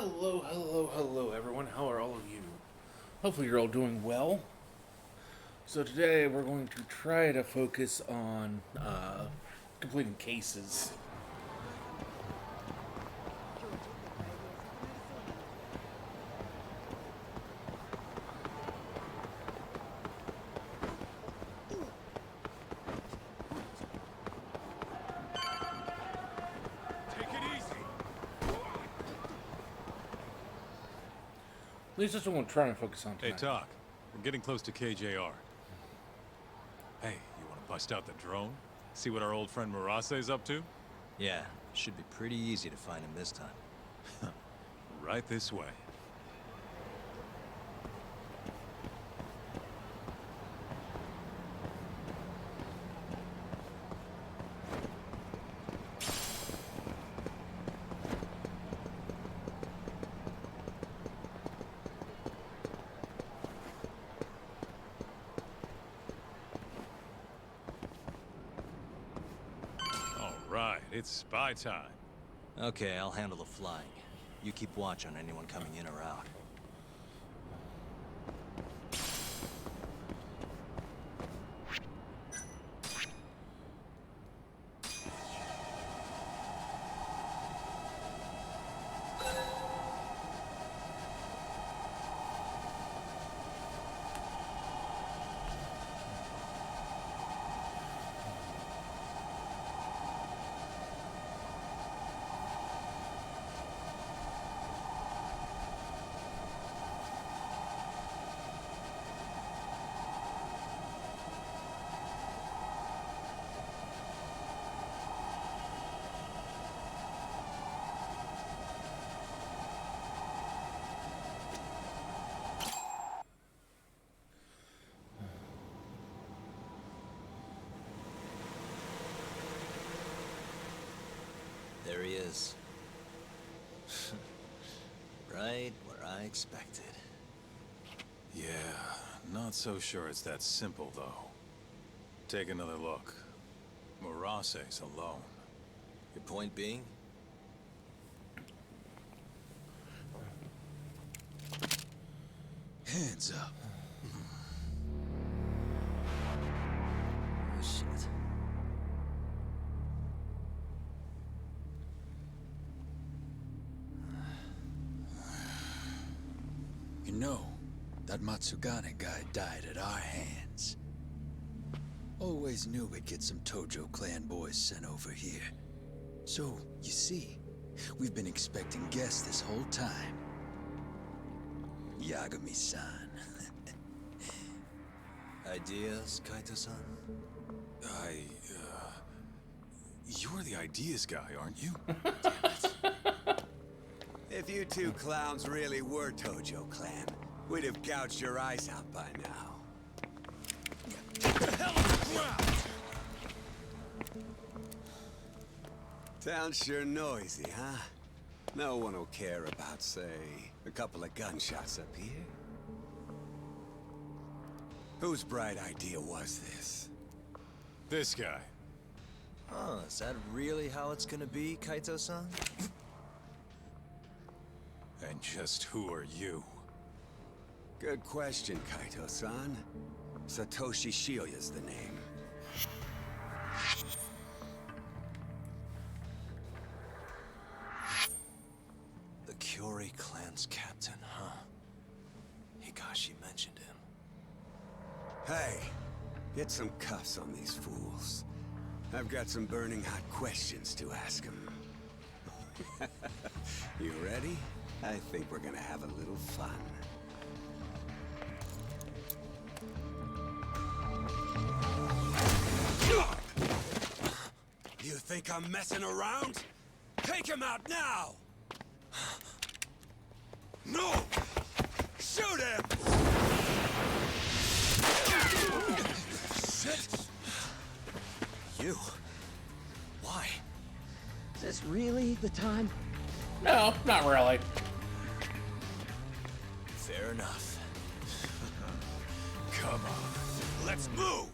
Hello, hello, hello, everyone. How are all of you? Hopefully, you're all doing well. So, today we're going to try to focus on completing cases. Take it easy. At least that's what we're trying to focus on Hey, tonight. Talk. We're getting close to KJR. Hey, you want to bust out the drone? See what our old friend Murase's up to? Yeah, should be pretty easy to find him this time. Right this way. All right, it's spy time. Okay, I'll handle the flying. You keep watch on anyone coming in or out. There he is. Right where I expected. Yeah, not so sure it's that simple, though. Take another look. Murase's alone. Your point being? Hands up. Oh, shit. You know, that Matsugane guy died at our hands. Always knew we'd get some Tojo clan boys sent over here. So, you see, we've been expecting guests this whole time. Yagami-san. Ideas, Kaito-san? You're the ideas guy, aren't you? If you two clowns really were Tojo clan, we'd have gouged your eyes out by now. Get the hell on the ground! Town's sure noisy, huh? No one will care about, say, a couple of gunshots up here. Whose bright idea was this? This guy. Huh, is that really how it's gonna be, Kaito-san? And just who are you? Good question, Kaito-san. Satoshi Shibuya's the name. The Kyori clan's captain, huh? Higashi mentioned him. Hey, get some cuffs on these fools. I've got some burning hot questions to ask them. You ready? I think we're gonna have a little fun. You think I'm messing around? Take him out now! No! Shoot him! Shit! You? Why? Is this really the time? No, not really. Fair enough. Come on, let's move!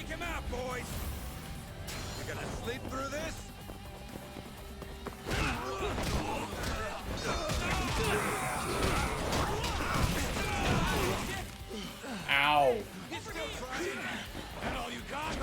Take him out, boys! You gonna sleep through this? Ow. That all you got?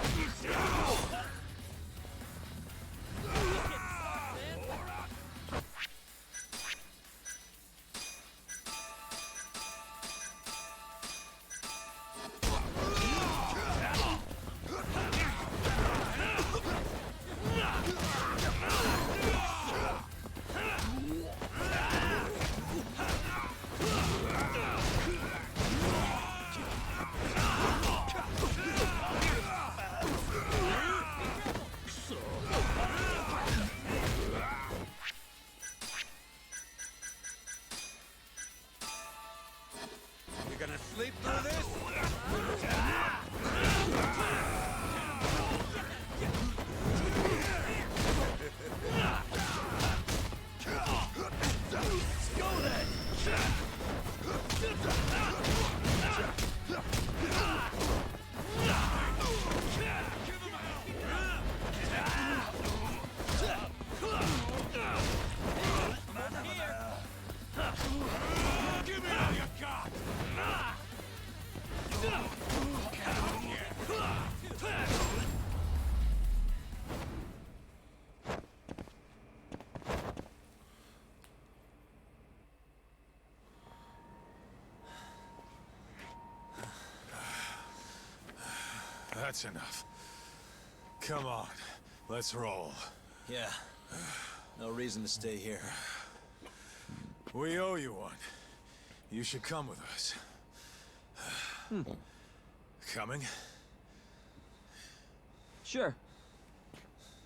You gonna sleep through this? Give me all you got! That's enough. Come on, let's roll. Yeah. No reason to stay here. We owe you one. You should come with us. Coming? Sure.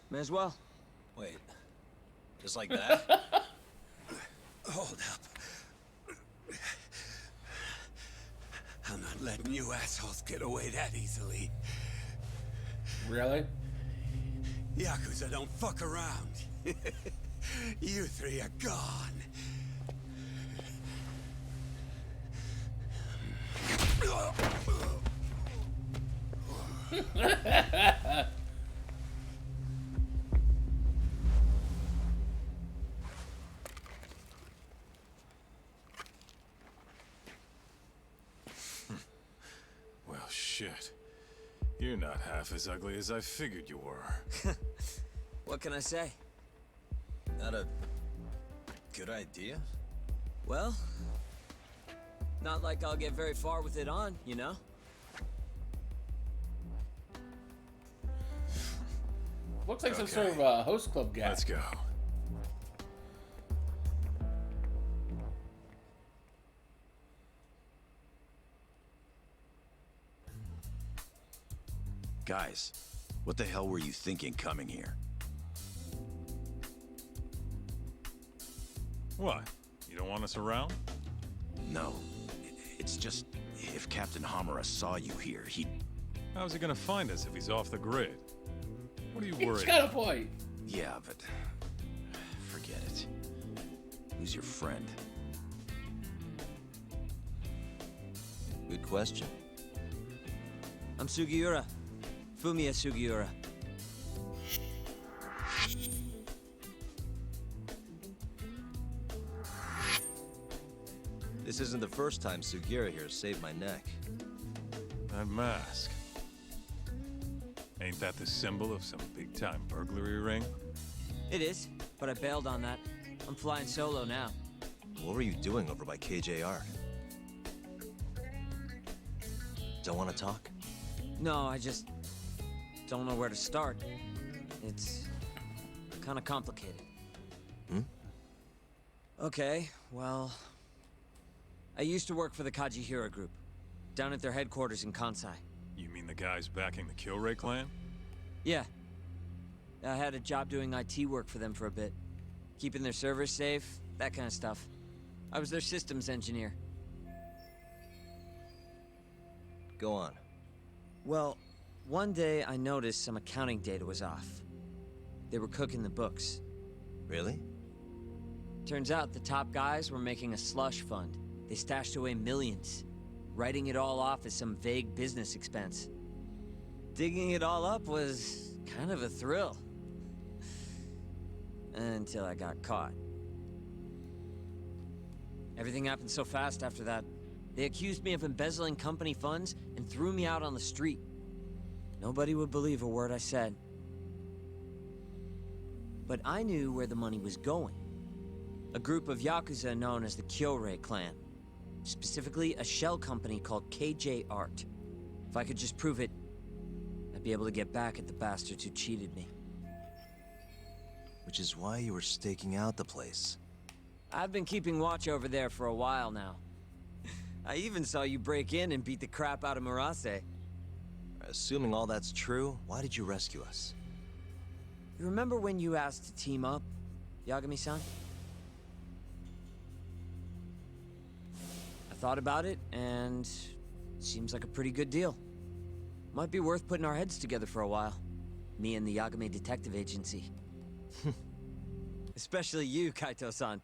May as well. Wait. Just like that? Hold up. I'm not letting you assholes get away that easily. Really? Yakuza don't fuck around. You three are gone. Well, shit. You're not half as ugly as I figured you were. What can I say? Not a good idea? Well, not like I'll get very far with it on, you know? Looks like some Okay. sort of a host club guy. Let's go. Guys, what the hell were you thinking coming here? What? You don't want us around? No. It's just, if Captain Hamura saw you here, he'd... How's he gonna find us if he's off the grid? What are you He's worried got a about? point. Yeah, but... forget it. Who's your friend? Good question. I'm Sugiura. Fumiya Sugiura. This isn't the first time Sugiura here saved my neck. That mask. Ain't that the symbol of some big-time burglary ring? It is, but I bailed on that. I'm flying solo now. What were you doing over by KJR? Don't want to talk? No, I just don't know where to start. It's kind of complicated. Okay, well, I used to work for the Kajihira Group, down at their headquarters in Kansai. You mean the guys backing the Killray clan? Yeah. I had a job doing IT work for them for a bit. Keeping their servers safe, that kind of stuff. I was their systems engineer. Go on. Well, one day I noticed some accounting data was off. They were cooking the books. Really? Turns out the top guys were making a slush fund. They stashed away millions, writing it all off as some vague business expense. Digging it all up was kind of a thrill. Until I got caught. Everything happened so fast after that. They accused me of embezzling company funds and threw me out on the street. Nobody would believe a word I said. But I knew where the money was going. A group of Yakuza known as the Kyorei clan. Specifically, a shell company called KJ Art. If I could just prove it, I'd be able to get back at the bastards who cheated me. Which is why you were staking out the place. I've been keeping watch over there for a while now. I even saw you break in and beat the crap out of Murase. Assuming all that's true, why did you rescue us? You remember when you asked to team up, Yagami-san? I thought about it, and it seems like a pretty good deal. Might be worth putting our heads together for a while. Me and the Yagami Detective Agency. Especially you, Kaito-san.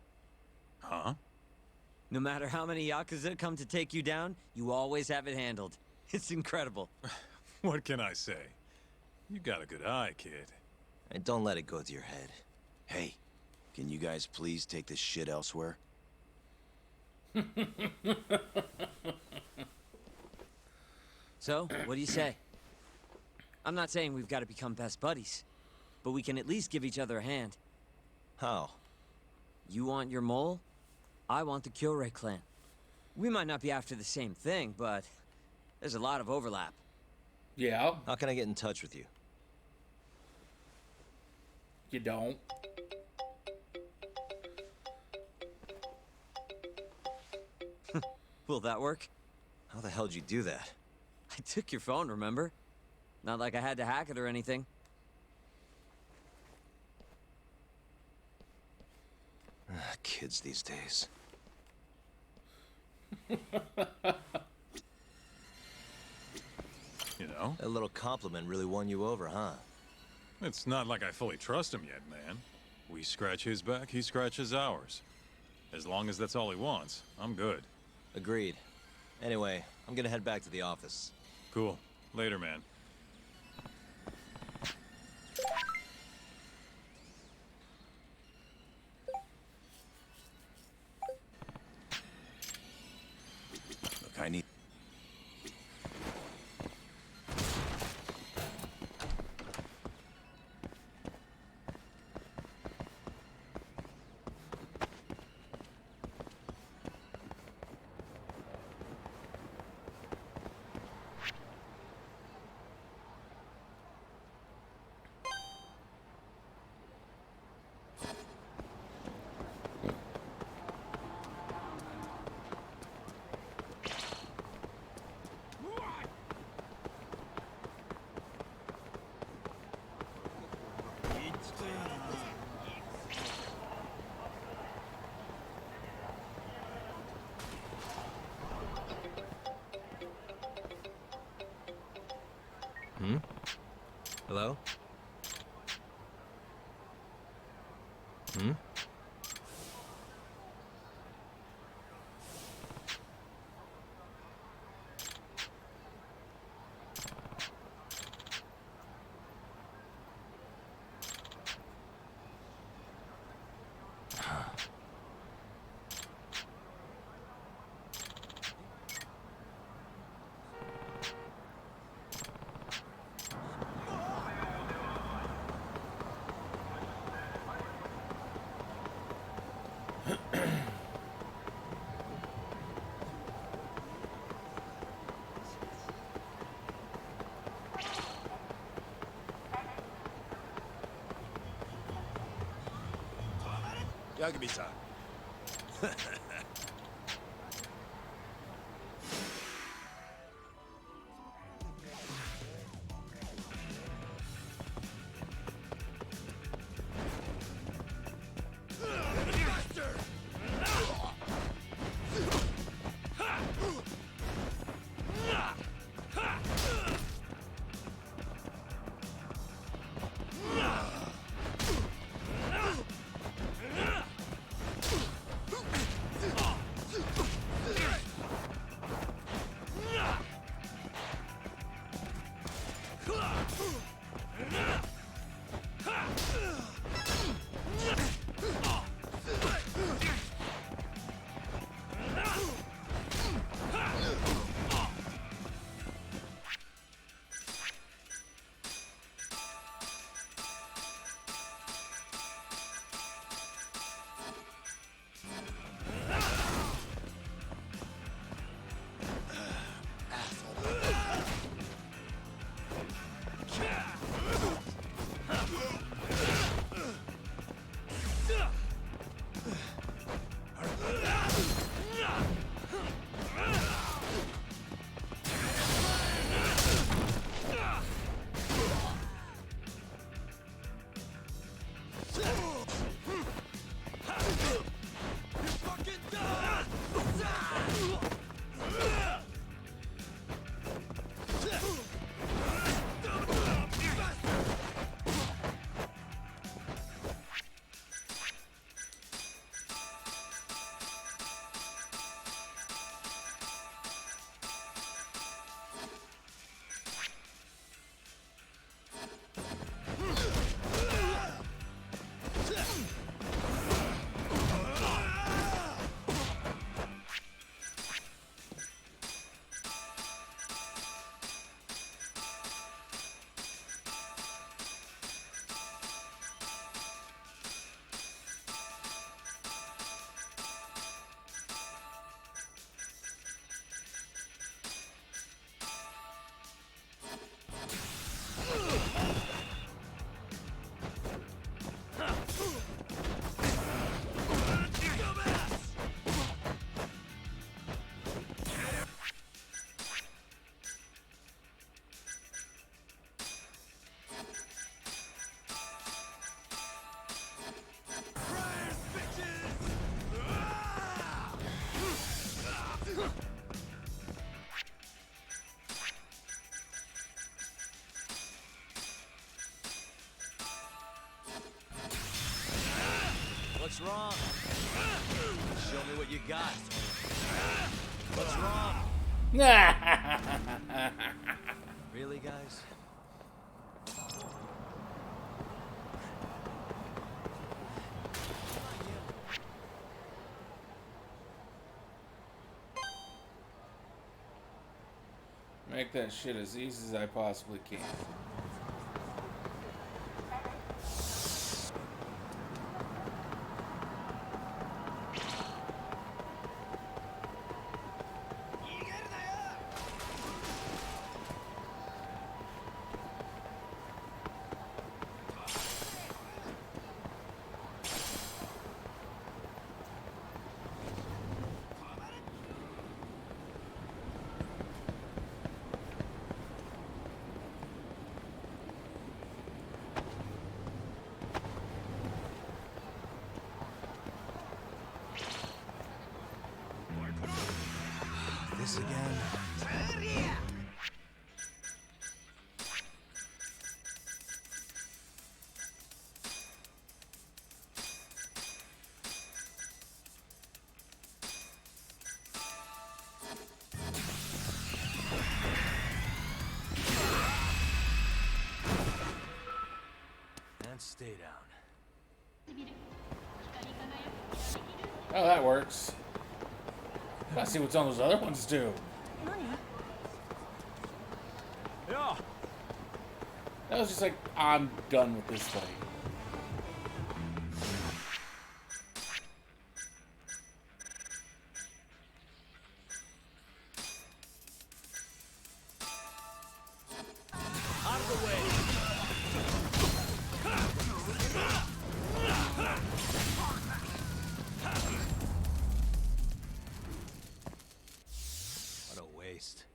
Huh? No matter how many Yakuza come to take you down, you always have it handled. It's incredible. What can I say? You got a good eye, kid. And don't let it go to your head. Hey, can you guys please take this shit elsewhere? So, what do you say? I'm not saying we've got to become best buddies, but we can at least give each other a hand. How? You want your mole? I want the Kyorei clan. We might not be after the same thing, but there's a lot of overlap. Yeah, How can I get in touch with you? you don't. Will that work? How the hell did you do that? I took your phone, remember? Not like I had to hack it or anything. Kids these days. You know? That little compliment really won you over, huh? It's not like I fully trust him yet, man. We scratch his back, he scratches ours. As long as that's all he wants, I'm good. Agreed. Anyway, I'm gonna head back to the office. Cool. Later, man. Look, I need... Hello? Hmm? Yagami-san. What's wrong? Show me what you got. What's wrong? Really, guys? Make that shit as easy as I possibly can. This again? And stay down. Oh, that works. Gotta see what's on those other ones too. Yeah. That was just like, I'm done with this fight. Out of the way. What a waste.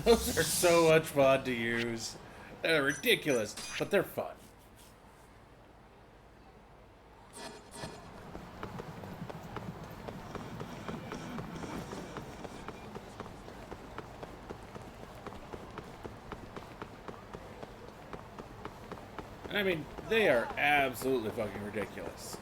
Those are so much fun to use. They're ridiculous, but they're fun. I mean, they are absolutely fucking ridiculous.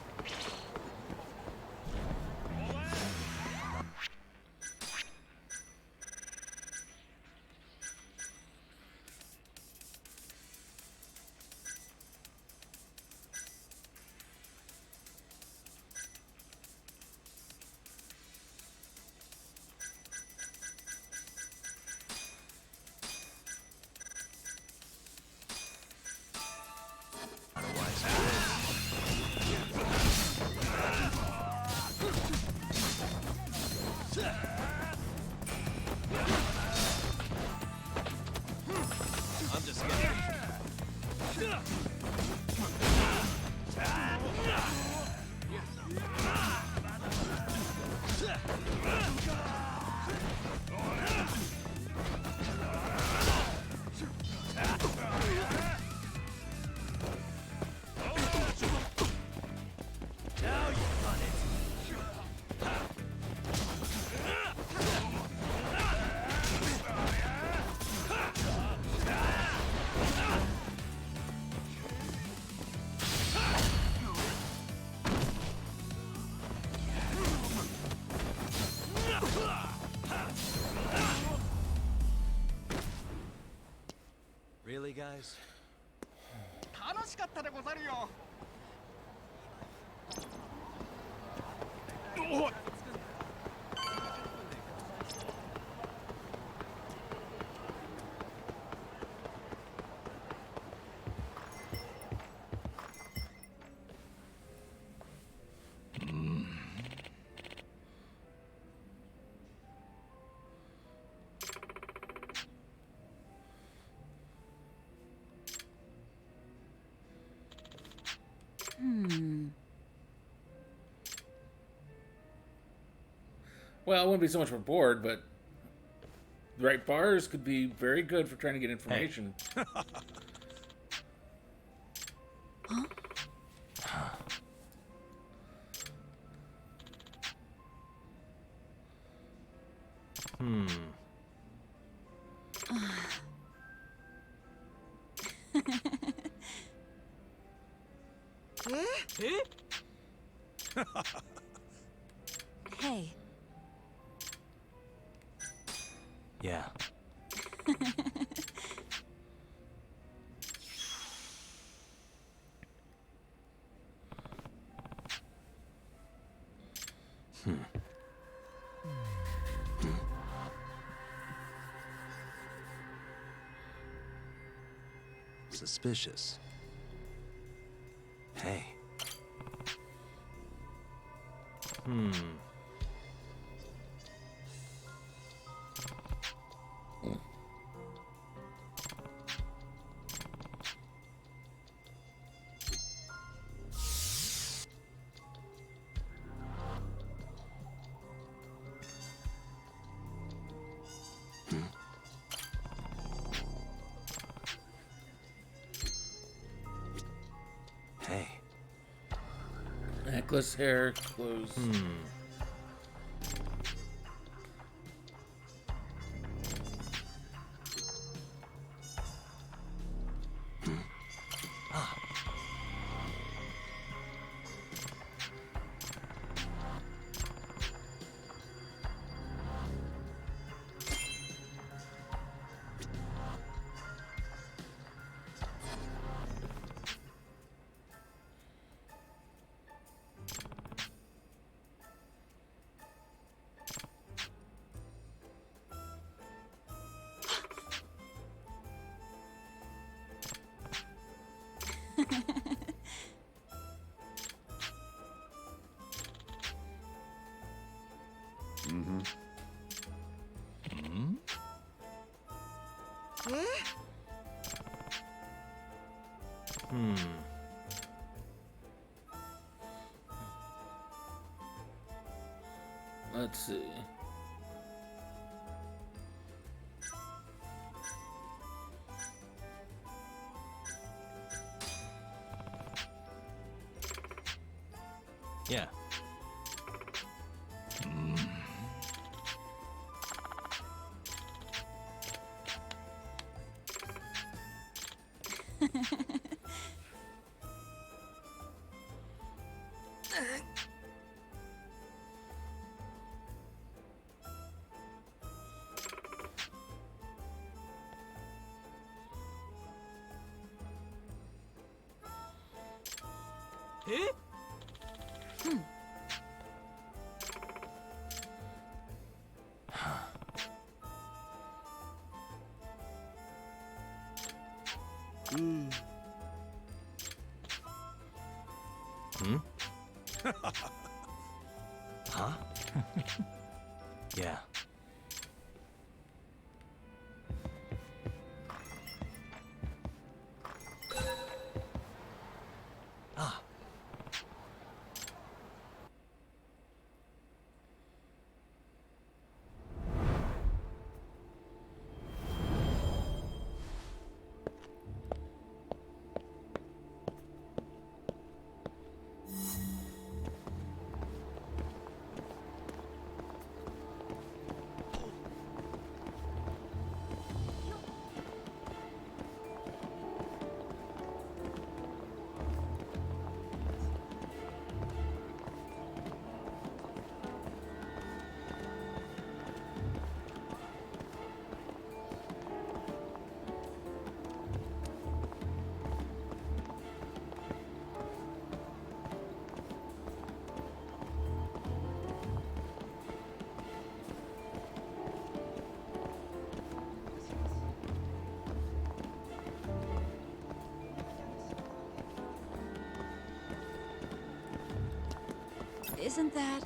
Really, guys? 楽しかったでござるよ。Well, it wouldn't be so much for board, but the right bars could be very good for trying to get information. Hey. Yeah. Suspicious. Hey. Hey. Necklace, hair, clothes. Let's see. Yeah. Huh? Yeah. Ah. Isn't that...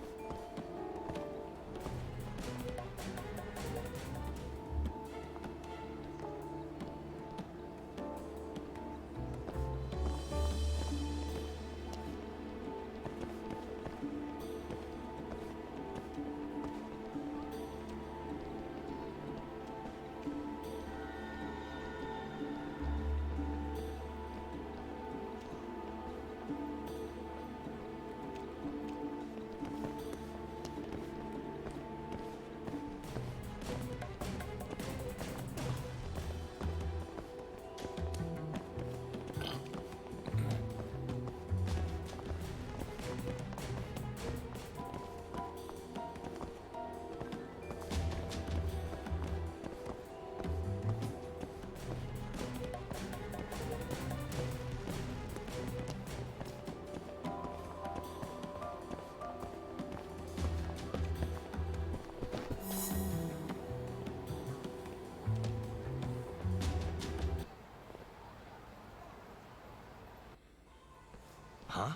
Huh?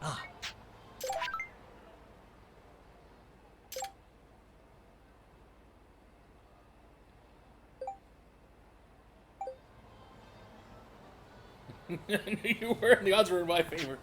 Ah. I knew you were, and the odds were in my favor.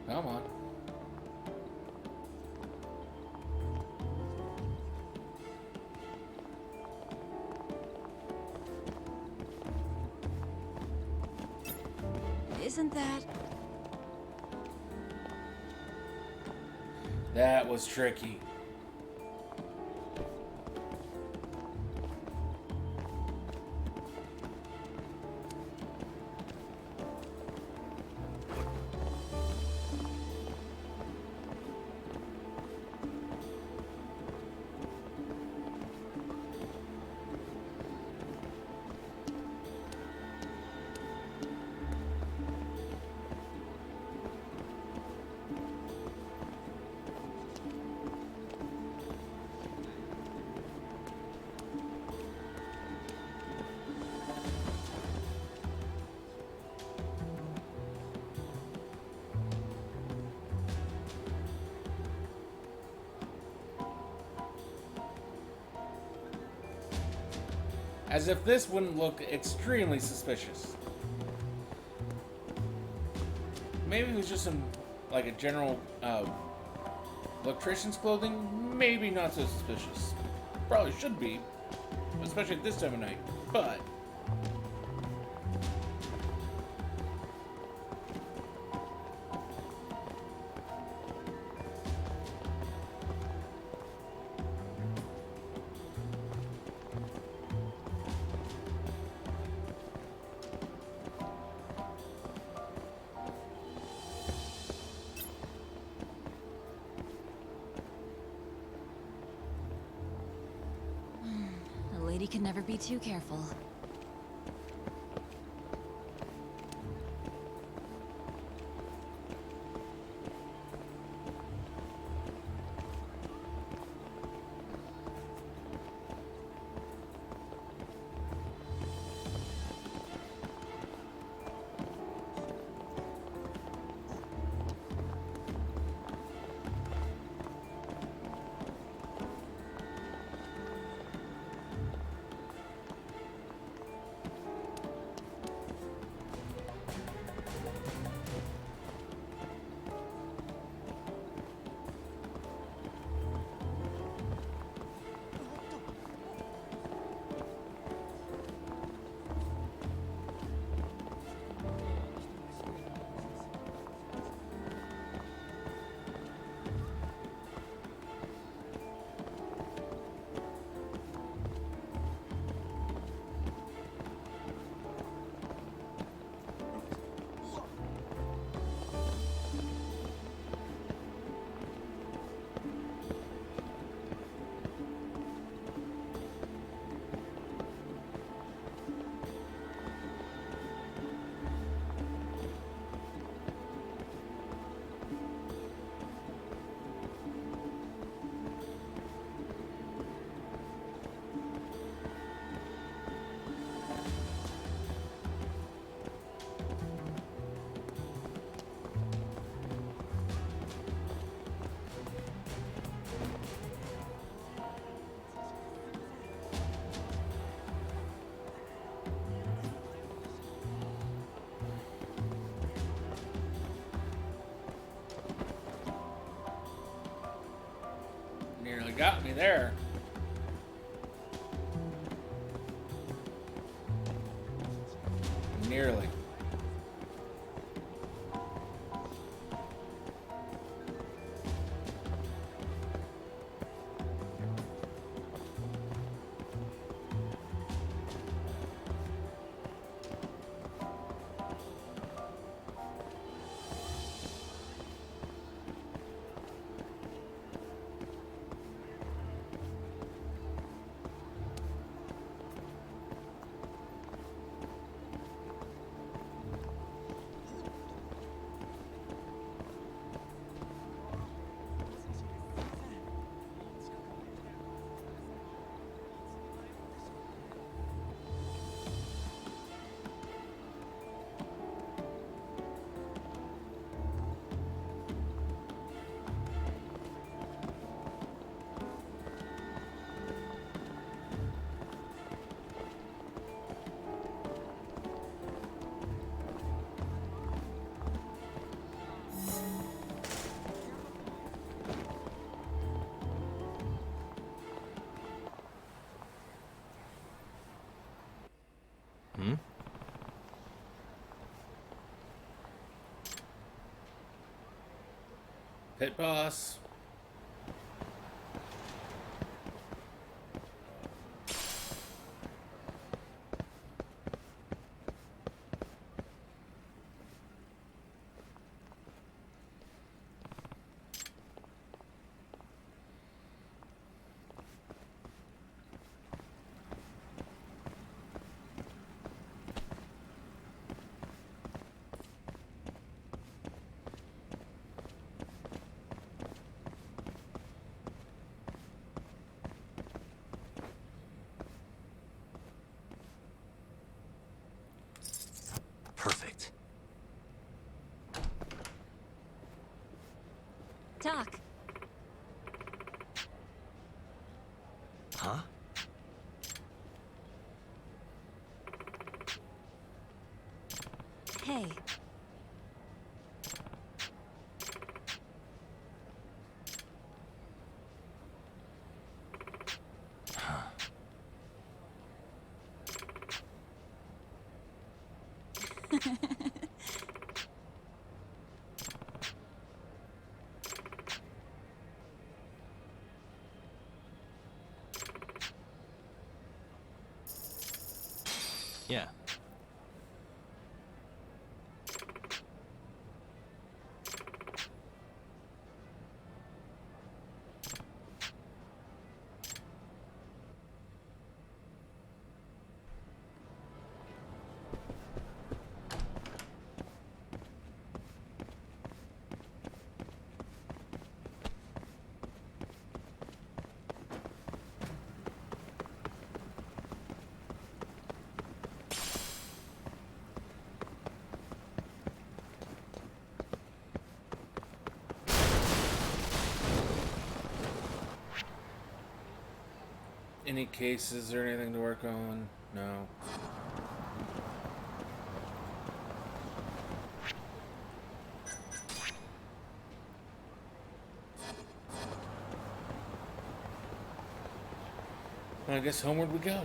Come on. Isn't that... That was tricky. As if this wouldn't look extremely suspicious. Maybe it was just some, like a general electrician's clothing. Maybe not so suspicious. Probably should be, especially at this time of night. But A lady can never be too careful. nearly got me there. Nearly. Pit boss. Hey. Yeah. Any cases or anything to work on? No. Well, I guess homeward we go.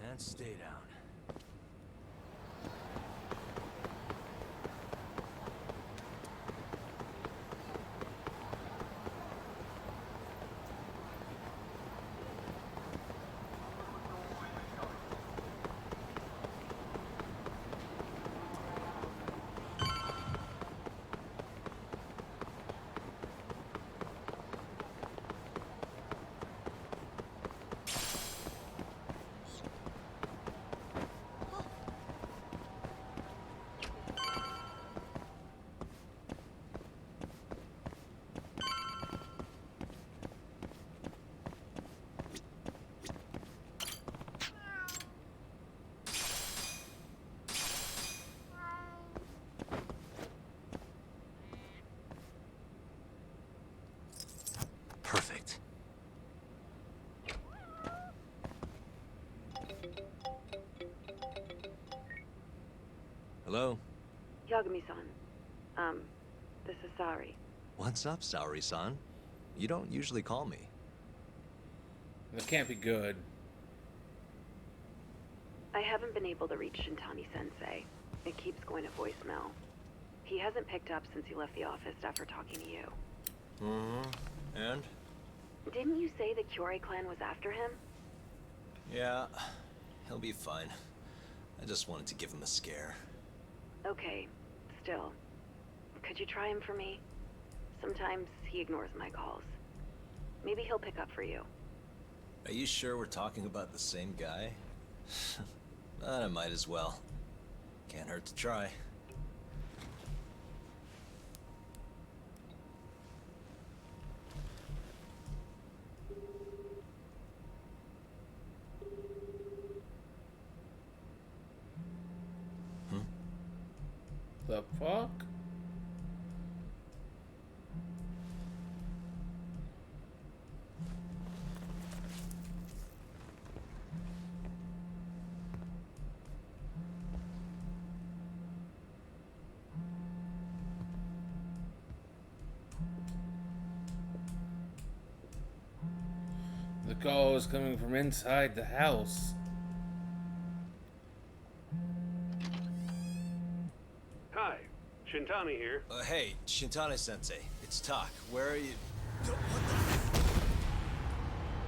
And stay down. Perfect. Hello? Yagami-san. This is Sari. What's up, Saori-san? You don't usually call me. That can't be good. I haven't been able to reach Shintani-sensei. It keeps going to voicemail. He hasn't picked up since he left the office after talking to you. Mm-hmm. And? Didn't you say the Kyorei clan was after him? Yeah, he'll be fine. I just wanted to give him a scare. Okay, still. Could you try him for me? Sometimes he ignores my calls. Maybe he'll pick up for you. Are you sure we're talking about the same guy? But I might as well. Can't hurt to try. The fuck? The call is coming from inside the house. Hi, Shintani here. Hey, Shintani-sensei. It's Tak. Where are you?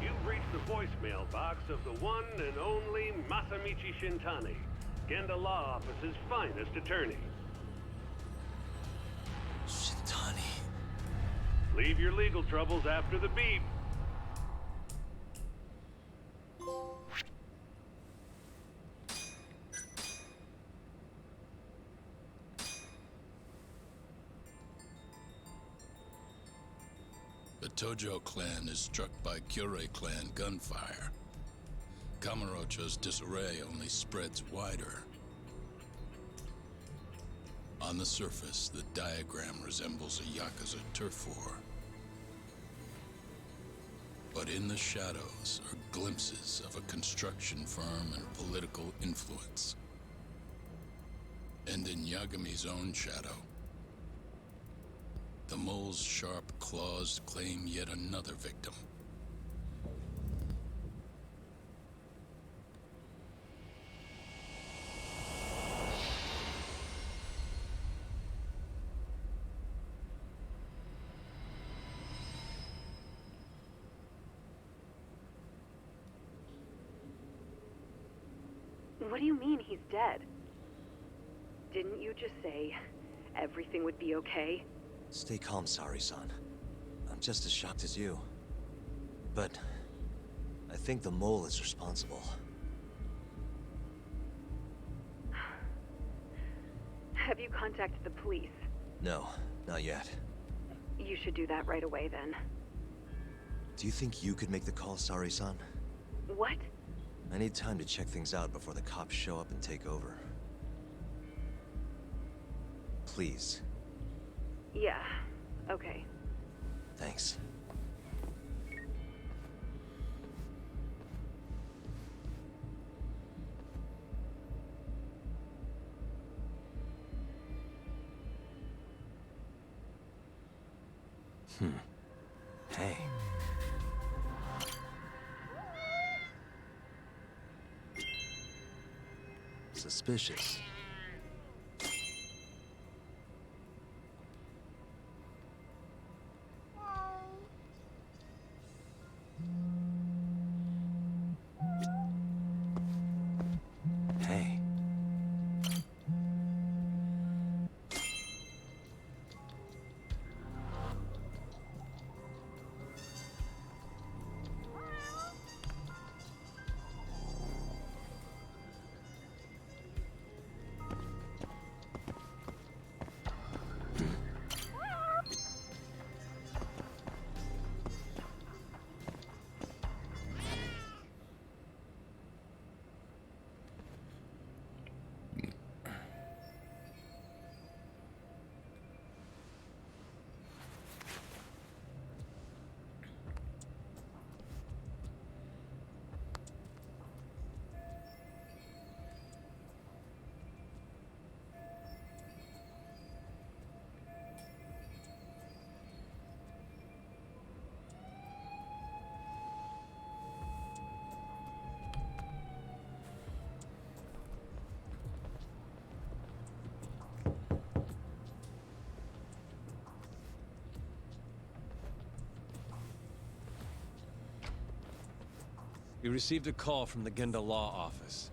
You've reached the voicemail box of the one and only Masamichi Shintani, Genda Law Office's finest attorney. Shintani. Leave your legal troubles after the beep. The Tojo clan is struck by Kyorei clan gunfire. Kamurocho's disarray only spreads wider. On the surface, the diagram resembles a Yakuza turf war. But in the shadows are glimpses of a construction firm and political influence. And in Yagami's own shadow, the mole's sharp claws claim yet another victim. What do you mean he's dead? Didn't you just say everything would be okay? Stay calm, Sari-san. I'm just as shocked as you. But I think the mole is responsible. Have you contacted the police? No, not yet. You should do that right away then. Do you think you could make the call, Sari-san? What? I need time to check things out before the cops show up and take over. Please. Yeah, okay. Thanks. Hey. Suspicious. Hey. We received a call from the Genda Law Office.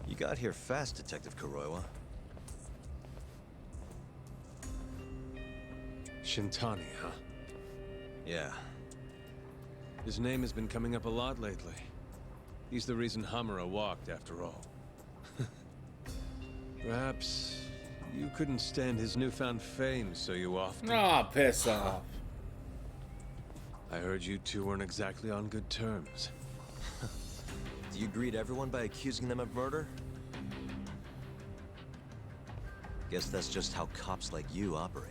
You got here fast, Detective Kuroiwa. Shintani, huh? Yeah. His name has been coming up a lot lately. He's the reason Hamura walked, after all. Perhaps you couldn't stand his newfound fame, so you often... Ah, piss off. I heard you two weren't exactly on good terms. Do you greet everyone by accusing them of murder? Guess that's just how cops like you operate.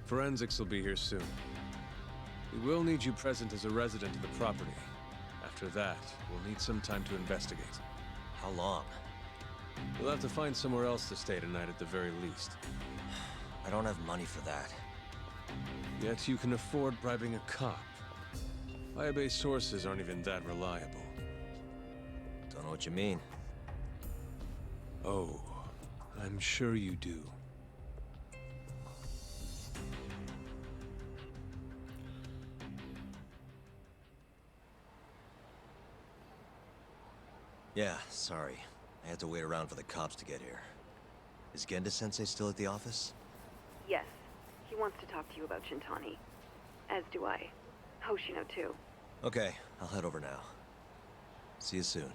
Forensics will be here soon. We will need you present as a resident of the property. After that, we'll need some time to investigate. How long? We'll have to find somewhere else to stay tonight at the very least. I don't have money for that. Yet you can afford bribing a cop. Fire-based sources aren't even that reliable. Don't know what you mean. Oh, I'm sure you do. Yeah, sorry. I had to wait around for the cops to get here. Is Genda-sensei still at the office? Yes. He wants to talk to you about Shintani. As do I. Hoshino, too. Okay, I'll head over now. See you soon.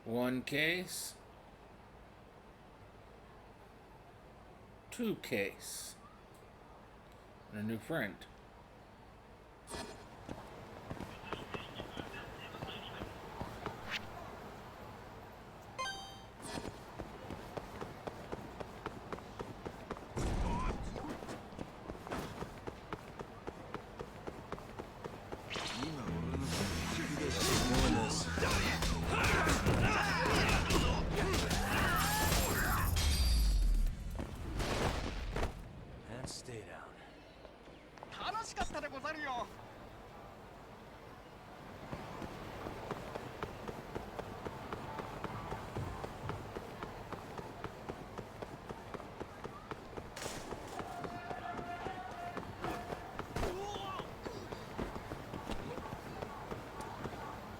One case. Two case. And a new friend. And stay down. 楽しかったでござるよ。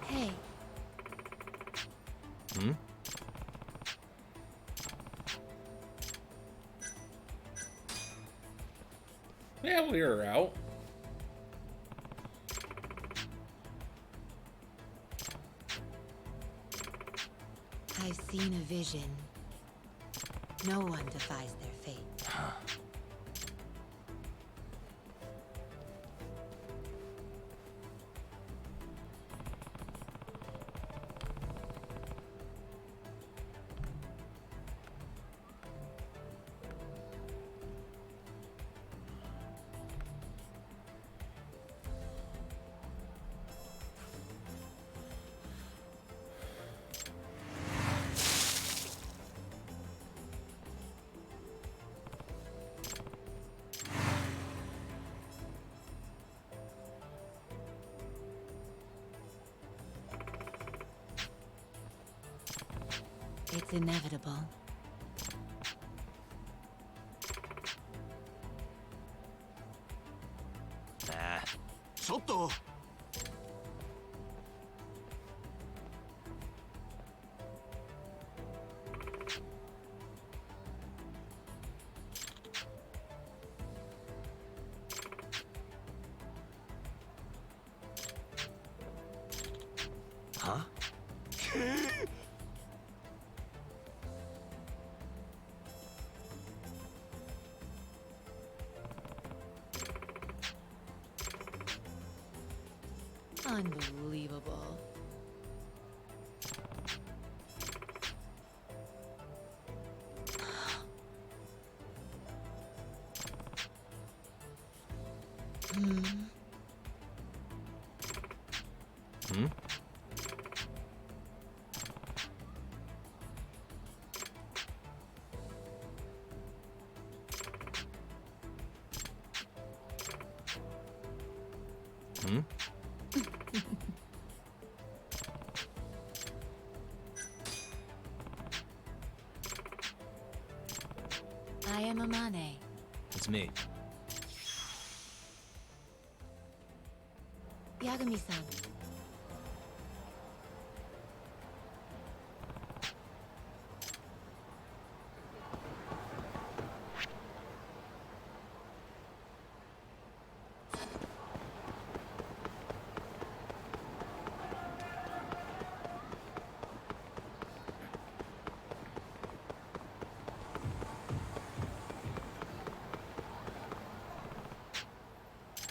Hey, Hmm? Yeah, we were out. I've seen a vision. No one defies their fate. It's inevitable. Nah. ちょっと Huh? Unbelievable. Hmm. Hmm? Hmm? I am Amane. It's me. Yagami-san.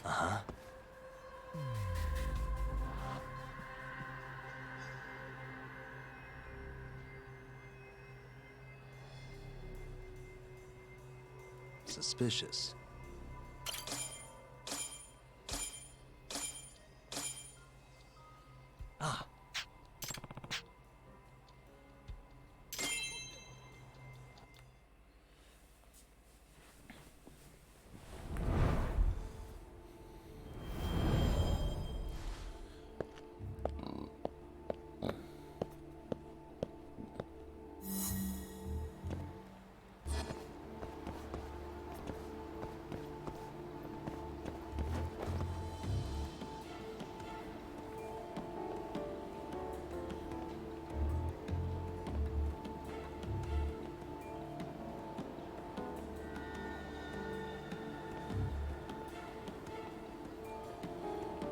Uh-huh. Suspicious. Ah.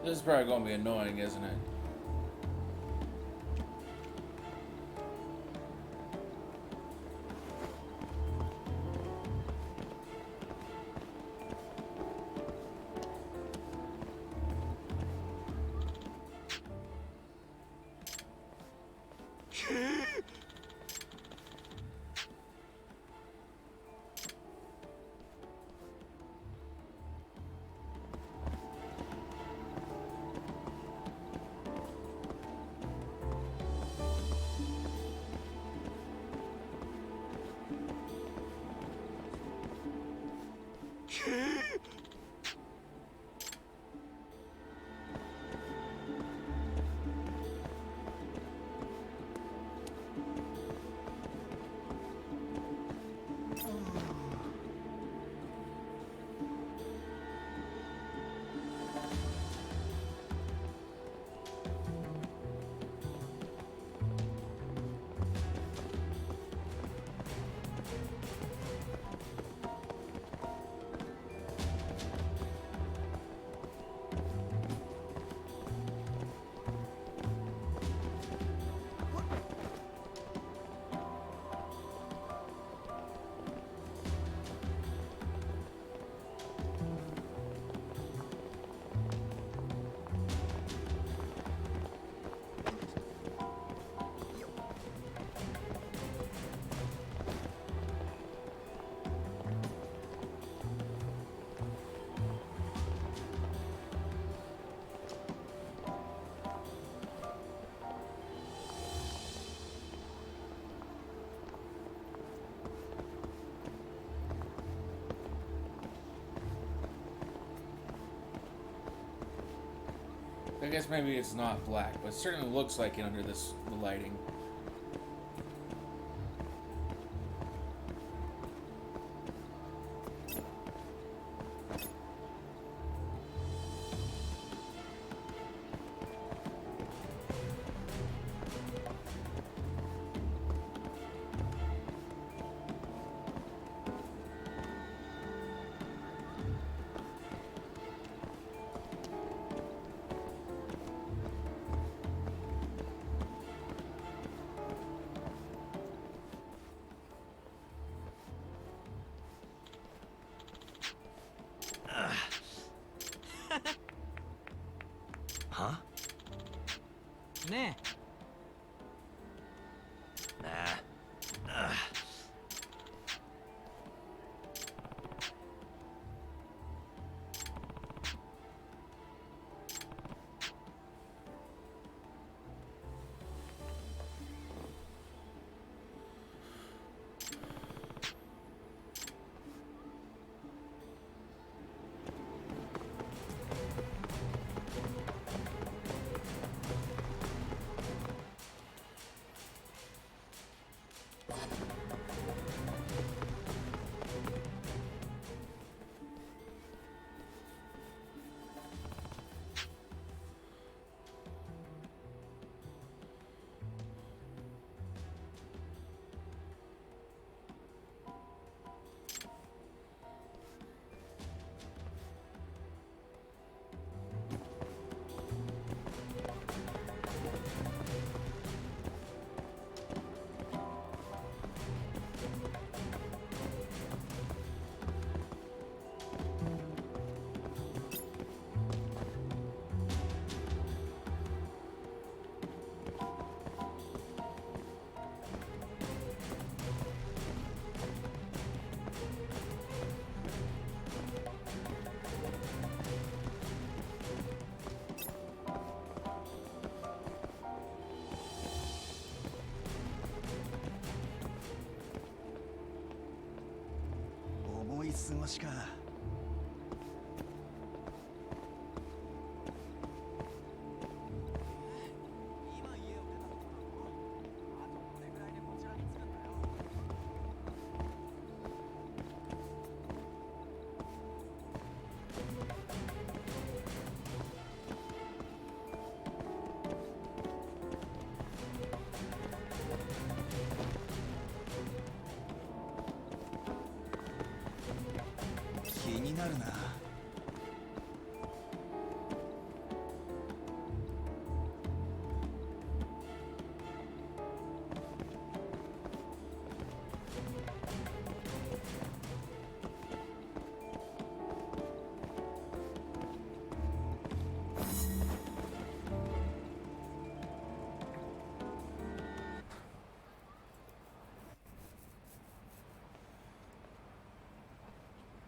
This is probably gonna be annoying, isn't it? I guess maybe it's not black, but it certainly looks like it under the lighting. Huh? Nah. Nah.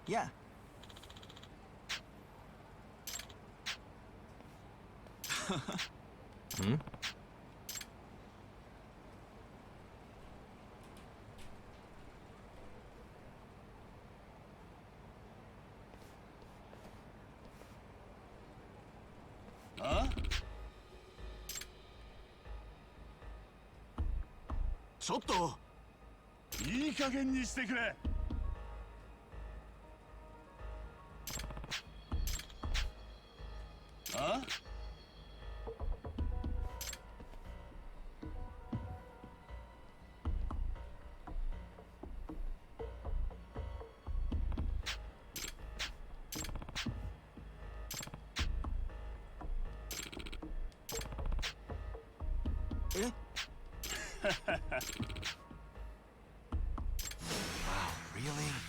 Yeah. Hmm? Huh? ちょっといい加減にしてくれ。あ？え？Wow, really?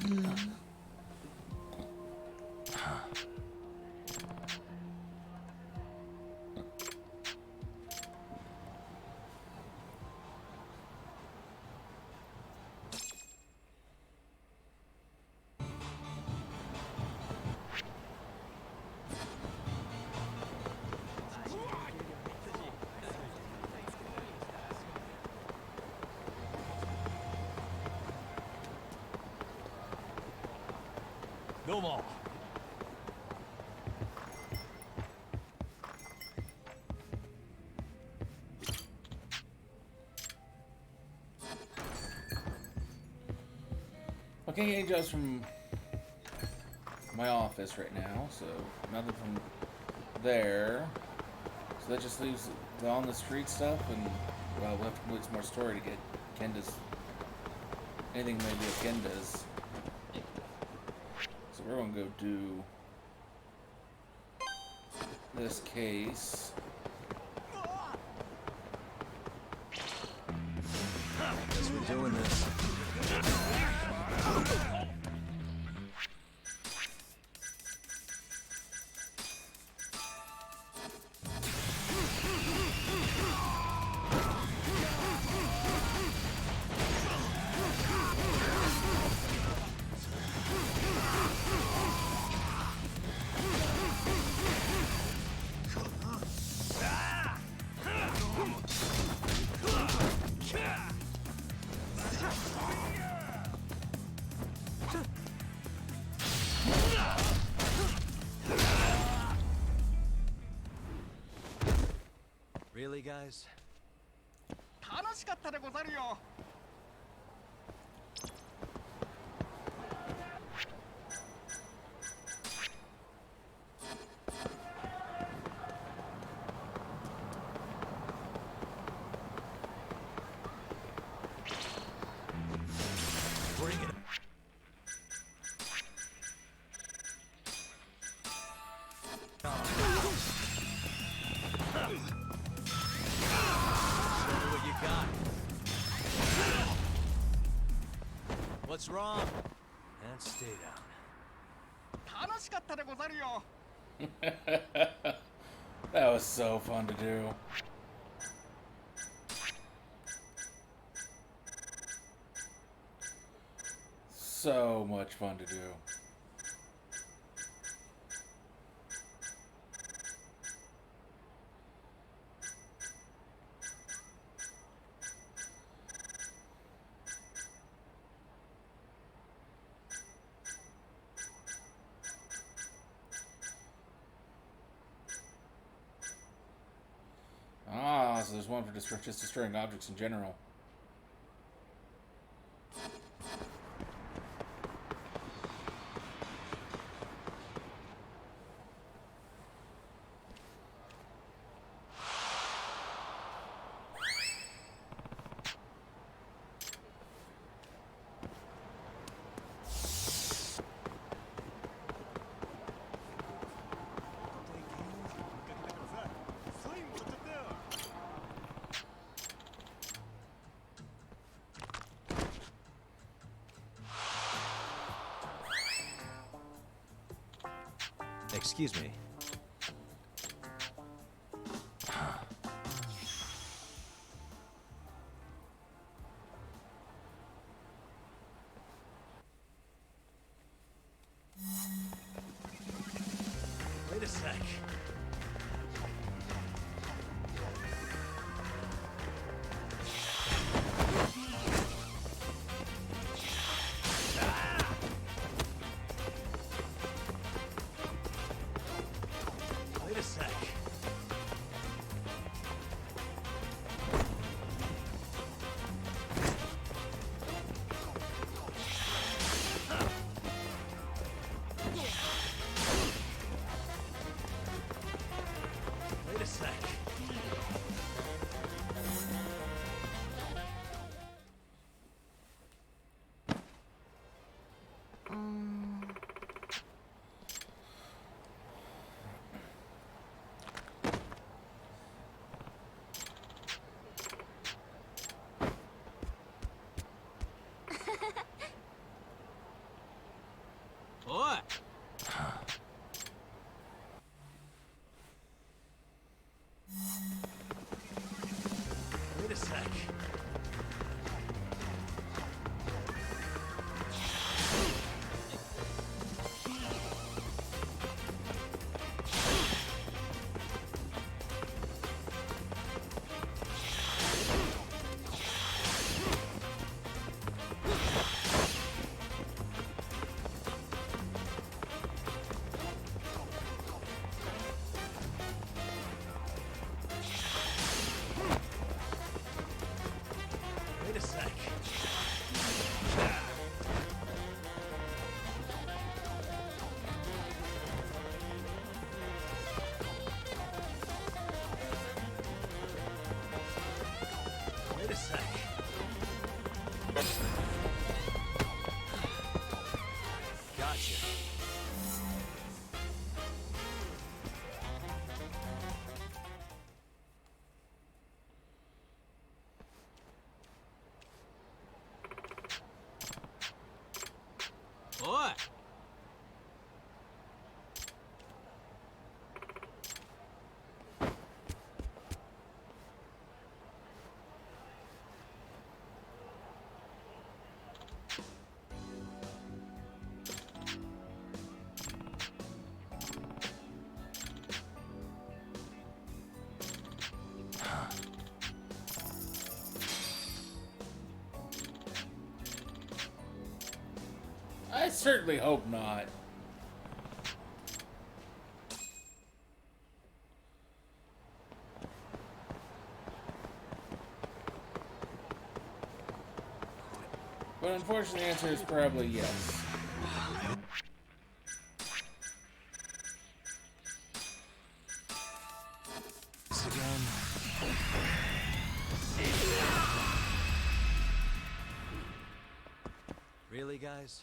どうも。Okay, just from my office right now, so nothing from there. So that just leaves the on the street stuff, and well, we'll have to complete some more story to get Kenda's. Anything maybe of Kenda's. So we're gonna go do this case. Guess we're doing this. Really, guys? 楽しかったでござるよ。What's wrong? And stay down. 楽しかったでござるよ。That was so fun to do. So much fun to do. Ah, so there's one for just destroying objects in general. Excuse me. Wait a sec. What? Wait a sec. Wait a sec. Wait a sec. Gotcha. What? I certainly hope not. But unfortunately, the answer is probably yes. This again. Really, guys?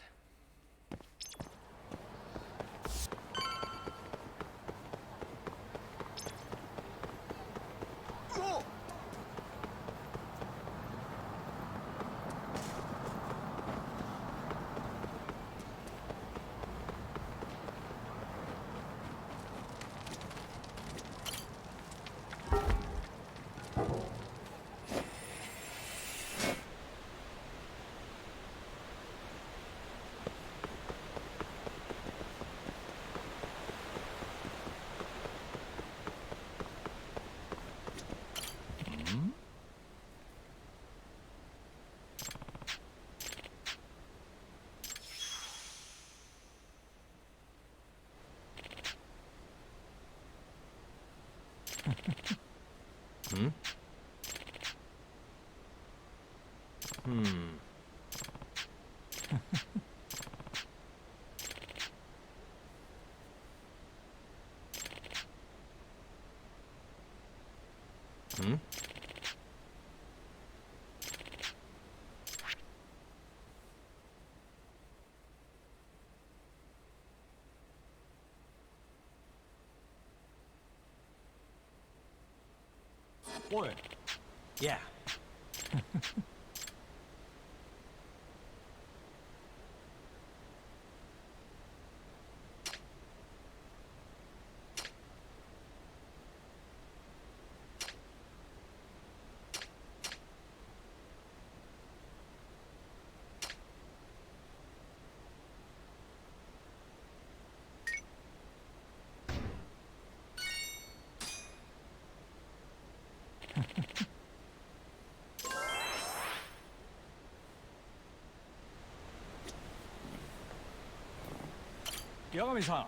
Hmm? Hmm. Hmm? What? Yeah. Yagami-san.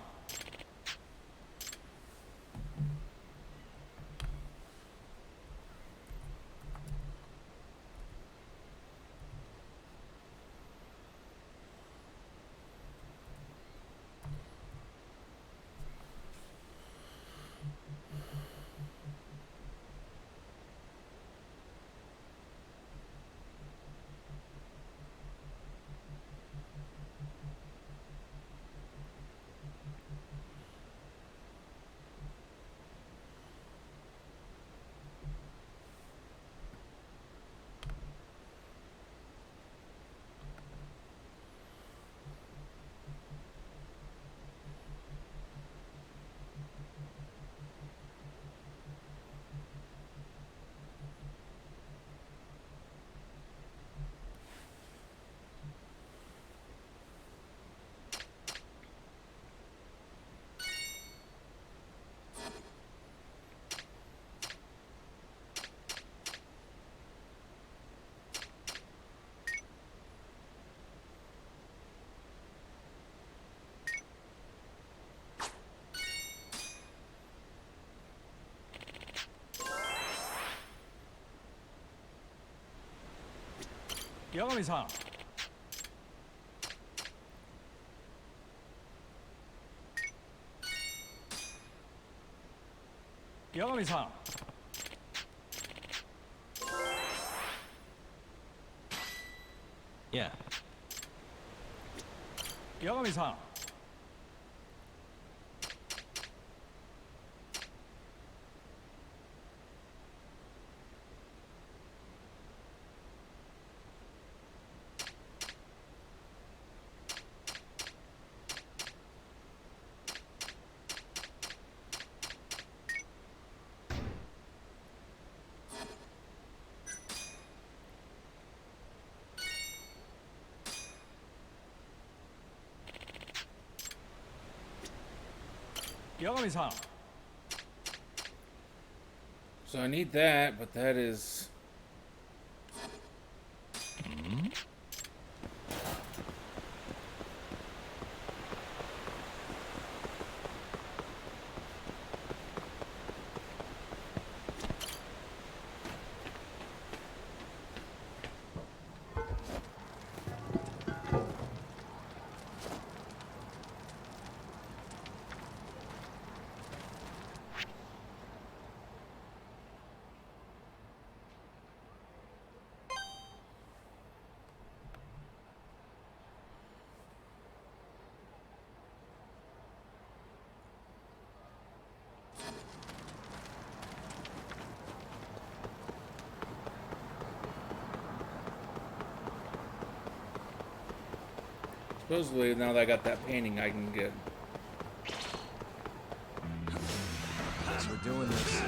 八神さん。八神さん。Yeah. 八神さん。八神さん。 So I need that, but that is... Supposedly, now that I got that painting, I can get... Guess we're doing this.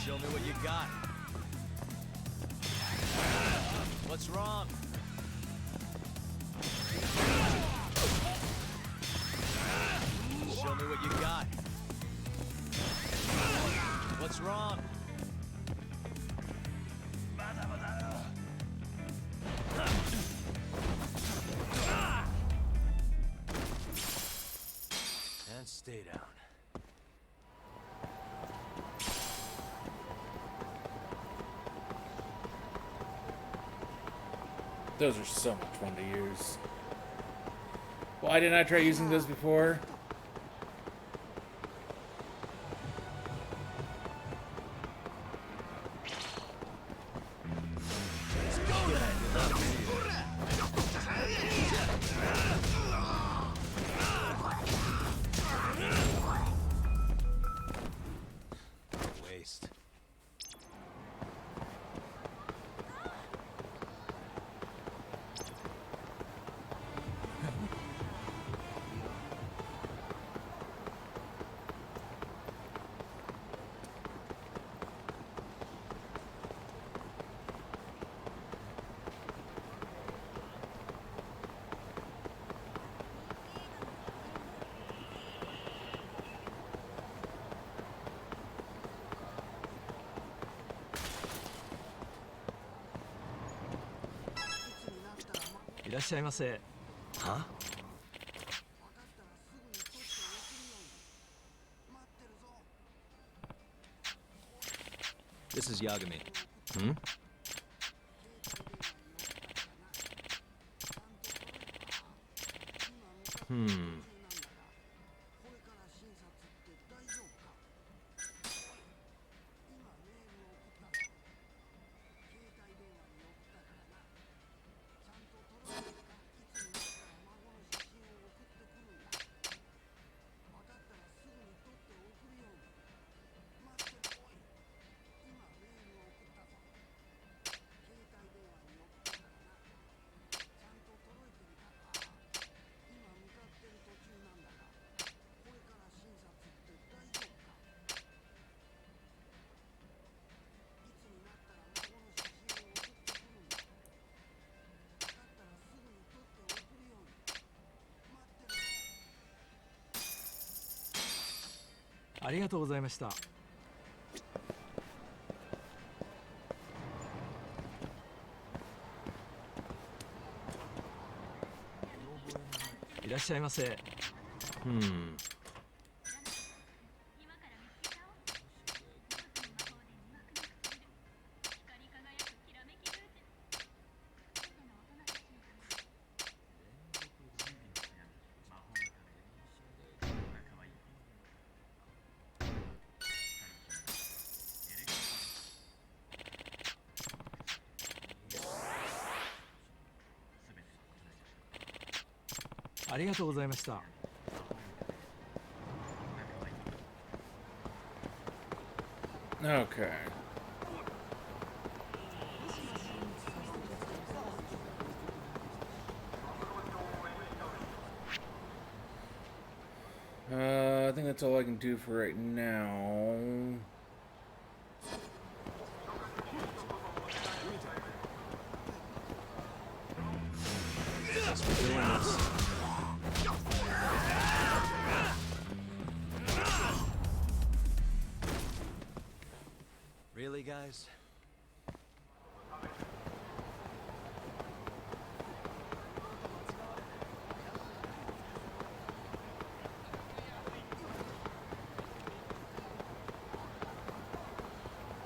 Show me what you got. What's wrong? Show me what you got. What's wrong? And stay down. Those are so much fun to use. Why didn't I try using those before? Waste. Huh? This is Yagami. Hmm? ありがとうございました。いらっしゃいませ。ありがとうございました。Okay. I think that's all I can do for right now. Really, guys?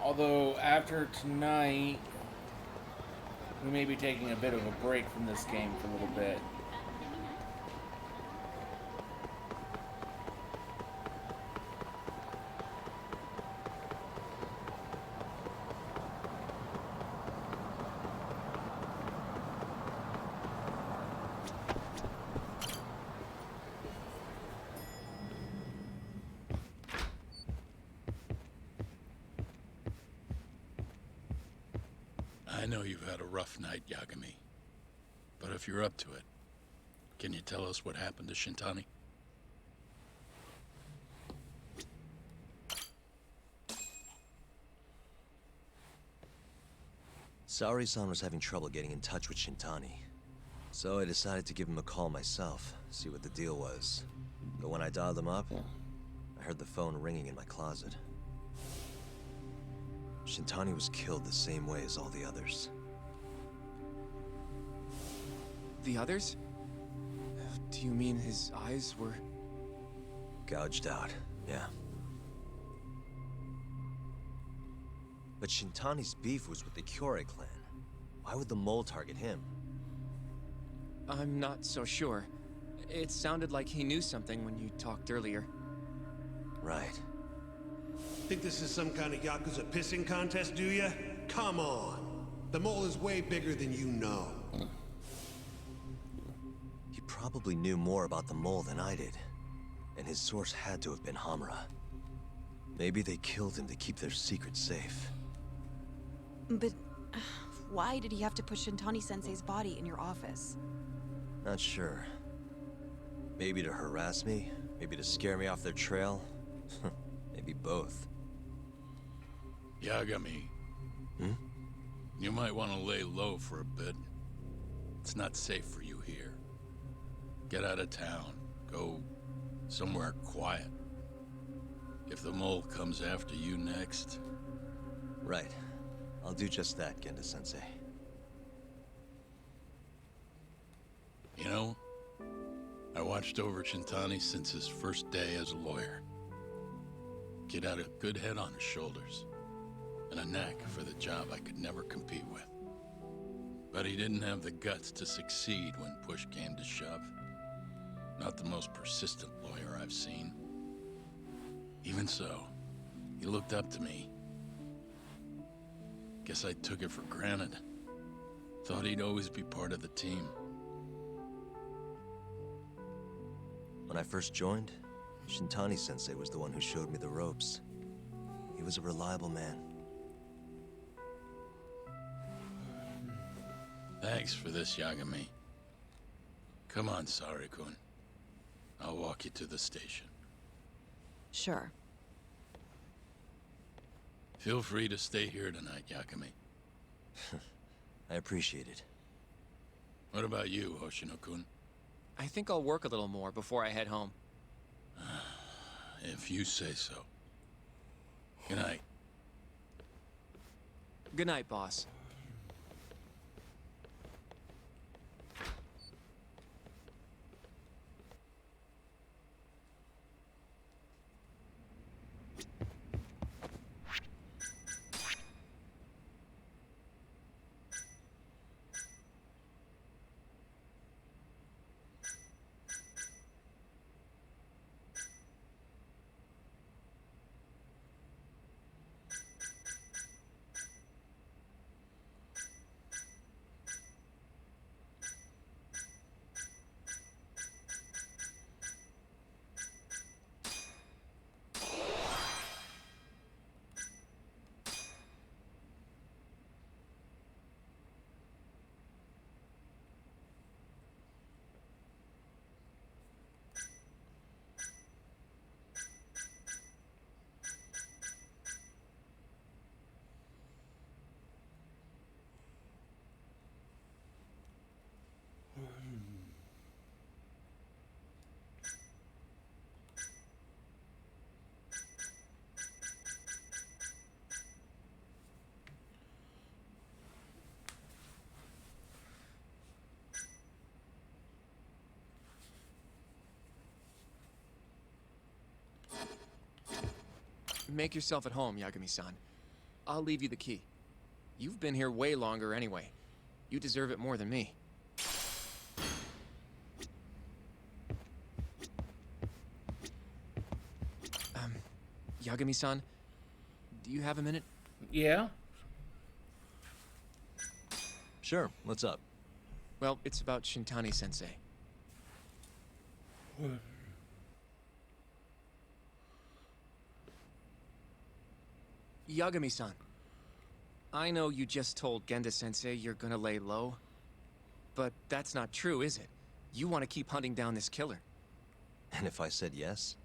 Although, after tonight, we may be taking a bit of a break from this game for a little bit. I know you've had a rough night, Yagami. But if you're up to it, can you tell us what happened to Shintani? Saori-san was having trouble getting in touch with Shintani. So I decided to give him a call myself, see what the deal was. But when I dialed him up, I heard the phone ringing in my closet. Shintani was killed the same way as all the others. The others? Do you mean his eyes were... Gouged out, yeah. But Shintani's beef was with the Kyorei clan. Why would the mole target him? I'm not so sure. It sounded like he knew something when you talked earlier. Right. Think this is some kind of Yakuza pissing contest, do ya? Come on. The mole is way bigger than you know. He probably knew more about the mole than I did. And his source had to have been Hamura. Maybe they killed him to keep their secret safe. But why did he have to put Shintani-sensei's body in your office? Not sure. Maybe to harass me, maybe to scare me off their trail. Maybe both. Yagami. Hmm? You might want to lay low for a bit. It's not safe for you here. Get out of town. Go somewhere quiet. If the mole comes after you next... Right. I'll do just that, Genda-sensei. You know, I watched over Shintani since his first day as a lawyer. Kid had a good head on his shoulders, and a knack for the job I could never compete with. But he didn't have the guts to succeed when push came to shove. Not the most persistent lawyer I've seen. Even so, he looked up to me. Guess I took it for granted. Thought he'd always be part of the team. When I first joined, Shintani-sensei was the one who showed me the ropes. He was a reliable man. Thanks for this, Yagami. Come on, Saori-kun. I'll walk you to the station. Sure. Feel free to stay here tonight, Yagami. I appreciate it. What about you, Hoshino-kun? I think I'll work a little more before I head home. If you say so. Good night. Good night, boss. Make yourself at home, Yagami-san. I'll leave you the key. You've been here way longer anyway. You deserve it more than me. Yagami-san, do you have a minute? Yeah? Sure, what's up? Well, it's about Shintani-sensei. Yagami-san, I know you just told Genda-sensei you're gonna lay low, but that's not true, is it? You want to keep hunting down this killer. And if I said yes?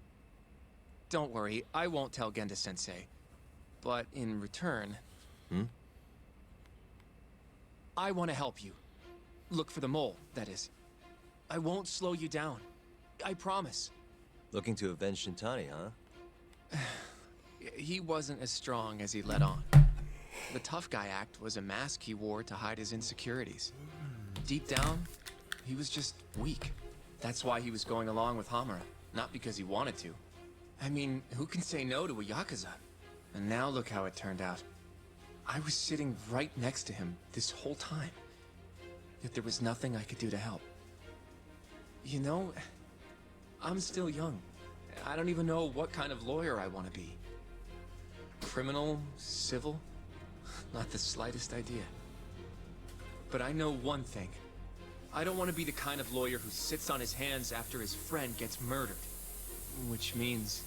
Don't worry, I won't tell Genda-sensei. But in return... I want to help you. Look for the mole, that is. I won't slow you down. I promise. Looking to avenge Shintani, huh? He wasn't as strong as he let on. The tough guy act was a mask he wore to hide his insecurities. Deep down, he was just weak. That's why he was going along with Hamura, not because he wanted to. I mean, who can say no to a Yakuza? And now look how it turned out. I was sitting right next to him this whole time. Yet there was nothing I could do to help. You know, I'm still young. I don't even know what kind of lawyer I want to be. Criminal? Civil? Not the slightest idea. But I know one thing. I don't want to be the kind of lawyer who sits on his hands after his friend gets murdered. Which means...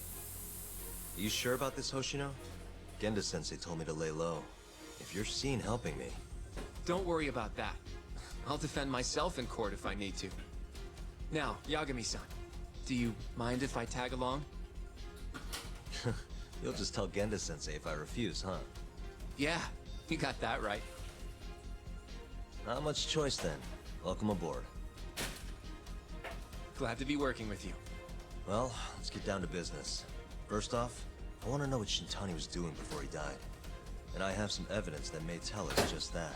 Are you sure about this, Hoshino? Genda-sensei told me to lay low. If you're seen helping me... Don't worry about that. I'll defend myself in court if I need to. Now, Yagami-san, do you mind if I tag along? You'll just tell Genda-sensei if I refuse, huh? Yeah, you got that right. Not much choice then. Welcome aboard. Glad to be working with you. Well, let's get down to business. First off, I want to know what Shintani was doing before he died. And I have some evidence that may tell us just that.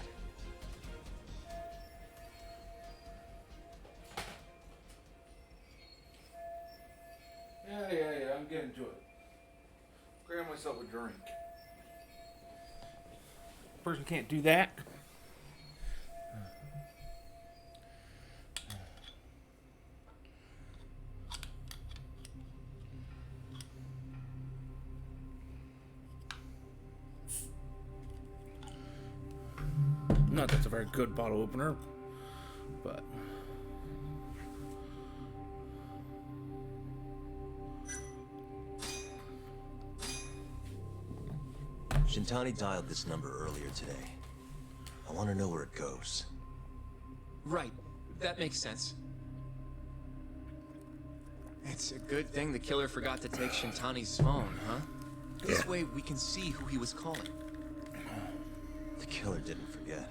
Yeah, I'm getting to it. Grab myself a drink. Person can't do that. Not that's a very good bottle opener, but... Shintani dialed this number earlier today. I want to know where it goes. Right. That makes sense. It's a good thing the killer forgot to take Shintani's phone, huh? This way we can see who he was calling. The killer didn't forget.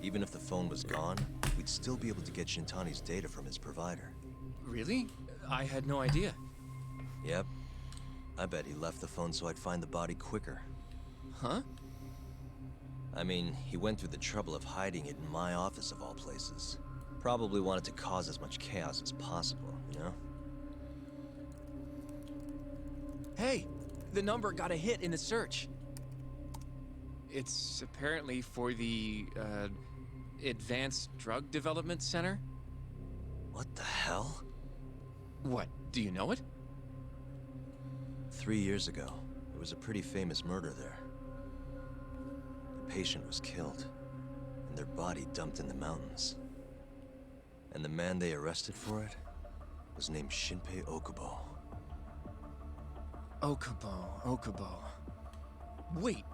Even if the phone was gone, we'd still be able to get Shintani's data from his provider. Really? I had no idea. Yep. I bet he left the phone so I'd find the body quicker. Huh? I mean, he went through the trouble of hiding it in my office of all places. Probably wanted to cause as much chaos as possible, you know? Hey, the number got a hit in the search. It's apparently for the, Advanced Drug Development Center? What the hell? What, do you know it? 3 years ago, there was a pretty famous murder there. The patient was killed, and their body dumped in the mountains. And the man they arrested for it was named Shinpei Okubo. Okubo. Wait,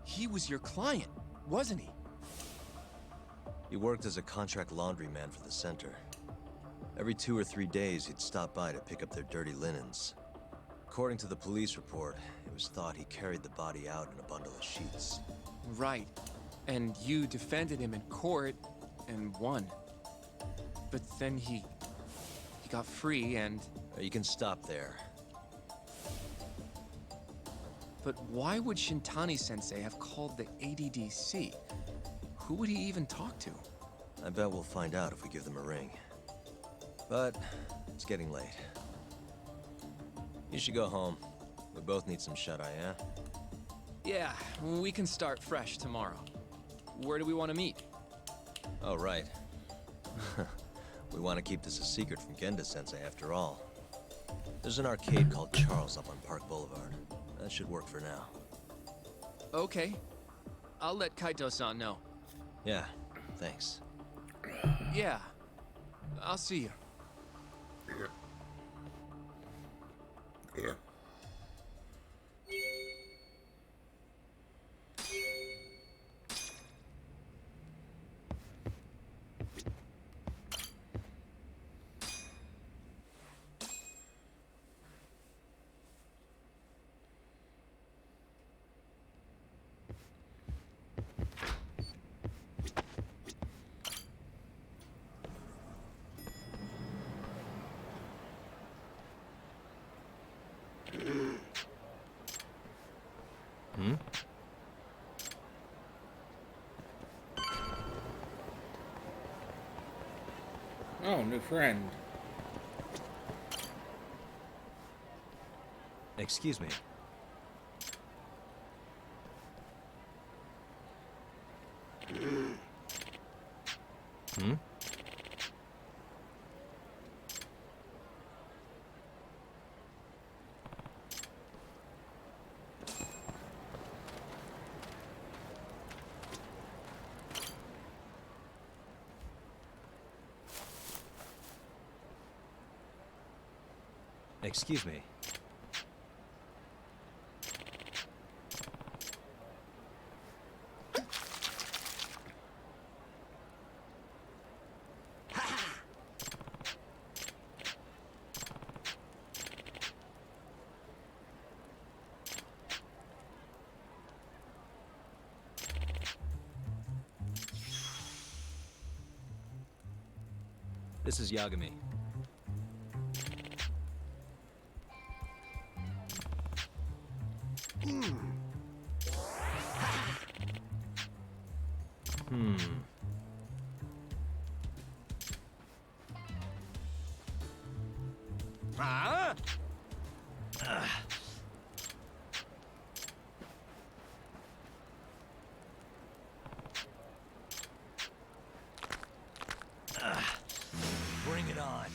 he was your client, wasn't he? He worked as a contract laundryman for the center. Every 2 or 3 days, he'd stop by to pick up their dirty linens. According to the police report, it was thought he carried the body out in a bundle of sheets. Right. And you defended him in court and won. But then he got free and... You can stop there. But why would Shintani-sensei have called the ADDC? Who would he even talk to? I bet we'll find out if we give them a ring. But it's getting late. You should go home. We both need some shut-eye, yeah? Yeah, we can start fresh tomorrow. Where do we want to meet? Oh, right. We want to keep this a secret from Genda-sensei after all. There's an arcade called Charles up on Park Boulevard. That should work for now. Okay. I'll let Kaito-san know. Yeah, thanks. Yeah. I'll see you. Yeah. Hmm? Oh, new friend. Excuse me. Hmm? Excuse me. This is Yagami. Ah! Bring it on.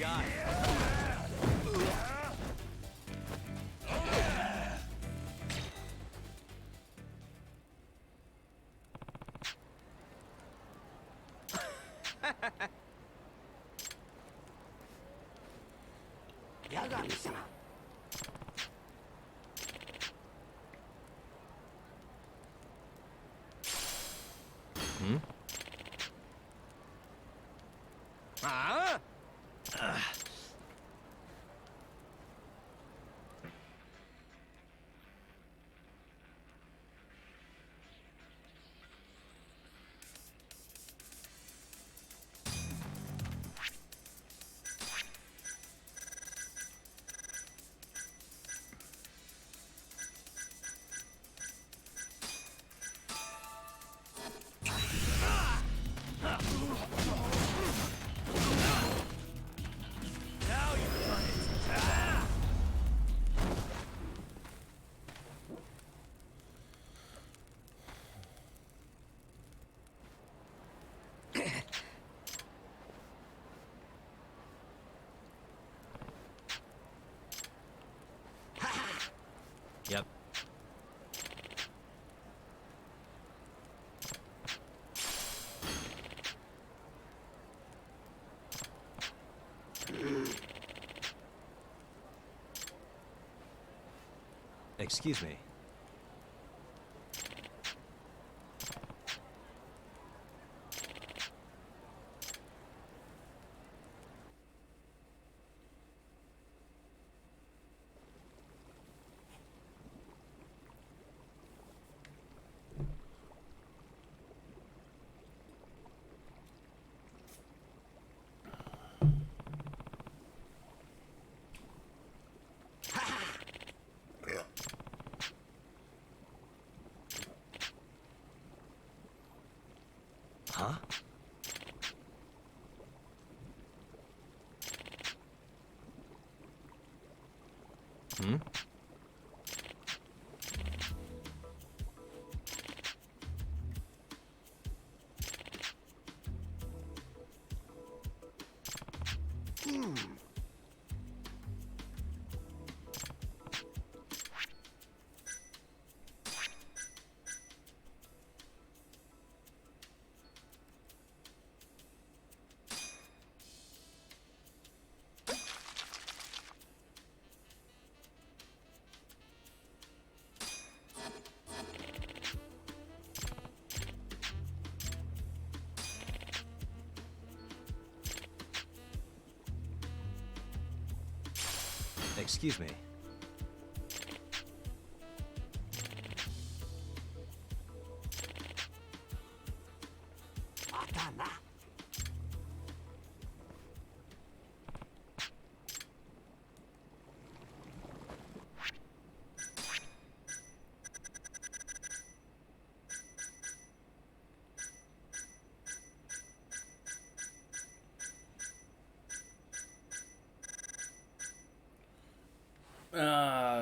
shot. Hmm? Ah! Yep. Excuse me. Huh? Hmm? Excuse me.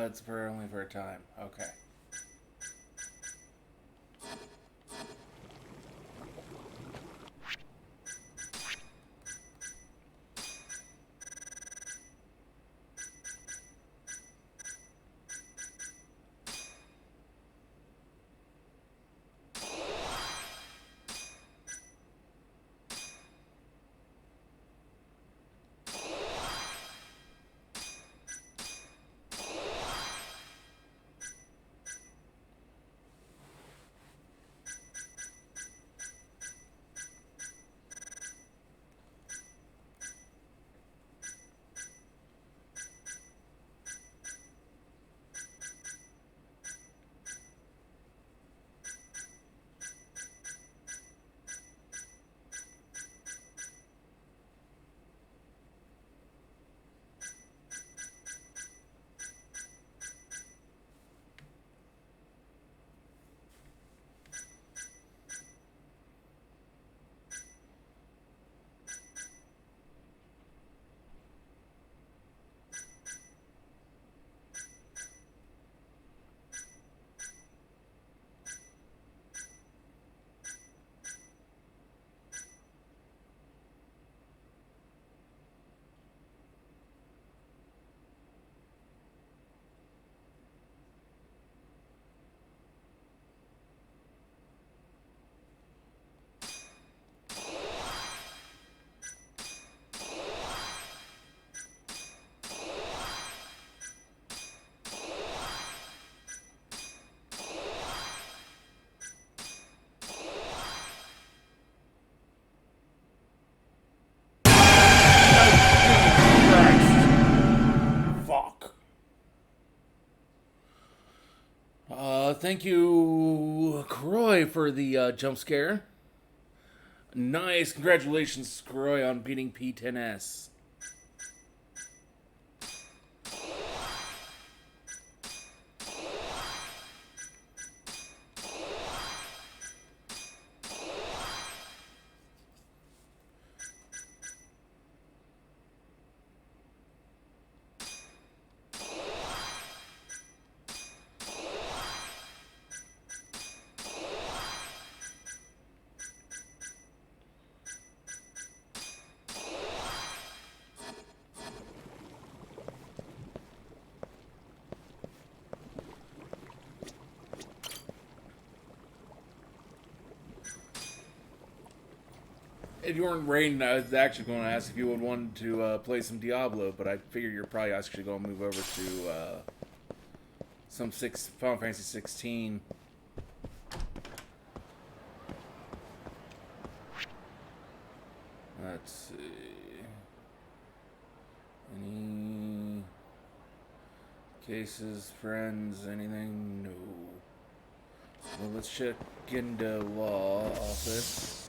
It's for only for a time. Okay. Thank you, Croy, for the jump scare. Nice. Congratulations, Croy, on beating P10S. If you weren't Rain, I was actually going to ask if you would want to play some Diablo, but I figure you're probably actually going to move over to some Final Fantasy 16. Let's see. Any cases, friends, anything? No. Well, let's check into law office.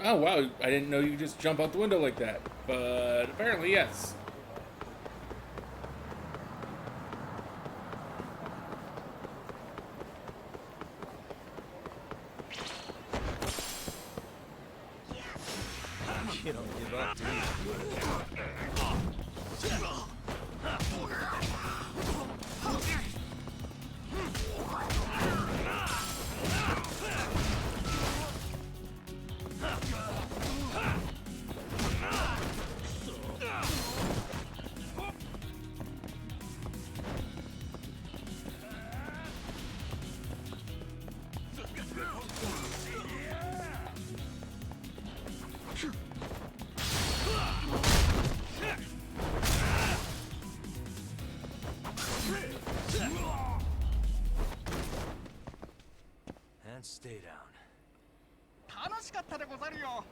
Oh wow, I didn't know you could just jump out the window like that, but apparently yes. You don't give up, do you? And stay down. 楽しかったでござるよ。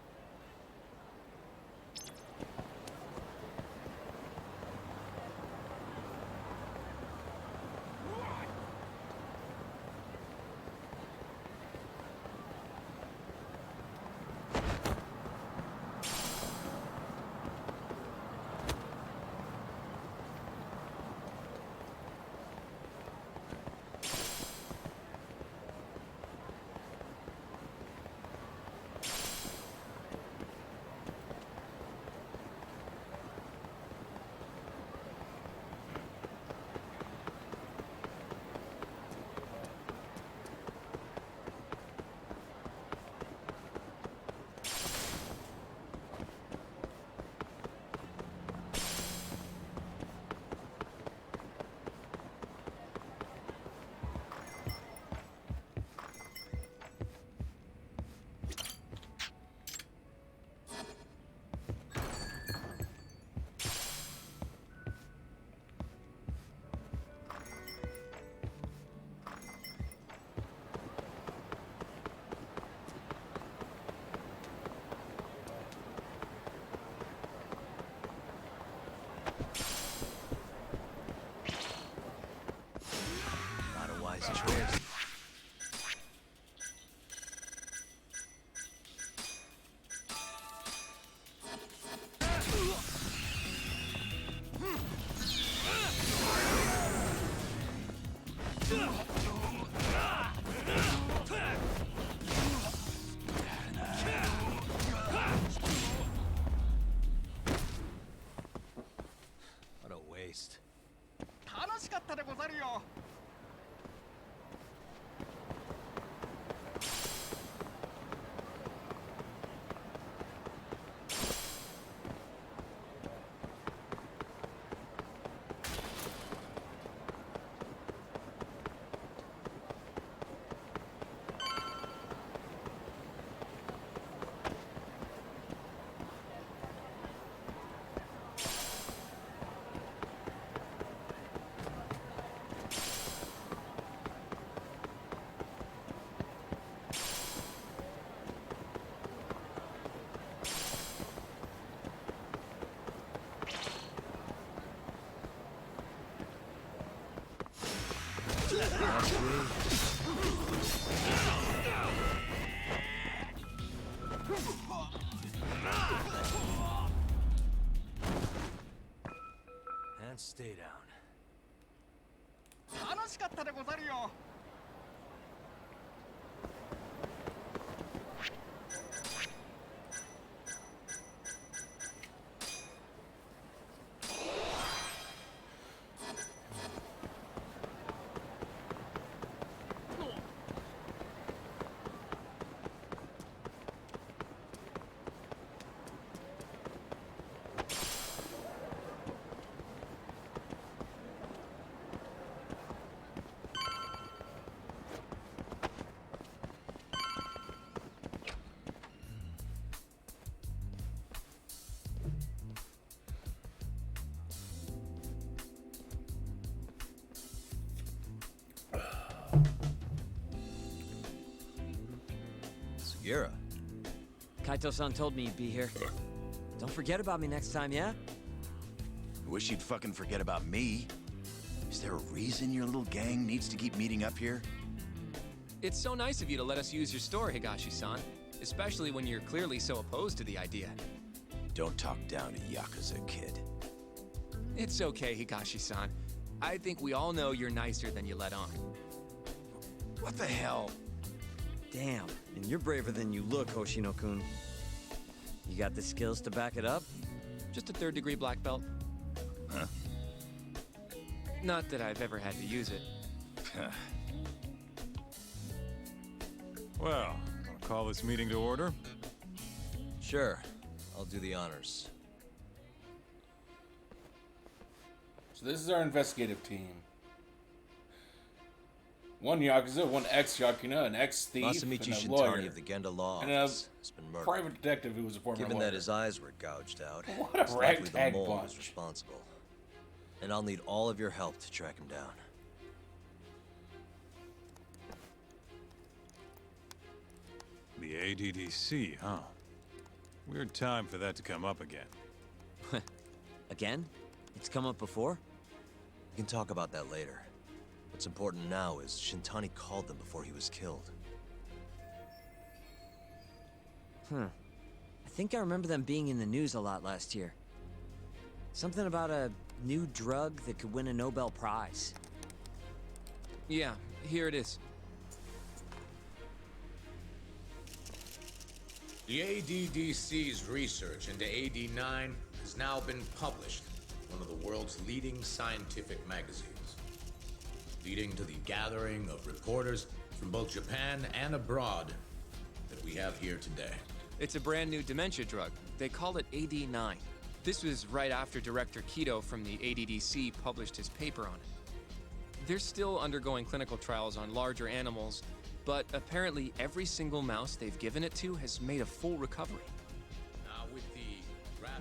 And stay down. 楽しかったでござるよ。Sugiura. Kaito-san told me you'd be here. Don't forget about me next time, yeah? I wish you'd fucking forget about me. Is there a reason your little gang needs to keep meeting up here? It's so nice of you to let us use your store, Higashi-san. Especially when you're clearly so opposed to the idea. Don't talk down to Yakuza, kid. It's okay, Higashi-san. I think we all know you're nicer than you let on. What the hell? Damn, and you're braver than you look, Hoshino-kun. You got the skills to back it up? Just a third-degree black belt. Huh? Not that I've ever had to use it. Well, I'll call this meeting to order. Sure. I'll do the honors. So this is our investigative team. One Yakuza, one ex-Yakuza, an ex-thief, Masamichi and a lawyer. Shintani of the Genda Law and a Office has been murdered. private detective who was a former Given lawyer. that his eyes were gouged out, What a it's likely the ragtag mole bunch. was responsible. And I'll need all of your help to track him down. The ADDC, huh? Weird time for that to come up again. Again? It's come up before? We can talk about that later. What's important now is Shintani called them before he was killed. I think I remember them being in the news a lot last year. Something about a new drug that could win a Nobel Prize. Yeah, here it is. The ADDC's research into AD9 has now been published in one of the world's leading scientific magazines, leading to the gathering of reporters from both Japan and abroad that we have here today. It's a brand new dementia drug. They call it AD9. This was right after Director Kido from the ADDC published his paper on it. They're still undergoing clinical trials on larger animals, but apparently every single mouse they've given it to has made a full recovery. Now with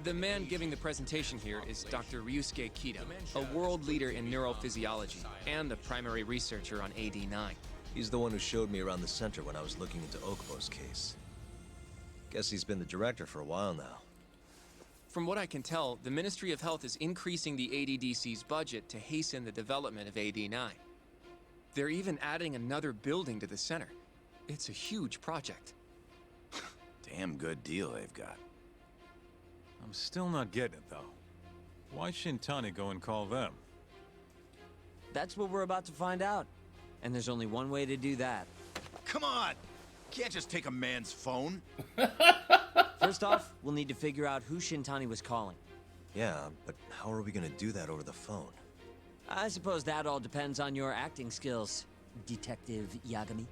The man giving the presentation here is Dr. Ryusuke Kido, a world leader in neurophysiology and the primary researcher on AD9. He's the one who showed me around the center when I was looking into Okubo's case. Guess he's been the director for a while now. From what I can tell, the Ministry of Health is increasing the ADDC's budget to hasten the development of AD9. They're even adding another building to the center. It's a huge project. Damn good deal they've got. I'm still not getting it, though. Why Shintani go and call them? That's what we're about to find out. And there's only one way to do that. Come on! Can't just take a man's phone. First off, we'll need to figure out who Shintani was calling. Yeah, but how are we gonna do that over the phone? I suppose that all depends on your acting skills, Detective Yagami.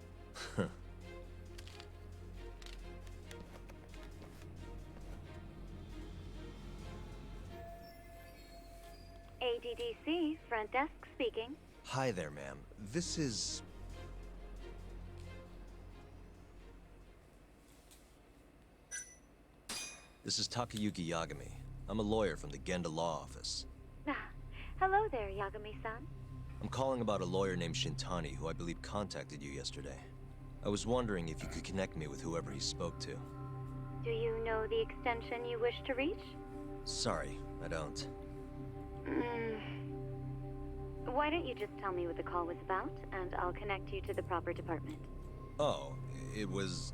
ADDC, front desk speaking. Hi there, ma'am. This is... This is Takayuki Yagami. I'm a lawyer from the Genda Law Office. Ah, hello there, Yagami-san. I'm calling about a lawyer named Shintani who I believe contacted you yesterday. I was wondering if you could connect me with whoever he spoke to. Do you know the extension you wish to reach? Sorry, I don't. Why don't you just tell me what the call was about, and I'll connect you to the proper department. Oh, it was,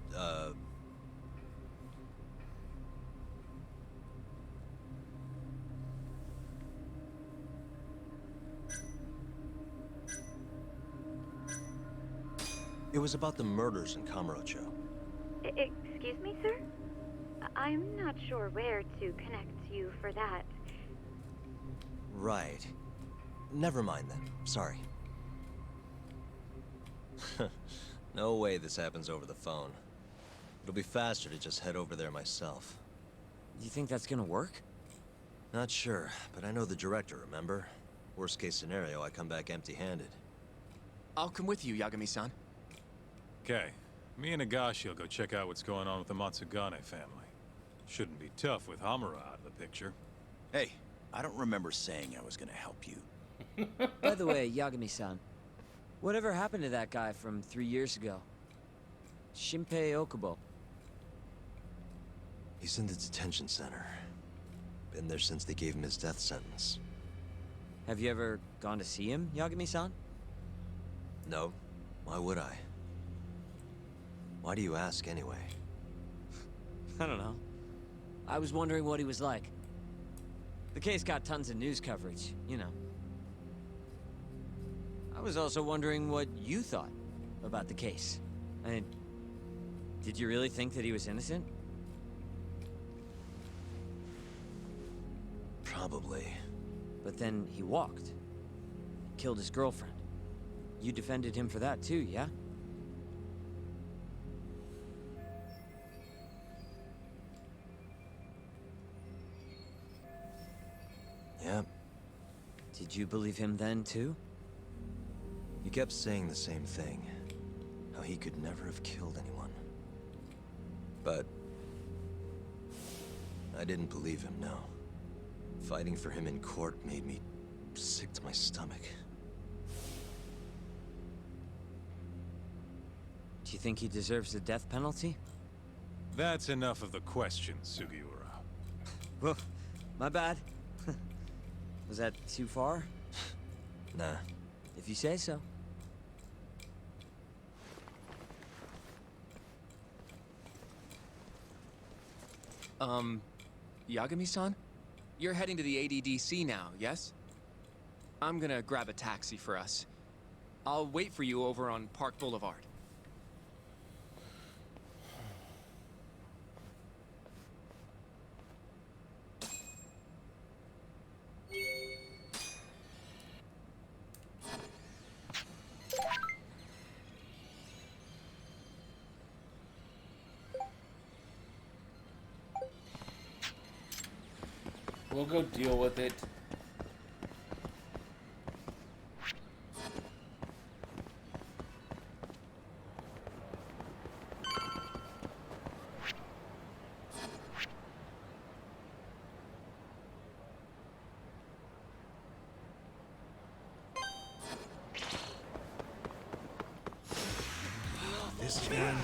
It was about the murders in Kamurocho. Excuse me, sir? I'm not sure where to connect you for that. Right. Never mind then. Sorry. No way this happens over the phone. It'll be faster to just head over there myself. You think that's gonna work? Not sure, but I know the director, remember? Worst case scenario, I come back empty-handed. I'll come with you, Yagami-san. Okay. Me and Nagashi will go check out what's going on with the Matsugane family. Shouldn't be tough with Hamura out of the picture. Hey, I don't remember saying I was gonna help you. By the way, Yagami-san, whatever happened to that guy from 3 years ago? Shinpei Okubo. He's in the detention center. Been there since they gave him his death sentence. Have you ever gone to see him, Yagami-san? No. Why would I? Why do you ask anyway? I don't know. I was wondering what he was like. The case got tons of news coverage, you know. I was also wondering what you thought about the case. I mean, did you really think that he was innocent? Probably. But then he walked. Killed his girlfriend. You defended him for that too, yeah? Yep. Did you believe him then too? He kept saying the same thing. How he could never have killed anyone. But I didn't believe him, no. Fighting for him in court made me sick to my stomach. Do you think he deserves the death penalty? That's enough of the questions, Sugiura. Well, my bad. Was that too far? Nah. If you say so. Yagami-san? You're heading to the ADDC now, yes? I'm gonna grab a taxi for us. I'll wait for you over on Park Boulevard. We'll go deal with it. This man.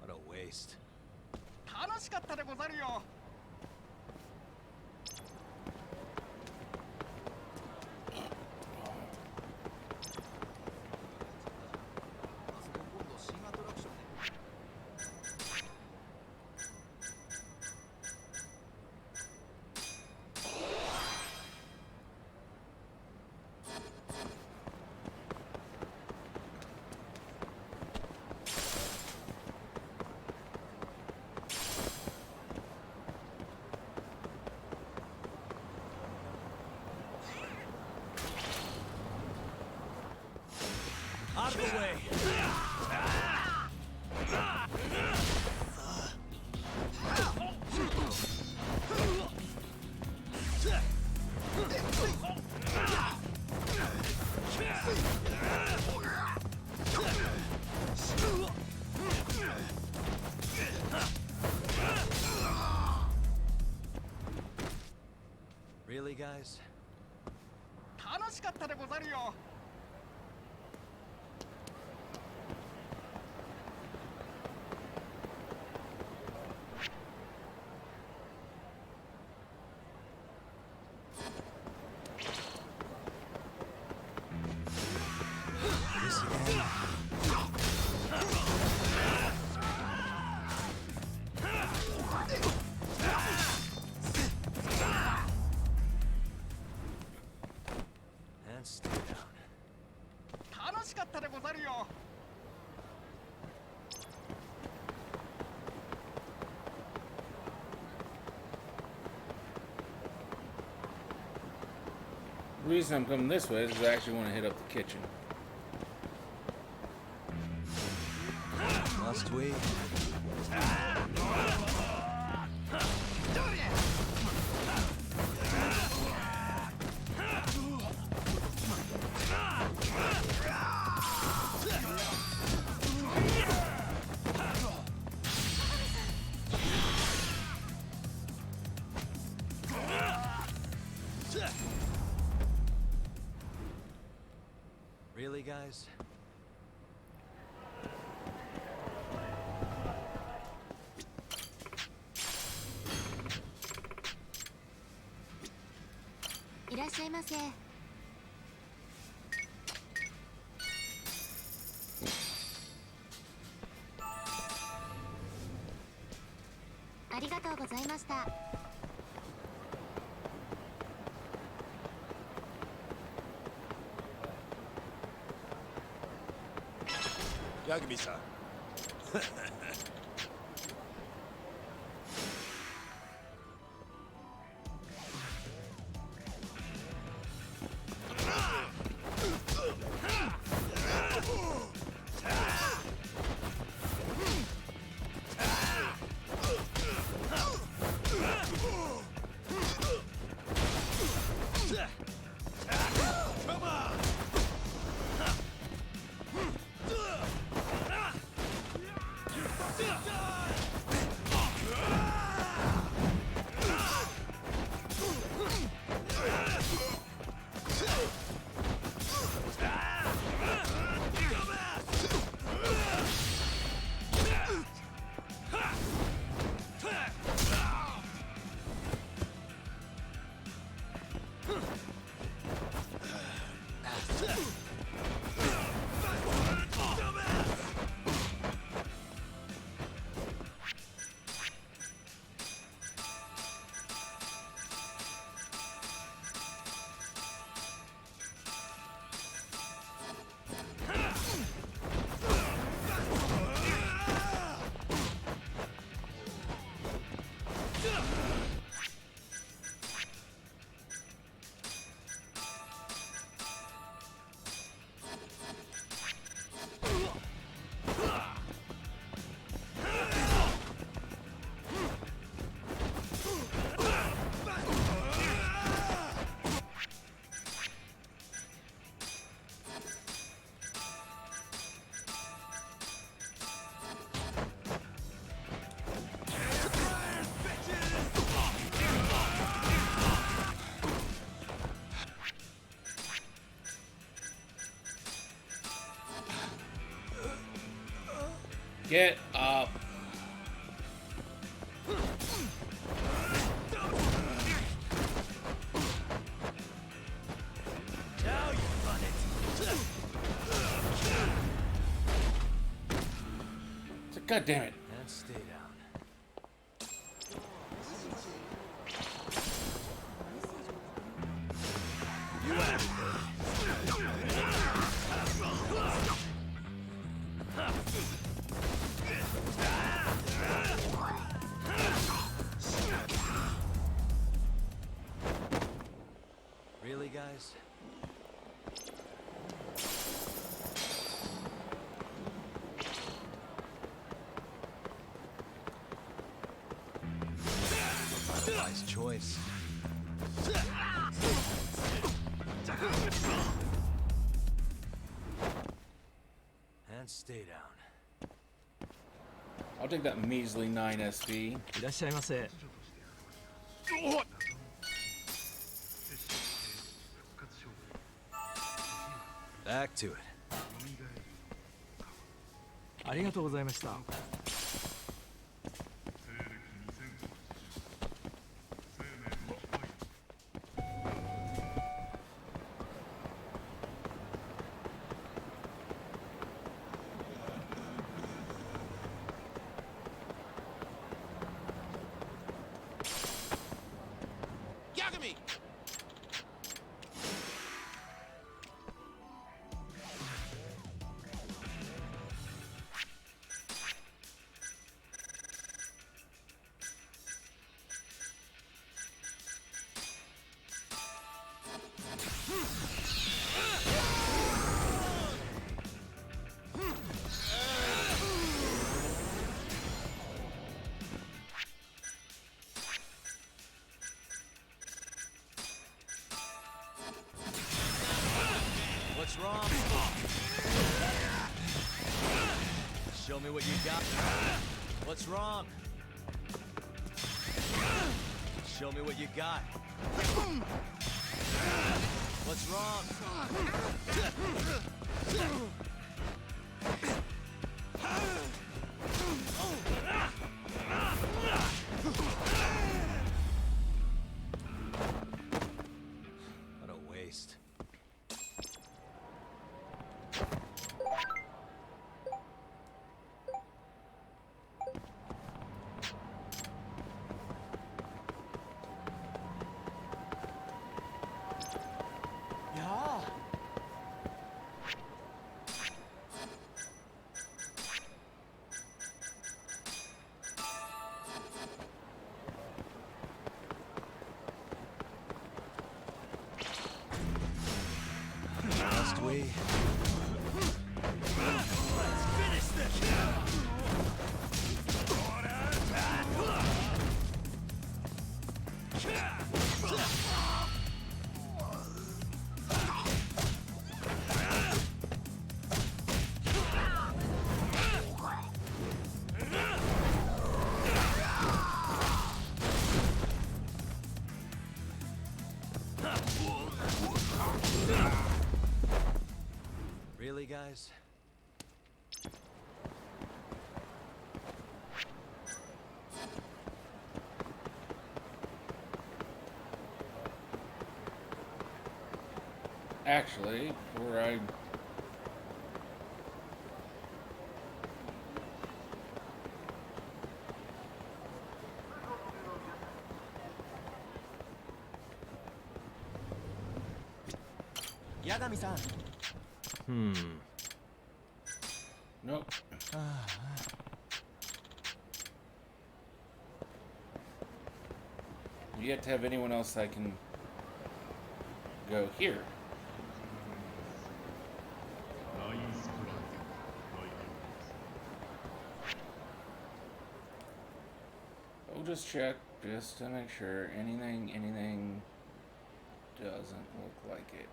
What a waste. 楽しかったでござるよ。Out of the way! Really, guys? 楽しかったでござるよ。 What And stay down. 楽しかったでござるよ。The reason I'm coming this way is I actually want to hit up the kitchen. Must we? Really, guys? Yagami-san. Get up. Now you run it. God damn it. And stay down. You have Really, guys? Not a wise choice. And stay down. I'll take that measly 9 SP. いらっしゃいませ。Back to it. ありがとうございました。What's wrong? Show me what you got. What's wrong? Show me what you got. What's wrong? What a waste. Yeah. Must we? Let's finish this! Really, guys? Actually, before I... Yagami-san. Nope. You yet to have anyone else I can go here. We'll just check just to make sure anything doesn't look like it.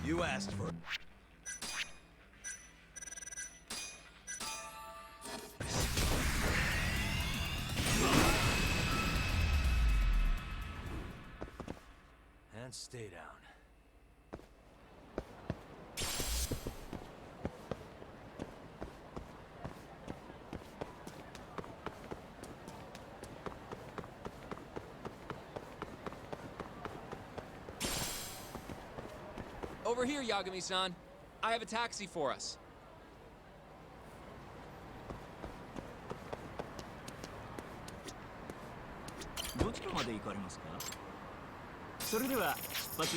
You asked for it. And stay down. Over here, Yagami-san. I have a taxi for us. どちらまで行かれますか？それでは出発。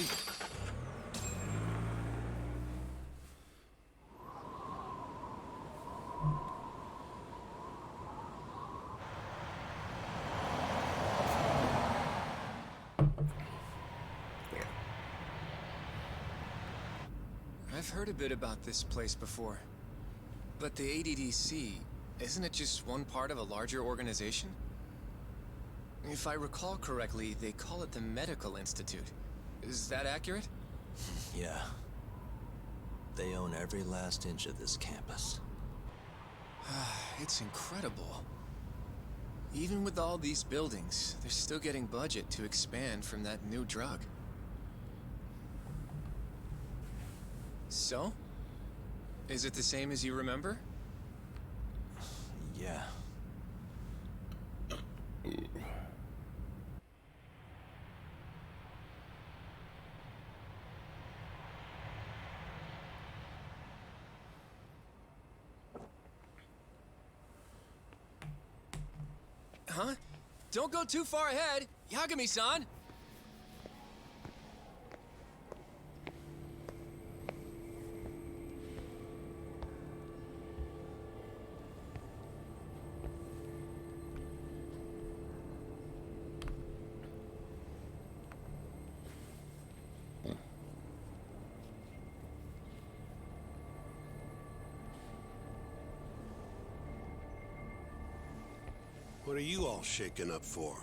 I've heard a bit about this place before. But the ADDC, isn't it just one part of a larger organization? If I recall correctly, they call it the Medical Institute. Is that accurate? Yeah. They own every last inch of this campus. It's incredible. Even with all these buildings, they're still getting budget to expand from that new drug. So? Is it the same as you remember? Yeah. Huh? Don't go too far ahead! Yagami-san! What are you all shaken up for?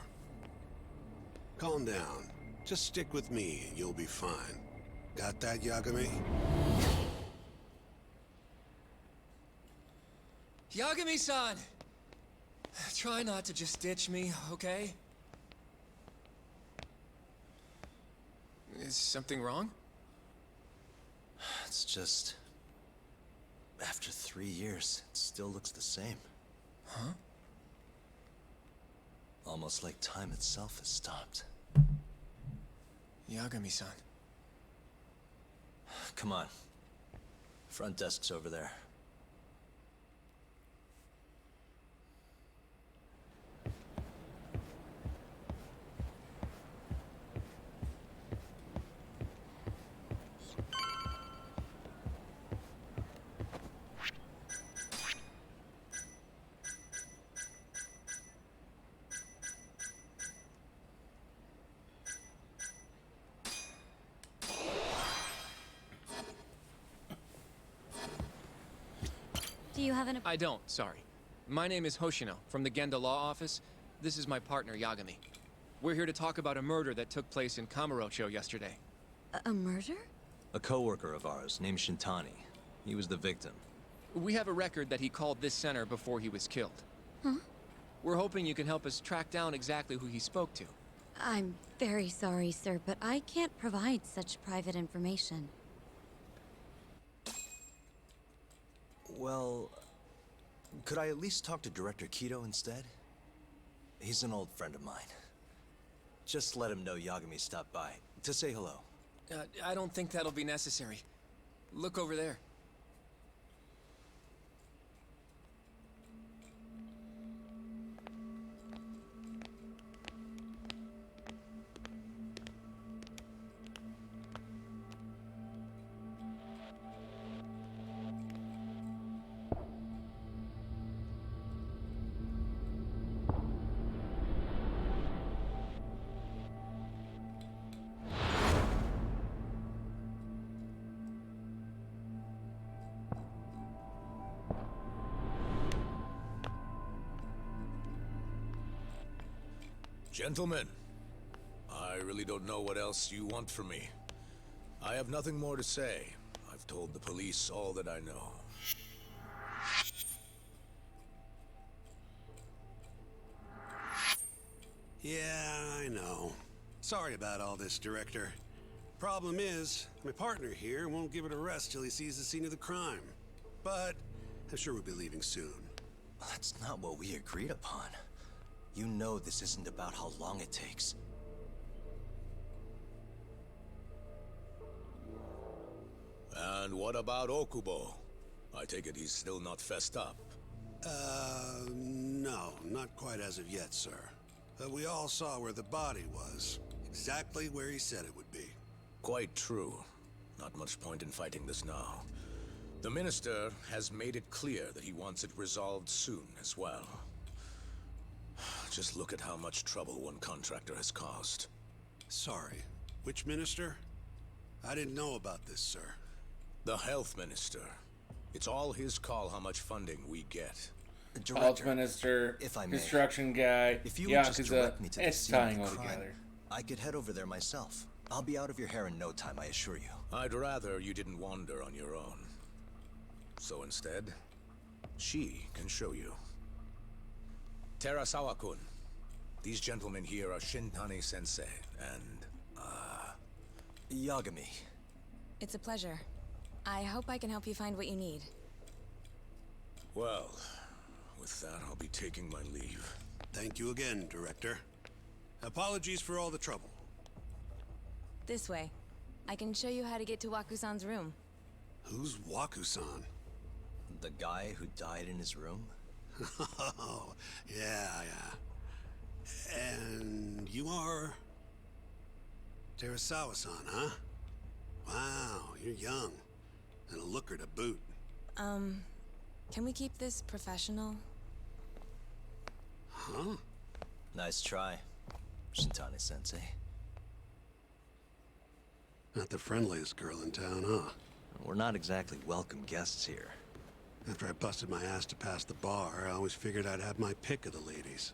Calm down. Just stick with me and you'll be fine. Got that, Yagami? Yagami-san! Try not to just ditch me, okay? Is something wrong? It's just... After 3 years, it still looks the same. Huh? Almost like time itself has stopped. Yagami-san. Come on. Front desk's over there. Do you have an... I don't, sorry. My name is Hoshino, from the Genda Law Office. This is my partner, Yagami. We're here to talk about a murder that took place in Kamurocho yesterday. A murder? A coworker of ours named Shintani. He was the victim. We have a record that he called this center before he was killed. Huh? We're hoping you can help us track down exactly who he spoke to. I'm very sorry, sir, but I can't provide such private information. Well, could I at least talk to Director Kido instead? He's an old friend of mine. Just let him know Yagami stopped by, to say hello. I don't think that'll be necessary. Look over there. Gentlemen, I really don't know what else you want from me. I have nothing more to say. I've told the police all that I know. Yeah, I know. Sorry about all this, Director. Problem is, my partner here won't give it a rest till he sees the scene of the crime. But I'm sure we'll be leaving soon. That's not what we agreed upon. You know this isn't about how long it takes. And what about Okubo? I take it he's still not fessed up. No, not quite as of yet, sir. But we all saw where the body was. Exactly where he said it would be. Quite true. Not much point in fighting this now. The Minister has made it clear that he wants it resolved soon as well. Just look at how much trouble one contractor has caused. Sorry, which Minister? I didn't know about this, sir. The Health Minister. It's all his call how much funding we get. Health Minister, if I may, construction guy, if you would just Yakuza, direct me to the it's scene of tying the all crime, together. I could head over there myself. I'll be out of your hair in no time, I assure you. I'd rather you didn't wander on your own. So instead, she can show you. Terasawa-kun, these gentlemen here are Shintani-sensei and, Yagami. It's a pleasure. I hope I can help you find what you need. Well, with that, I'll be taking my leave. Thank you again, Director. Apologies for all the trouble. This way. I can show you how to get to Waku-san's room. Who's Waku-san? The guy who died in his room? Oh, yeah. And you are... Terasawa-san, huh? Wow, you're young. And a looker to boot. Can we keep this professional? Huh? Nice try, Shintani-sensei. Not the friendliest girl in town, huh? We're not exactly welcome guests here. After I busted my ass to pass the bar, I always figured I'd have my pick of the ladies.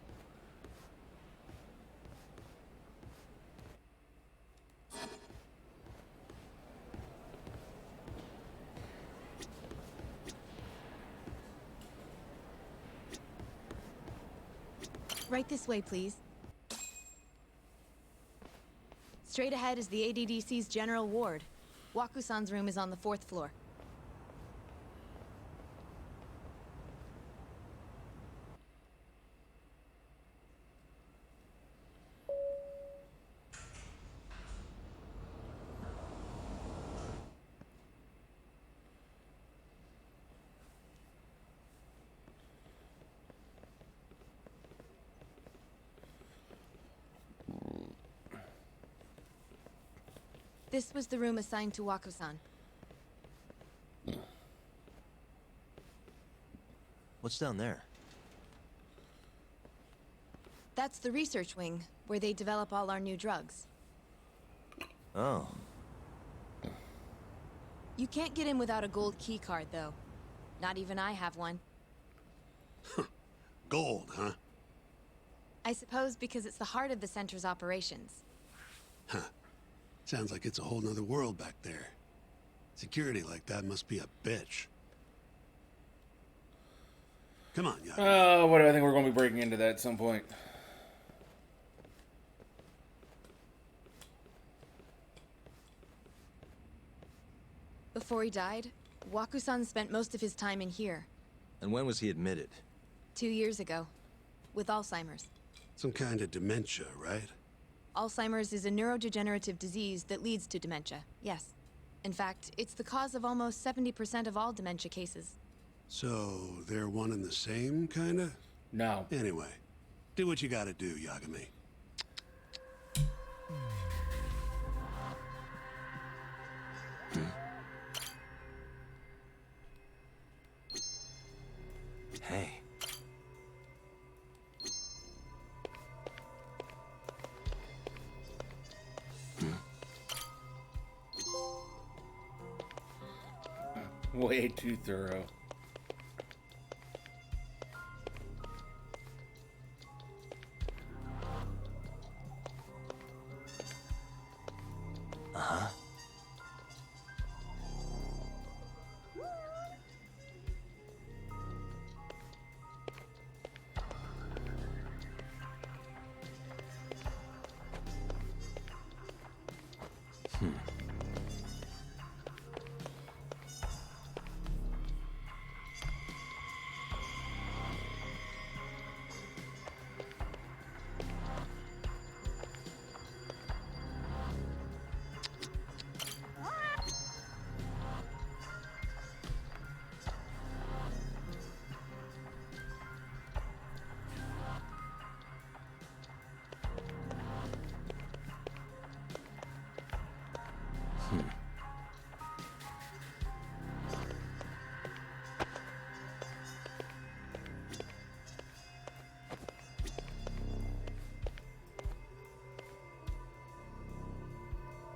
Right this way, please. Straight ahead is the ADDC's general ward. Waku-san's room is on the 4th floor. This was the room assigned to Waku-san. What's down there? That's the research wing, where they develop all our new drugs. Oh. You can't get in without a gold key card, though. Not even I have one. Gold, huh? I suppose because it's the heart of the center's operations. Huh. Sounds like it's a whole nother world back there. Security like that must be a bitch. Come on, Yaga. What do I think we're going to be breaking into that at some point? Before he died, Waku-san spent most of his time in here. And when was he admitted? 2 years ago. With Alzheimer's. Some kind of dementia, right? Alzheimer's is a neurodegenerative disease that leads to dementia, yes. In fact, it's the cause of almost 70% of all dementia cases. So, they're one and the same, kinda? No. Anyway, do what you gotta do, Yagami. Hey. Way too thorough. Uh-huh.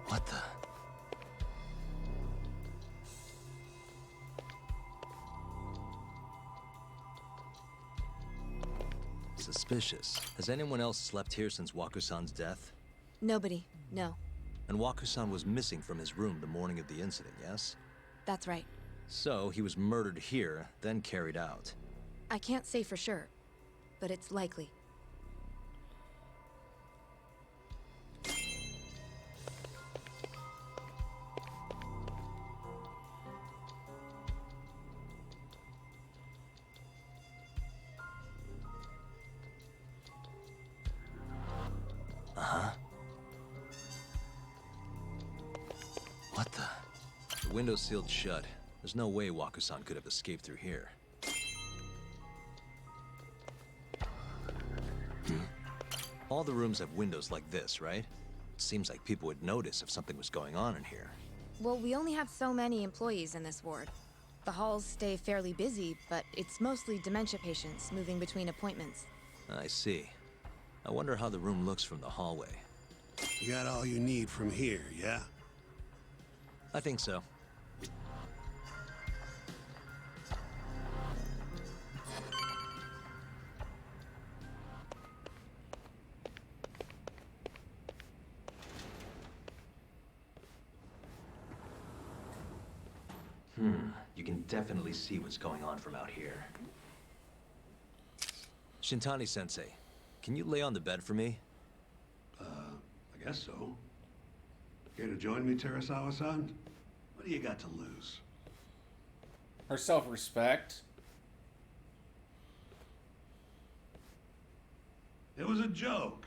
What the? Suspicious. Has anyone else slept here since Waku-san's death? Nobody, no. And Waku-san was missing from his room the morning of the incident, yes? That's right. So, he was murdered here, then carried out. I can't say for sure, but it's likely. Uh-huh. What the? The window's sealed shut. There's no way Waku-san could have escaped through here. All the rooms have windows like this, right? Seems like people would notice if something was going on in here. Well, we only have so many employees in this ward. The halls stay fairly busy, but it's mostly dementia patients moving between appointments. I see. I wonder how the room looks from the hallway. You got all you need from here, yeah? I think so. You can definitely see what's going on from out here. Shintani-sensei, can you lay on the bed for me? I guess so. Care to join me, Terasawa-san? What do you got to lose? Her self-respect. It was a joke.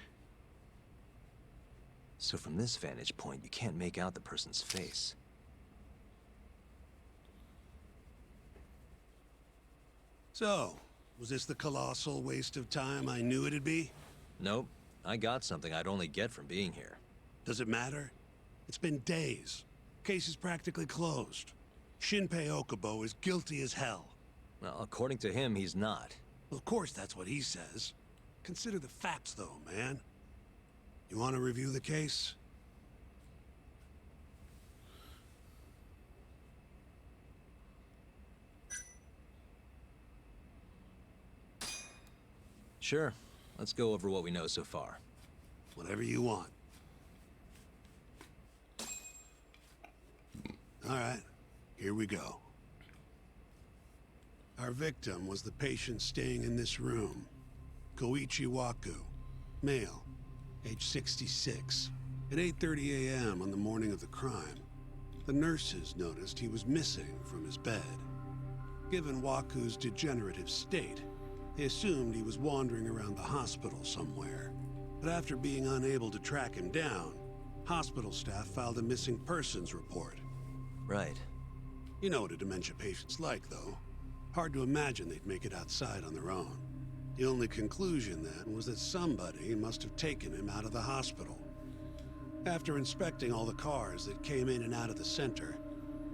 So from this vantage point, you can't make out the person's face. So, was this the colossal waste of time I knew it'd be? Nope. I got something I'd only get from being here. Does it matter? It's been days. Case is practically closed. Shinpei Okubo is guilty as hell. Well, according to him, he's not. Well, of course that's what he says. Consider the facts, though, man. You want to review the case? Sure. Let's go over what we know so far. Whatever you want. All right, here we go. Our victim was the patient staying in this room. Koichi Waku, male, age 66. At 8:30 a.m. on the morning of the crime, the nurses noticed he was missing from his bed. Given Waku's degenerative state, they assumed he was wandering around the hospital somewhere. But after being unable to track him down, hospital staff filed a missing persons report. Right. You know what a dementia patient's like, though. Hard to imagine they'd make it outside on their own. The only conclusion then was that somebody must have taken him out of the hospital. After inspecting all the cars that came in and out of the center,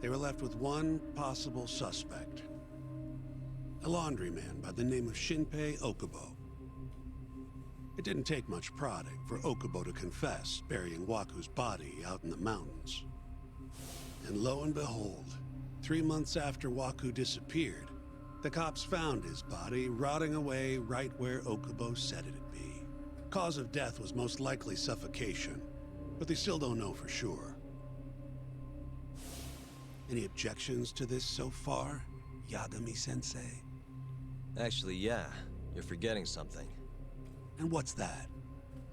they were left with one possible suspect. A laundryman by the name of Shinpei Okubo. It didn't take much prodding for Okubo to confess burying Waku's body out in the mountains. And lo and behold, 3 months after Waku disappeared, the cops found his body rotting away right where Okubo said it'd be. Cause of death was most likely suffocation, but they still don't know for sure. Any objections to this so far, Yagami-sensei? Actually, yeah. You're forgetting something. And what's that?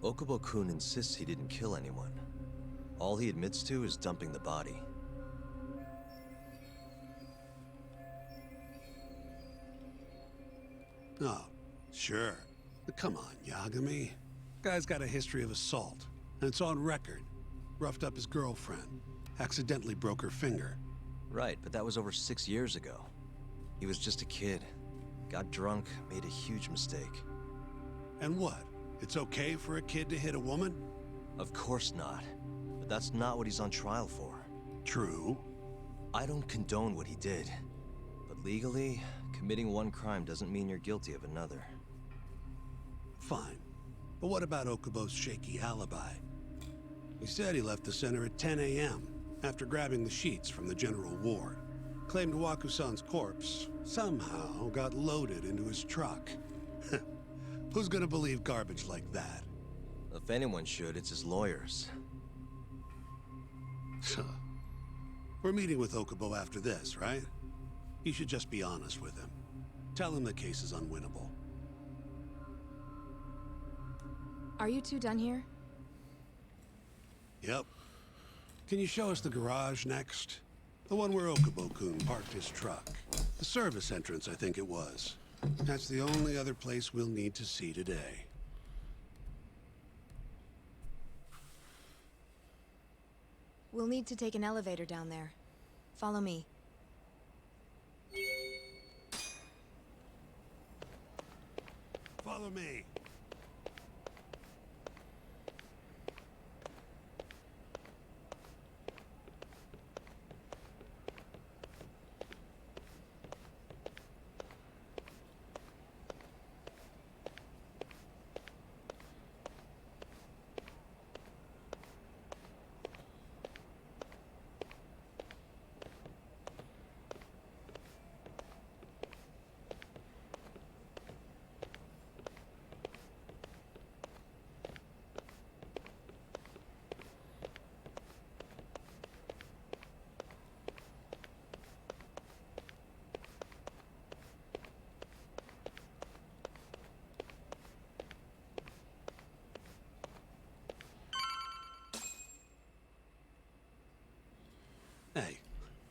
Okubo-kun insists he didn't kill anyone. All he admits to is dumping the body. Oh, sure. But come on, Yagami. Guy's got a history of assault, and it's on record. Roughed up his girlfriend. Accidentally broke her finger. Right, but that was over 6 years ago. He was just a kid. Got drunk, made a huge mistake. And what? It's okay for a kid to hit a woman? Of course not. But that's not what he's on trial for. True. I don't condone what he did. But legally, committing one crime doesn't mean you're guilty of another. Fine. But what about Okubo's shaky alibi? He said he left the center at 10 a.m. after grabbing the sheets from the general ward. Claimed Waku-san's corpse somehow got loaded into his truck. Who's gonna believe garbage like that? If anyone should, it's his lawyers. We're meeting with Okubo after this, right? You should just be honest with him. Tell him the case is unwinnable. Are you two done here? Yep. Can you show us the garage next? The one where Okubo-kun parked his truck. The service entrance, I think it was. That's the only other place we'll need to see today. We'll need to take an elevator down there. Follow me. Follow me.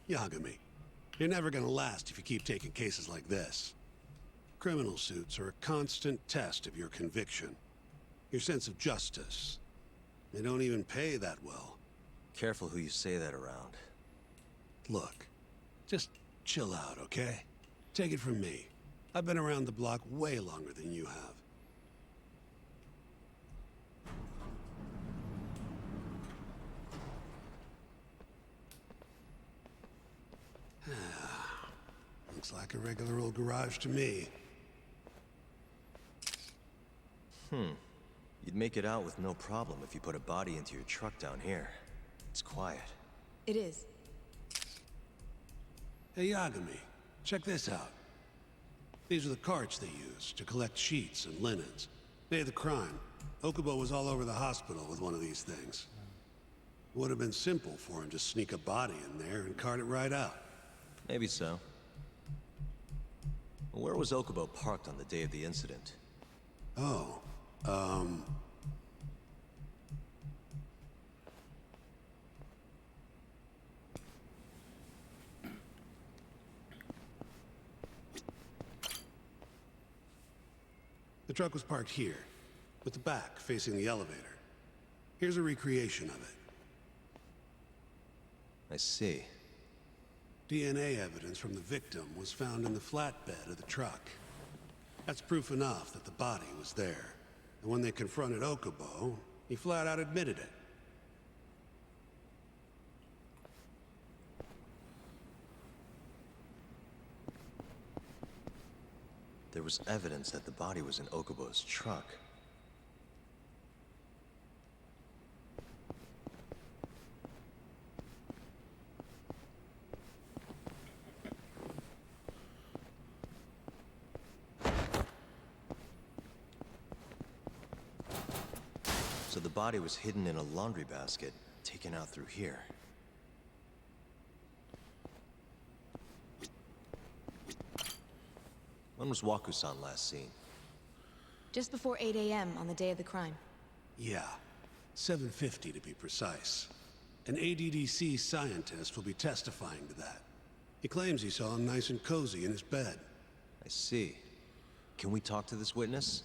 Yagami, you're never gonna last if you keep taking cases like this. Criminal suits are a constant test of your conviction, your sense of justice. They don't even pay that well. Careful who you say that around. Look, just chill out, okay? Take it from me. I've been around the block way longer than you have. Looks like a regular old garage to me. You'd make it out with no problem if you put a body into your truck down here. It's quiet. It is. Hey, Yagami, check this out. These are the carts they use to collect sheets and linens. Day of the crime, Okubo was all over the hospital with one of these things. It would have been simple for him to sneak a body in there and cart it right out. Maybe so. Where was Okubo parked on the day of the incident? Oh, the truck was parked here, with the back facing the elevator. Here's a recreation of it. I see. DNA evidence from the victim was found in the flatbed of the truck. That's proof enough that the body was there. And when they confronted Okubo, he flat out admitted it. There was evidence that the body was in Okubo's truck. So the body was hidden in a laundry basket, taken out through here. When was Waku-san last seen? Just before 8 a.m. on the day of the crime. Yeah, 7:50 to be precise. An ADDC scientist will be testifying to that. He claims he saw him nice and cozy in his bed. I see. Can we talk to this witness?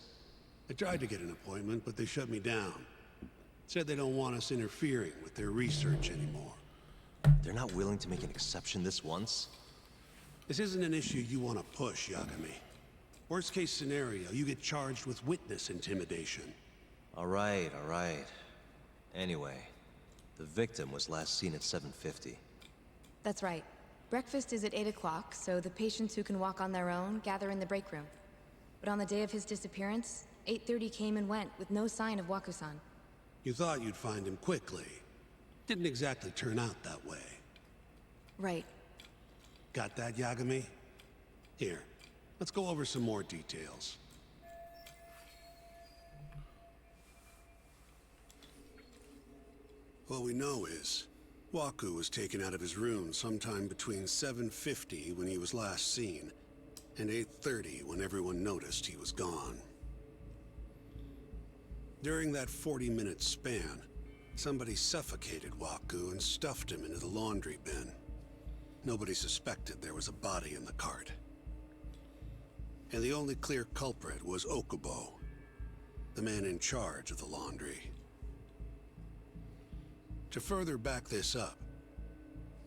I tried to get an appointment, but they shut me down. Said they don't want us interfering with their research anymore. They're not willing to make an exception this once? This isn't an issue you want to push, Yagami. Worst case scenario, you get charged with witness intimidation. All right. Anyway, the victim was last seen at 7:50. That's right. Breakfast is at 8 o'clock, so the patients who can walk on their own gather in the break room. But on the day of his disappearance, 8:30 came and went with no sign of Waku-san. You thought you'd find him quickly. Didn't exactly turn out that way. Right. Got that, Yagami? Here, let's go over some more details. What we know is, Waku was taken out of his room sometime between 7:50 when he was last seen, and 8:30 when everyone noticed he was gone. During that 40-minute span, somebody suffocated Waku and stuffed him into the laundry bin. Nobody suspected there was a body in the cart. And the only clear culprit was Okubo, the man in charge of the laundry. To further back this up,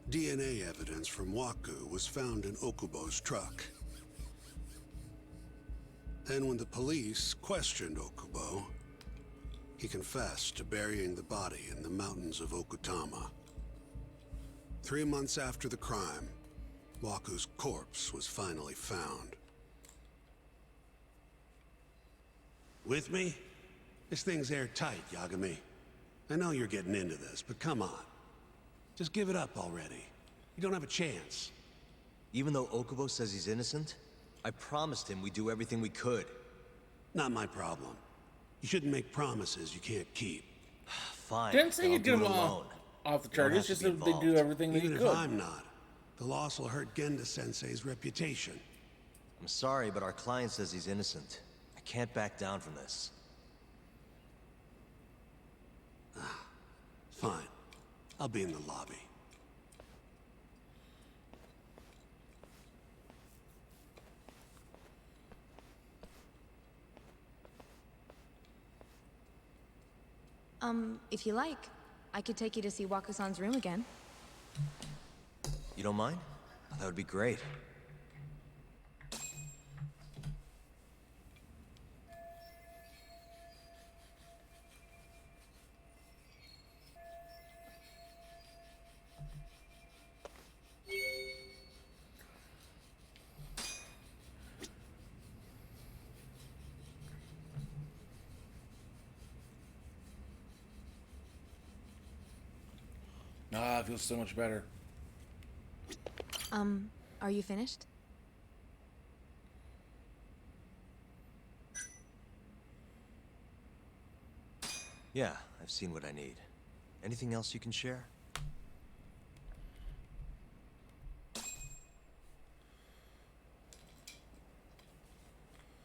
DNA evidence from Waku was found in Okubo's truck. Then when the police questioned Okubo, he confessed to burying the body in the mountains of Okutama. 3 months after the crime, Waku's corpse was finally found. With me? This thing's airtight, Yagami. I know you're getting into this, but come on. Just give it up already. You don't have a chance. Even though Okubo says he's innocent, I promised him we'd do everything we could. Not my problem. You shouldn't make promises you can't keep. Fine. Didn't say then you I'll get do them it alone. off the You don't charges, have to just be that they do involved. everything they Even could. if I'm not, the loss will hurt Genda-sensei's reputation. I'm sorry, but our client says he's innocent. I can't back down from this. Fine. I'll be in the lobby. If you like, I could take you to see Wakusan's room again. You don't mind? That would be great. Ah, it feels so much better. Are you finished? Yeah, I've seen what I need. Anything else you can share?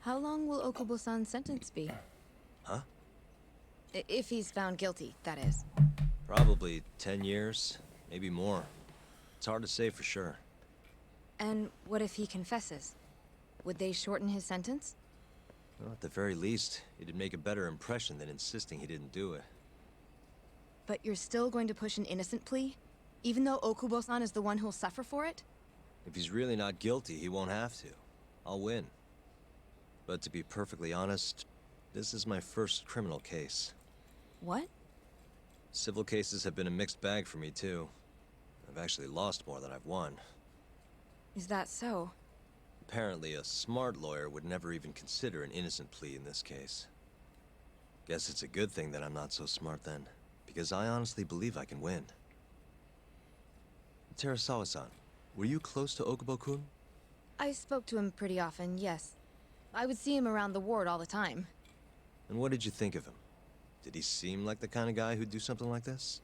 How long will Okubo-san's sentence be? Huh? If he's found guilty, that is. Probably 10 years, maybe more. It's hard to say for sure. And what if he confesses? Would they shorten his sentence? Well, at the very least, it'd make a better impression than insisting he didn't do it. But you're still going to push an innocent plea? Even though Okubo-san is the one who'll suffer for it? If he's really not guilty, he won't have to. I'll win. But to be perfectly honest, this is my first criminal case. What? Civil cases have been a mixed bag for me, too. I've actually lost more than I've won. Is that so? Apparently, a smart lawyer would never even consider an innocent plea in this case. Guess it's a good thing that I'm not so smart then, because I honestly believe I can win. Terasawa-san, were you close to Okubo-kun? I spoke to him pretty often, yes. I would see him around the ward all the time. And what did you think of him? Did he seem like the kind of guy who'd do something like this?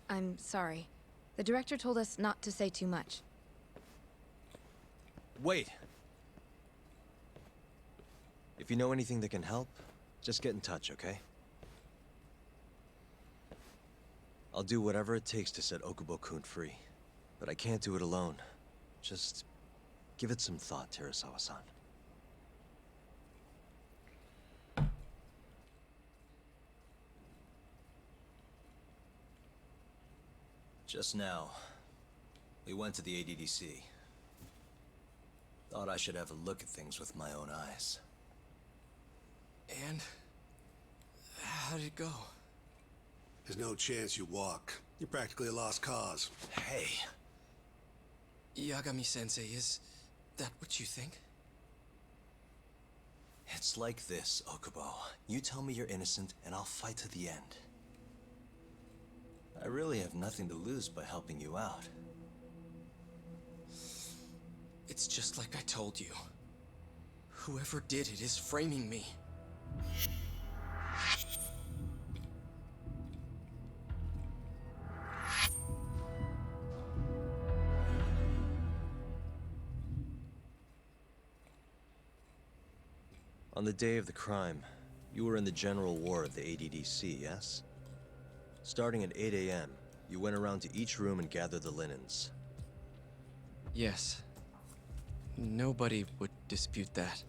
I'm sorry. The director told us not to say too much. Wait! If you know anything that can help, just get in touch, okay? I'll do whatever it takes to set Okubo-kun free. But I can't do it alone. Just give it some thought, Terasawa-san. Just now, we went to the ADDC. Thought I should have a look at things with my own eyes. And how did it go? There's no chance you walk. You're practically a lost cause. Hey. Yagami-sensei, is that what you think? It's like this, Okubo. You tell me you're innocent, and I'll fight to the end. I really have nothing to lose by helping you out. It's just like I told you. Whoever did it is framing me. On the day of the crime, you were in the general ward of the ADDC, yes? Starting at 8 a.m., you went around to each room and gathered the linens. Yes. Nobody would dispute that.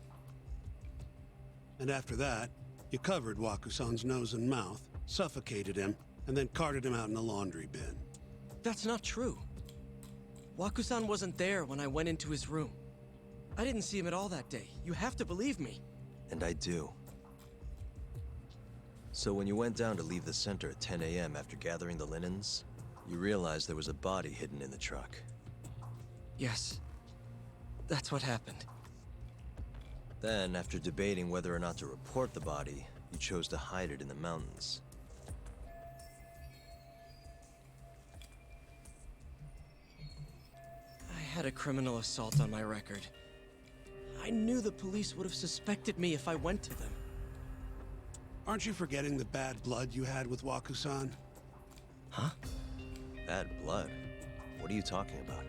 And after that, you covered Wakusan's nose and mouth, suffocated him, and then carted him out in a laundry bin. That's not true. Wakusan wasn't there when I went into his room. I didn't see him at all that day. You have to believe me. And I do. So when you went down to leave the center at 10 a.m. after gathering the linens, you realized there was a body hidden in the truck. Yes. That's what happened. Then, after debating whether or not to report the body, you chose to hide it in the mountains. I had a criminal assault on my record. I knew the police would have suspected me if I went to them. Aren't you forgetting the bad blood you had with Wakusan? Huh? Bad blood? What are you talking about?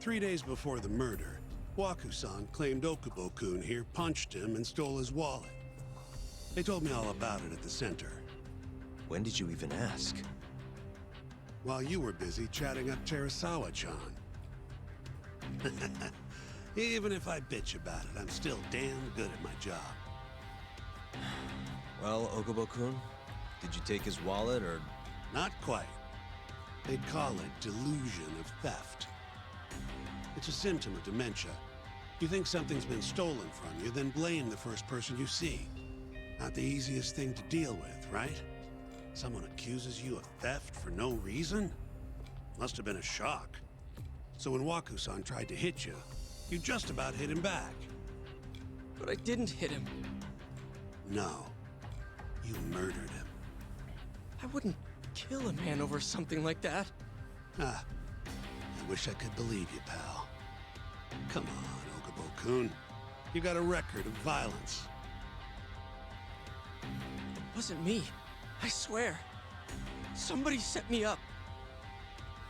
3 days before the murder, Wakusan claimed Okubo-kun here punched him and stole his wallet. They told me all about it at the center. When did you even ask? While you were busy chatting up Terasawa-chan. Even if I bitch about it, I'm still damn good at my job. Well, Okubo-kun, did you take his wallet, or...? Not quite. They'd call it delusion of theft. It's a symptom of dementia. You think something's been stolen from you, then blame the first person you see. Not the easiest thing to deal with, right? Someone accuses you of theft for no reason? Must have been a shock. So when Waku-san tried to hit you, you just about hit him back. But I didn't hit him. No. You murdered him. I wouldn't kill a man over something like that. Ah. I wish I could believe you, pal. Come on, Okubo-kun. You got a record of violence. It wasn't me. I swear. Somebody set me up.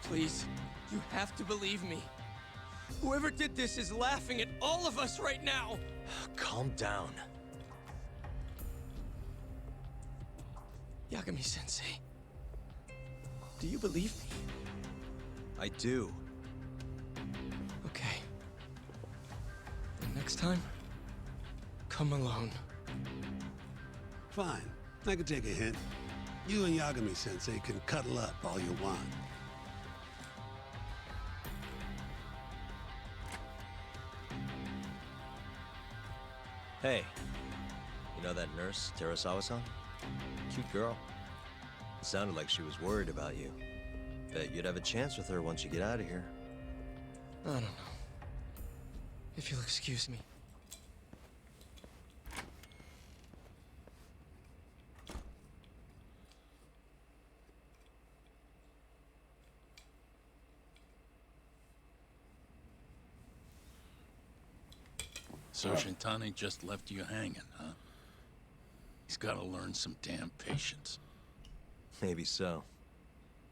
Please, you have to believe me. Whoever did this is laughing at all of us right now. Calm down. Yagami-sensei, do you believe me? I do. Okay. Then next time, come alone. Fine. I can take a hint. You and Yagami-sensei can cuddle up all you want. Hey, you know that nurse, Terasawa-san? Cute girl. It sounded like she was worried about you. Bet you'd have a chance with her once you get out of here. I don't know. If you'll excuse me. So Shintani just left you hanging, huh? He's gotta learn some damn patience. Maybe so.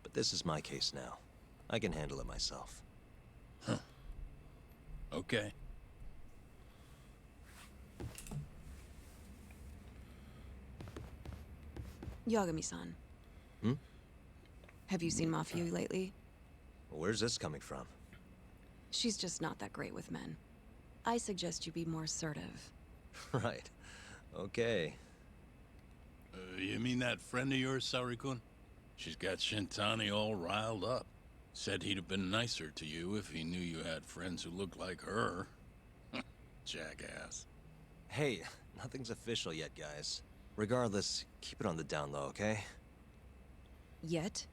But this is my case now. I can handle it myself. Huh. Okay. Yagami-san. Hmm? Have you seen Mafio lately? Where's this coming from? She's just not that great with men. I suggest you be more assertive. Right. Okay. You mean that friend of yours, Saori-kun? She's got Shintani all riled up. Said he'd have been nicer to you if he knew you had friends who looked like her. Jackass. Hey, nothing's official yet, guys. Regardless, keep it on the down low, okay? Yet?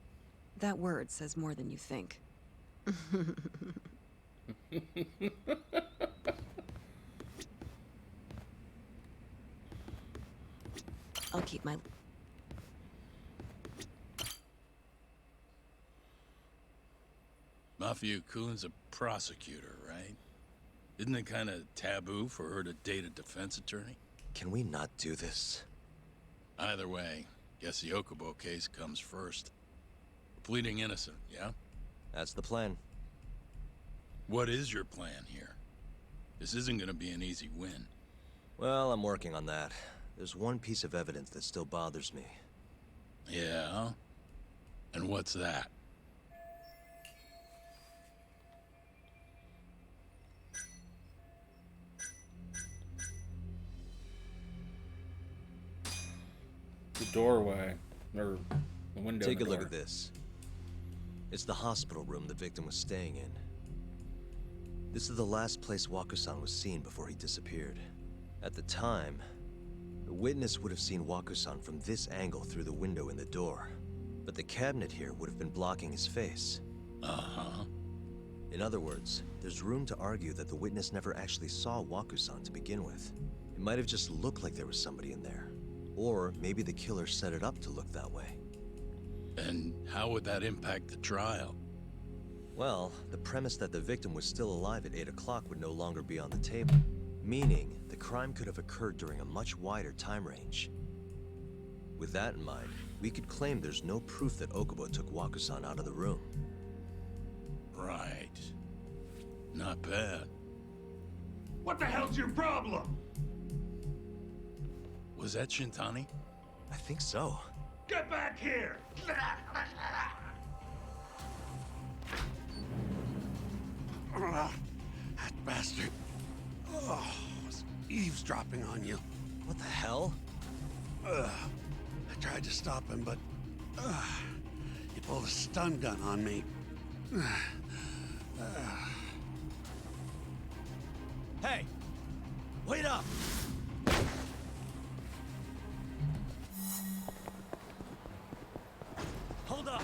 That word says more than you think. I'll keep my... Mafia-kun's a prosecutor, right? Isn't it kind of taboo for her to date a defense attorney? Can we not do this? Either way, guess the Okubo case comes first. Pleading innocent, yeah? That's the plan. What is your plan here? This isn't gonna be an easy win. Well, I'm working on that. There's one piece of evidence that still bothers me. Yeah? And what's that? The doorway, or the window. Take a in the look door. at this. It's the hospital room the victim was staying in. This is the last place Waku-san was seen before he disappeared. At the time, the witness would have seen Waku-san from this angle through the window in the door. But the cabinet here would have been blocking his face. Uh-huh. In other words, there's room to argue that the witness never actually saw Waku-san to begin with. It might have just looked like there was somebody in there. Or maybe the killer set it up to look that way. And how would that impact the trial? Well, the premise that the victim was still alive at 8 o'clock would no longer be on the table. Meaning, the crime could have occurred during a much wider time range. With that in mind, we could claim there's no proof that Okubo took Waku-san out of the room. Right. Not bad. What the hell's your problem? Was that Shintani? I think so. Get back here! That bastard. Oh, was eavesdropping on you. What the hell? I tried to stop him, but he pulled a stun gun on me. Hey! Wait up! Hold up!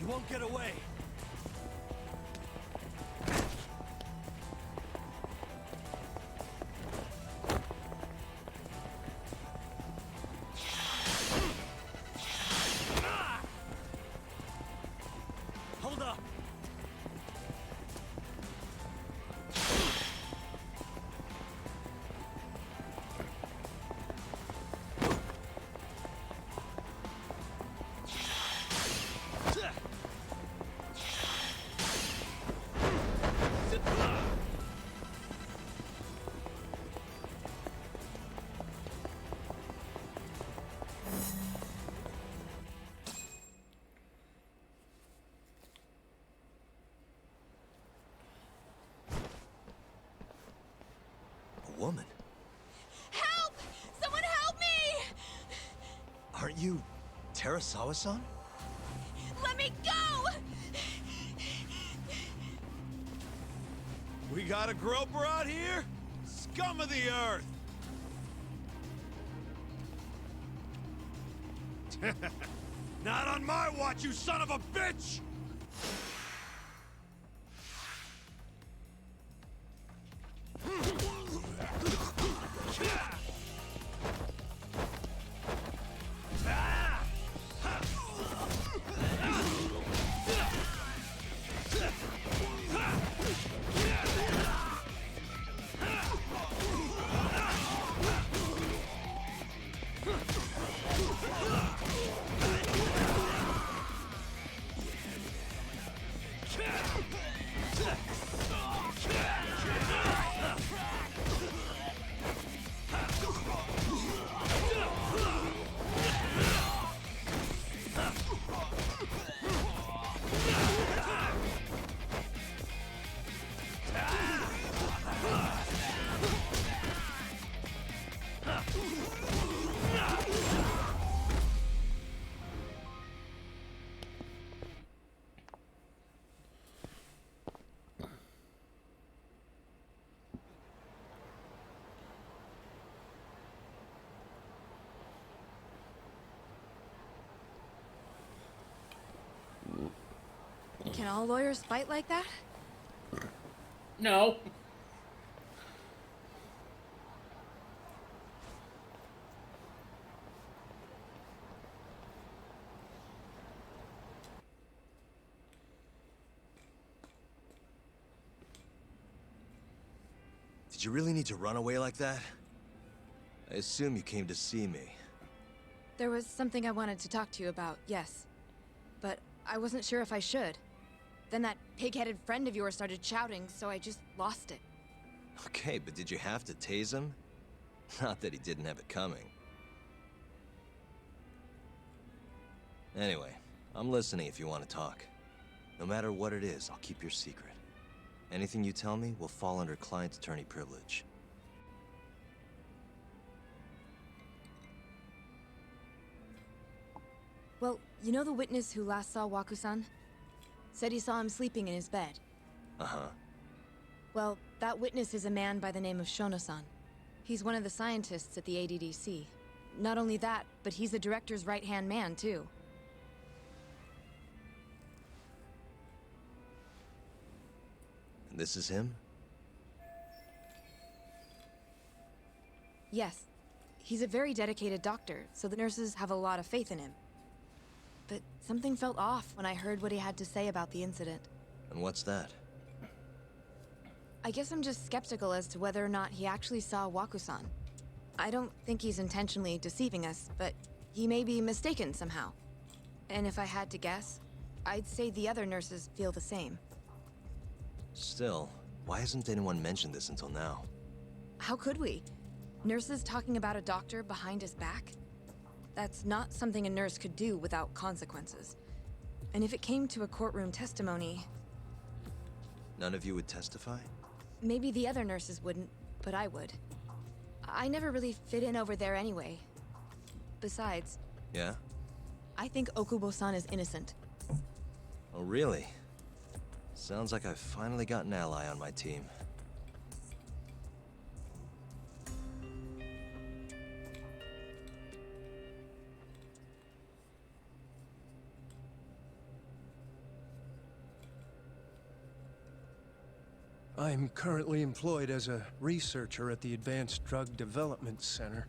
You won't get away! Hold up! A woman? Help! Someone help me! Aren't you Terasawa-san? Let me go! We got a groper out here? Scum of the earth! Not on my watch, you son of a bitch! Can all lawyers fight like that? No. Did you really need to run away like that? I assume you came to see me. There was something I wanted to talk to you about, yes. But I wasn't sure if I should. Then that pig-headed friend of yours started shouting, so I just lost it. Okay, but did you have to tase him? Not that he didn't have it coming. Anyway, I'm listening if you want to talk. No matter what it is, I'll keep your secret. Anything you tell me will fall under client attorney privilege. Well, you know the witness who last saw Waku-san? Said he saw him sleeping in his bed. Uh-huh. Well, that witness is a man by the name of Shono-san. He's one of the scientists at the ADDC. Not only that, but he's the director's right-hand man, too. And this is him? Yes. He's a very dedicated doctor, so the nurses have a lot of faith in him. But something felt off when I heard what he had to say about the incident. And what's that? I guess I'm just skeptical as to whether or not he actually saw Waku-san. I don't think he's intentionally deceiving us, but he may be mistaken somehow. And if I had to guess, I'd say the other nurses feel the same. Still, why hasn't anyone mentioned this until now? How could we? Nurses talking about a doctor behind his back? That's not something a nurse could do without consequences. And if it came to a courtroom testimony, None of you would testify? maybe the other nurses wouldn't, but I would. I never really fit in over there anyway. Besides, Yeah? I think Okubo-san is innocent. Oh, really? Sounds like I've finally got an ally on my team. I'm currently employed as a researcher at the Advanced Drug Development Center.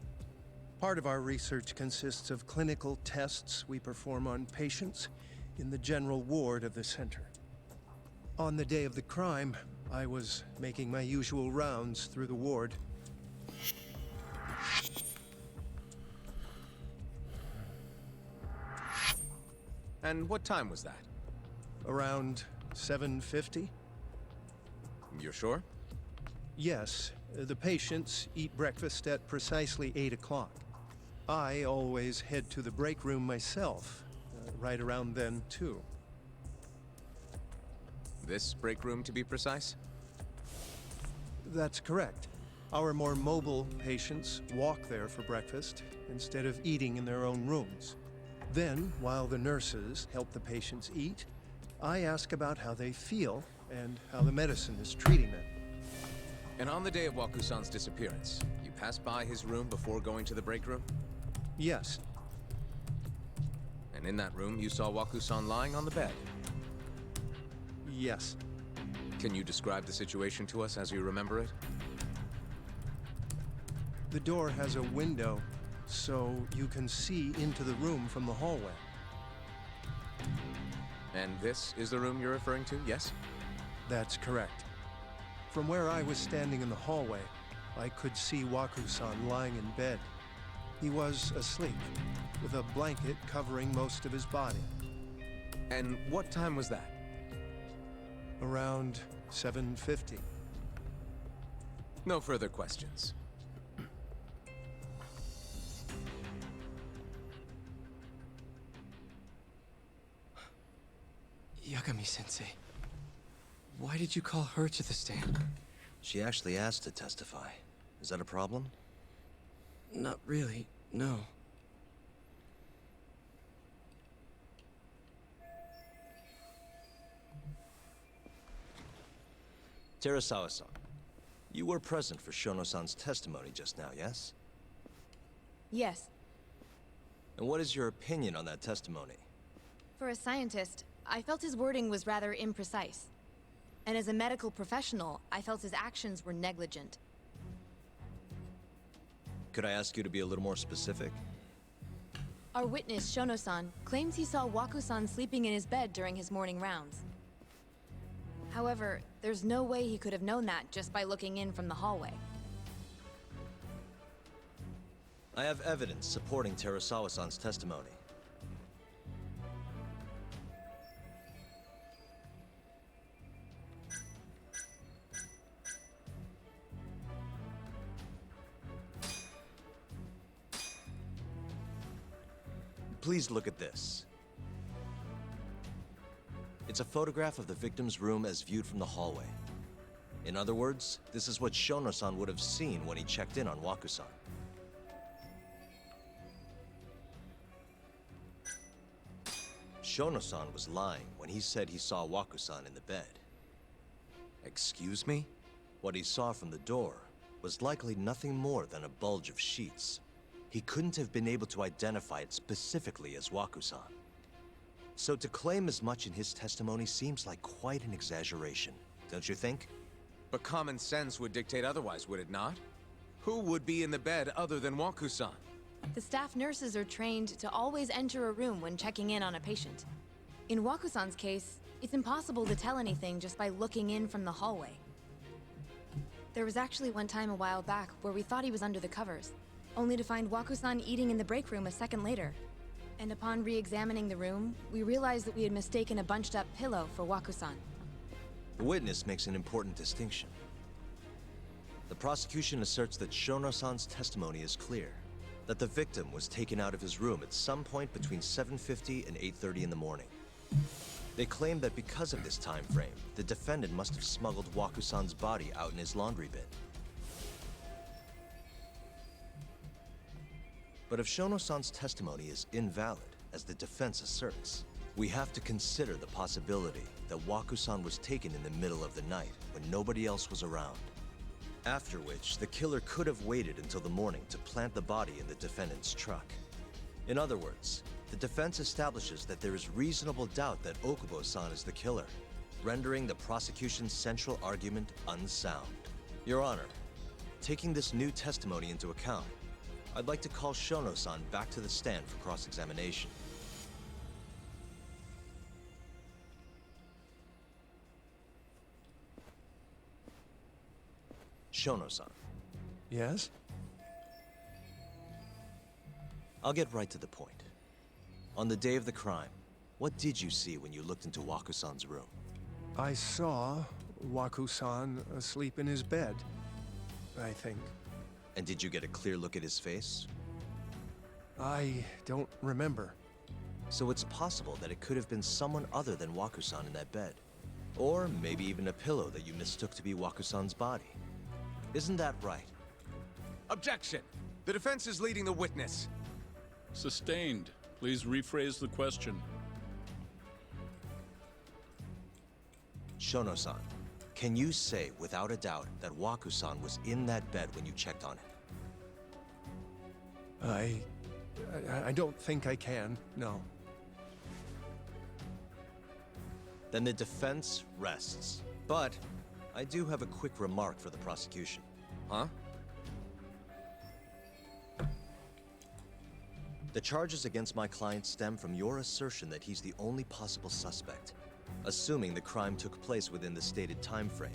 Part of our research consists of clinical tests we perform on patients in the general ward of the center. On the day of the crime, I was making my usual rounds through the ward. And what time was that? Around 7:50? You're sure? Yes, the patients eat breakfast at precisely 8 o'clock. I always head to the break room myself, right around then, too. This break room, to be precise? That's correct. Our more mobile patients walk there for breakfast instead of eating in their own rooms. Then, while the nurses help the patients eat, I ask about how they feel and how the medicine is treating them. And on the day of Wakusan's disappearance, you passed by his room before going to the break room? Yes. And in that room, you saw Wakusan lying on the bed? Yes. Can you describe the situation to us as you remember it? The door has a window, so you can see into the room from the hallway. And this is the room you're referring to, yes? That's correct. From where I was standing in the hallway, I could see Wakusan lying in bed. He was asleep, with a blanket covering most of his body. And what time was that? Around 7:50. No further questions. Yagami-sensei, why did you call her to the stand? She actually asked to testify. Is that a problem? Not really, no. Terasawa-san, you were present for Shono-san's testimony just now, yes? Yes. And what is your opinion on that testimony? For a scientist, I felt his wording was rather imprecise. And as a medical professional, I felt his actions were negligent. Could I ask you to be a little more specific? Our witness, Shono-san, claims he saw Waku-san sleeping in his bed during his morning rounds. However, there's no way he could have known that just by looking in from the hallway. I have evidence supporting Terasawa-san's testimony. Please look at this. It's a photograph of the victim's room as viewed from the hallway. In other words, this is what Shono-san would have seen when he checked in on Waku-san. Shono-san was lying when he said he saw Waku-san in the bed. Excuse me? What he saw from the door was likely nothing more than a bulge of sheets. He couldn't have been able to identify it specifically as Waku-san. So to claim as much in his testimony seems like quite an exaggeration, don't you think? But common sense would dictate otherwise, would it not? Who would be in the bed other than Waku-san? The staff nurses are trained to always enter a room when checking in on a patient. In Waku-san's case, it's impossible to tell anything just by looking in from the hallway. There was actually one time a while back where we thought he was under the covers, only to find Waku-san eating in the break room a second later. And upon re-examining the room, we realized that we had mistaken a bunched-up pillow for Waku-san. The witness makes an important distinction. The prosecution asserts that Shono-san's testimony is clear, that the victim was taken out of his room at some point between 7:50 and 8:30 in the morning. They claim that because of this time frame, the defendant must have smuggled Waku-san's body out in his laundry bin. But if Shono-san's testimony is invalid, as the defense asserts, we have to consider the possibility that Waku-san was taken in the middle of the night when nobody else was around. After which, the killer could have waited until the morning to plant the body in the defendant's truck. In other words, the defense establishes that there is reasonable doubt that Okubo-san is the killer, rendering the prosecution's central argument unsound. Your Honor, taking this new testimony into account, I'd like to call Shono-san back to the stand for cross-examination. Shono-san. Yes? I'll get right to the point. On the day of the crime, what did you see when you looked into Waku-san's room? I saw Waku-san asleep in his bed, I think. And did you get a clear look at his face? I don't remember. So it's possible that it could have been someone other than Waku-san in that bed. Or maybe even a pillow that you mistook to be Waku-san's body. Isn't that right? Objection! The defense is leading the witness. Sustained. Please rephrase the question. Shono-san, can you say without a doubt that Waku-san was in that bed when you checked on him? I don't think I can, no. Then the defense rests. But I do have a quick remark for the prosecution. Huh? The charges against my client stem from your assertion that he's the only possible suspect, assuming the crime took place within the stated time frame.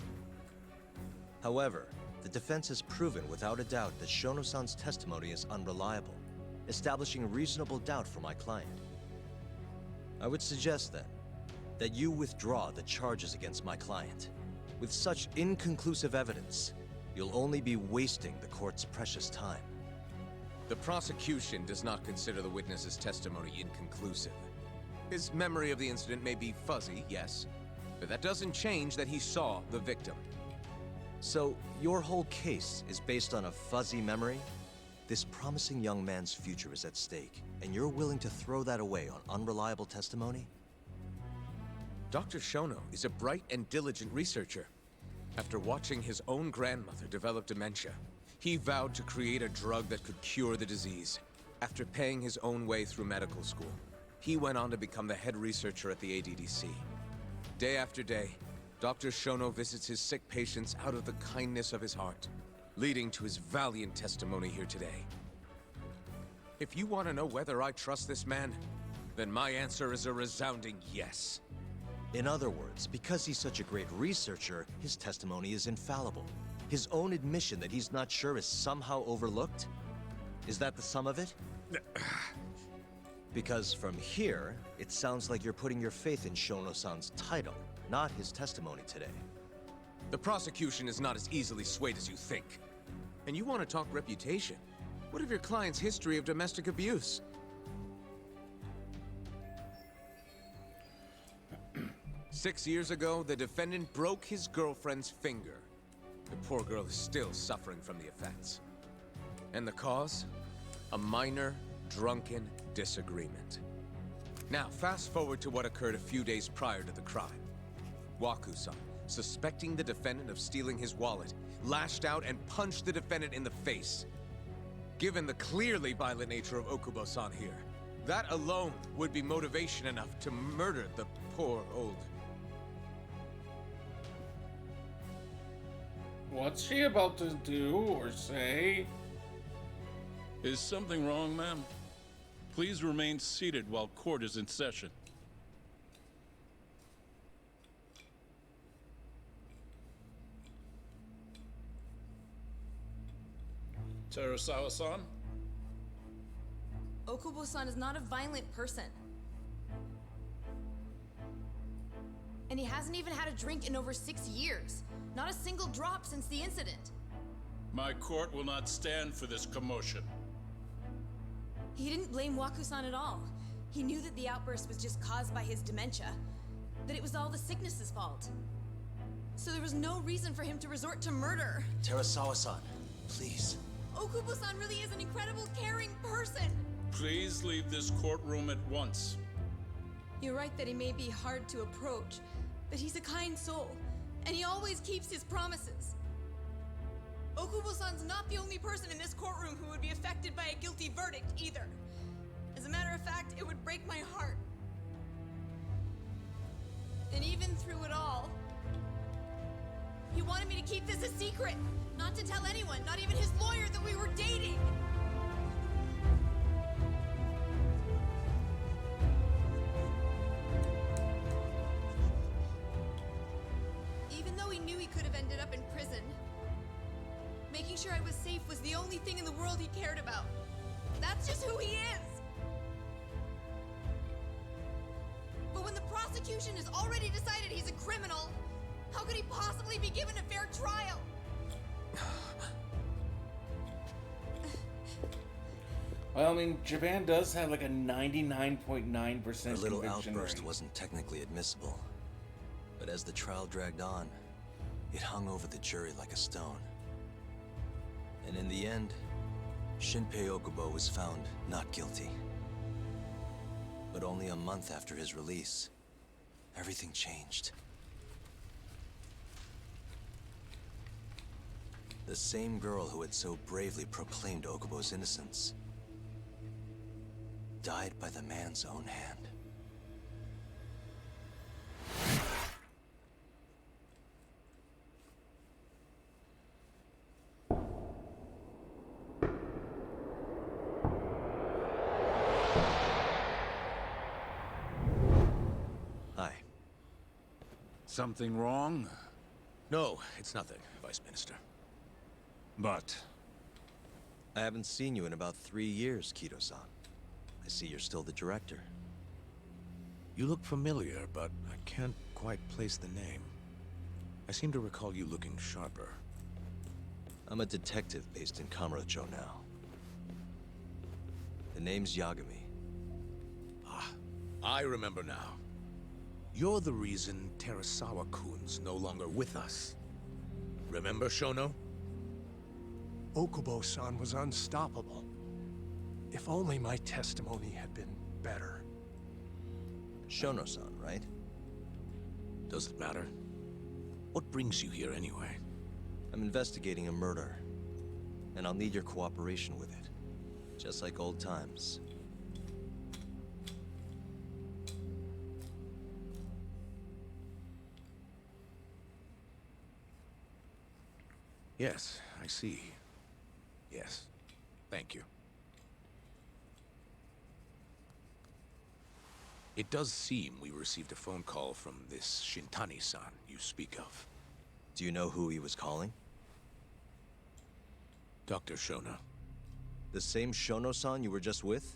However, the defense has proven without a doubt that Shono-san's testimony is unreliable, establishing reasonable doubt for my client. I would suggest then that you withdraw the charges against my client. With such inconclusive evidence, you'll only be wasting the court's precious time. The prosecution does not consider the witness's testimony inconclusive. His memory of the incident may be fuzzy, yes, but that doesn't change that he saw the victim. So, your whole case is based on a fuzzy memory? This promising young man's future is at stake, and you're willing to throw that away on unreliable testimony? Dr. Shono is a bright and diligent researcher. After watching his own grandmother develop dementia, he vowed to create a drug that could cure the disease. After paying his own way through medical school, he went on to become the head researcher at the ADDC. Day after day, Dr. Shono visits his sick patients out of the kindness of his heart, leading to his valiant testimony here today. If you want to know whether I trust this man, then my answer is a resounding yes. In other words, because he's such a great researcher, his testimony is infallible. His own admission that he's not sure is somehow overlooked? Is that the sum of it? Because from here, it sounds like you're putting your faith in Shono-san's title, not his testimony today. The prosecution is not as easily swayed as you think. And you want to talk reputation? What of your client's history of domestic abuse? Six years ago, the defendant broke his girlfriend's finger. The poor girl is still suffering from the effects. And the cause? A minor, drunken disagreement. Now, fast forward to what occurred a few days prior to the crime. Waku-san, suspecting the defendant of stealing his wallet, lashed out and punched the defendant in the face. Given the clearly violent nature of Okubo-san here, that alone would be motivation enough to murder the poor old... What's she about to do or say? Is something wrong, ma'am? Please remain seated while court is in session. Terasawa-san? Okubo-san is not a violent person. And he hasn't even had a drink in over 6 years. Not a single drop since the incident. My court will not stand for this commotion. He didn't blame Waku-san at all. He knew that the outburst was just caused by his dementia, that it was all the sickness's fault. So there was no reason for him to resort to murder. Terasawa-san, please. Okubo-san really is an incredible, caring person. Please leave this courtroom at once. You're right that he may be hard to approach, but he's a kind soul, and he always keeps his promises. Okubo-san's not the only person in this courtroom who would be affected by a guilty verdict, either. As a matter of fact, it would break my heart. And even through it all, he wanted me to keep this a secret, not to tell anyone, not even his lawyer, that we were dating. Even though he knew he could have ended up in prison, making sure I was safe was the only thing in the world he cared about. That's just who he is. But when the prosecution has already decided he's a criminal, how could he possibly be given a fair trial? Well, I mean, Japan does have like a 99.9% Her little conviction outburst rate. wasn't technically admissible, but as the trial dragged on, it hung over the jury like a stone. And in the end, Shinpei Okubo was found not guilty. But only a month after his release, everything changed. The same girl who had so bravely proclaimed Okubo's innocence died by the man's own hand. Hi. Something wrong? No, it's nothing, Vice Minister. But... I haven't seen you in about 3 years, Kido-san. I see you're still the director. You look familiar, but I can't quite place the name. I seem to recall you looking sharper. I'm a detective based in Kamurocho now. The name's Yagami. Ah, I remember now. You're the reason Terasawa-kun's no longer with us. Remember, Shono? Okubo-san was unstoppable. If only my testimony had been better. Shono-san, right? Does it matter? What brings you here anyway? I'm investigating a murder, and I'll need your cooperation with it. Just like old times. Yes, I see. Yes. Thank you. It does seem we received a phone call from this Shintani-san you speak of. Do you know who he was calling? Dr. Shono. The same Shono-san you were just with?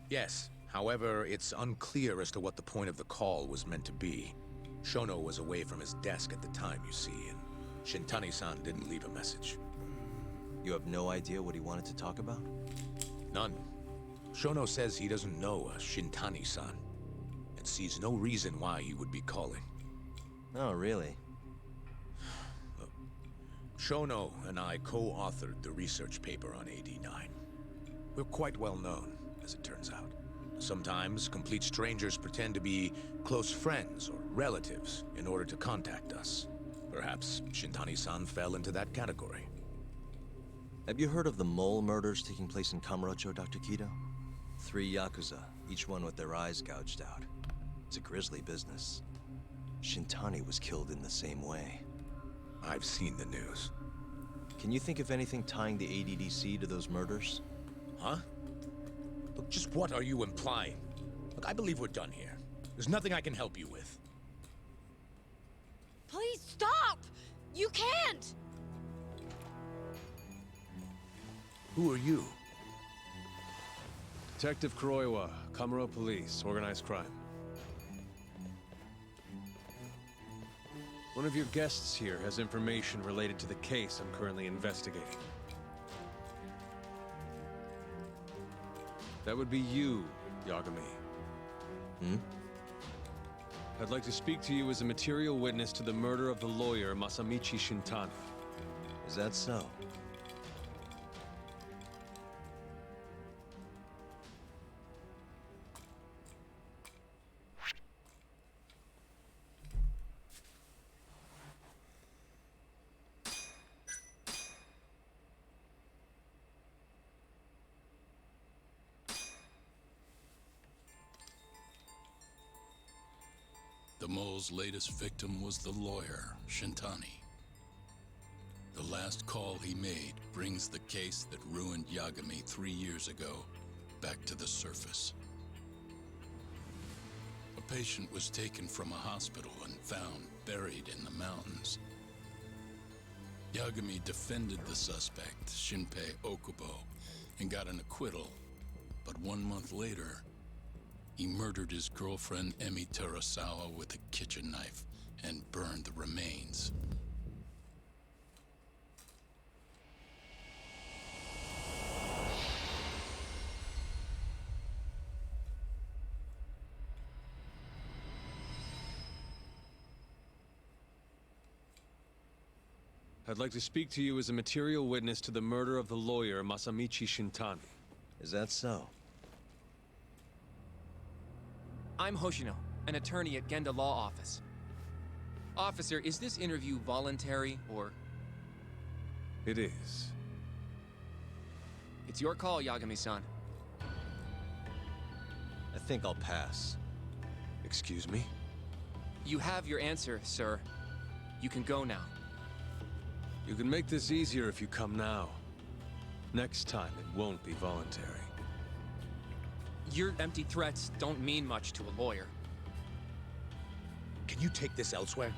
Yes. However, it's unclear as to what the point of the call was meant to be. Shono was away from his desk at the time, you see, and Shintani-san didn't leave a message. You have no idea what he wanted to talk about? None. Shono says he doesn't know a Shintani-san, and sees no reason why he would be calling. Oh, really? Shono and I co-authored the research paper on AD9. We're quite well known, as it turns out. Sometimes, complete strangers pretend to be close friends or relatives in order to contact us. Perhaps Shintani-san fell into that category. Have you heard of the mole murders taking place in Kamurocho, Dr. Kido? 3 Yakuza, each one with their eyes gouged out. It's a grisly business. Shintani was killed in the same way. I've seen the news. Can you think of anything tying the ADDC to those murders? Huh? Look, just what are you implying? Look, I believe we're done here. There's nothing I can help you with. Please stop! You can't! Who are you? Detective Kuroiwa, Kamuro Police, Organized Crime. One of your guests here has information related to the case I'm currently investigating. That would be you, Yagami. Hmm? I'd like to speak to you as a material witness to the murder of the lawyer Masamichi Shintani. Is that so? The mole's latest victim was the lawyer, Shintani. The last call he made brings the case that ruined Yagami 3 years ago back to the surface. A patient was taken from a hospital and found buried in the mountains. Yagami defended the suspect, Shinpei Okubo, and got an acquittal. But 1 month later, he murdered his girlfriend Emi Terasawa with a kitchen knife and burned the remains. I'd like to speak to you as a material witness to the murder of the lawyer Masamichi Shintani. Is that so? I'm Hoshino, an attorney at Genda Law Office. Officer, is this interview voluntary, or...? It is. It's your call, Yagami-san. I think I'll pass. Excuse me? You have your answer, sir. You can go now. You can make this easier if you come now. Next time, it won't be voluntary. Your empty threats don't mean much to a lawyer. Can you take this elsewhere?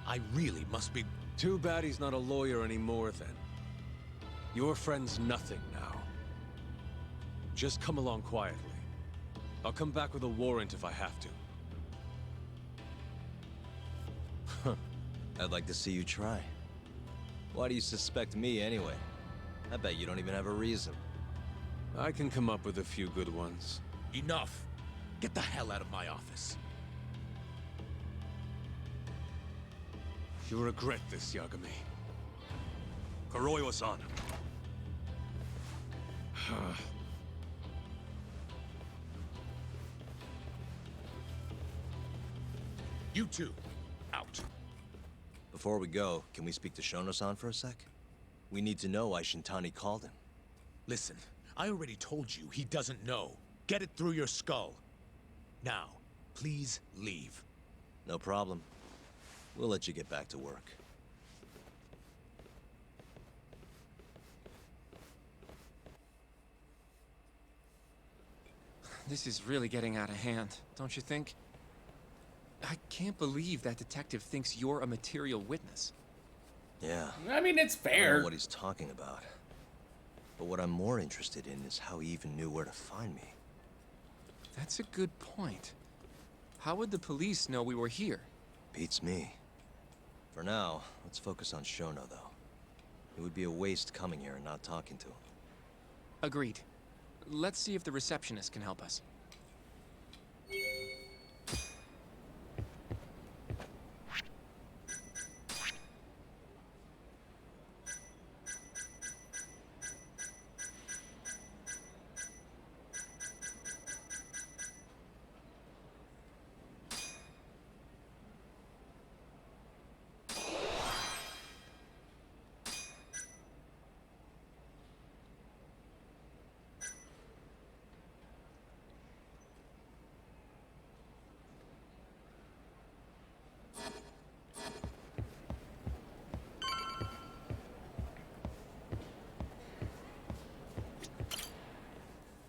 I really must be... Too bad he's not a lawyer anymore, then. Your friend's nothing now. Just come along quietly. I'll come back with a warrant if I have to. I'd like to see you try. Why do you suspect me anyway? I bet you don't even have a reason. I can come up with a few good ones. Enough! Get the hell out of my office. You'll regret this, Yagami. Kuroiwa-san. You two, out. Before we go, can we speak to Shono-san for a sec? We need to know why Shintani called him. Listen, I already told you he doesn't know. Get it through your skull. Now, please leave. No problem. We'll let you get back to work. This is really getting out of hand, don't you think? I can't believe that detective thinks you're a material witness. Yeah. I mean, it's I don't fair. know what he's talking about. But what I'm more interested in is how he even knew where to find me. That's a good point. How would the police know we were here? Beats me. For now, let's focus on Shono, though. It would be a waste coming here and not talking to him. Agreed. Let's see if the receptionist can help us.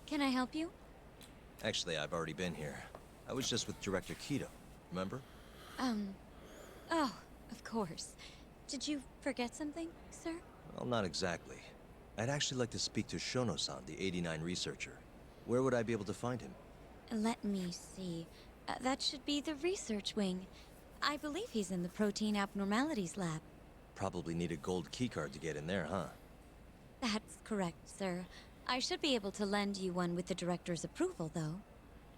Can I help you? Actually, I've already been here. I was just with Director Kido, remember? Oh, of course. Did you forget something, sir? Well, not exactly. I'd actually like to speak to Shono-san, the 89 researcher. Where would I be able to find him? Let me see. That should be the research wing. I believe he's in the protein abnormalities lab. Probably need a gold keycard to get in there, huh? That's correct, sir. I should be able to lend you one with the director's approval, though.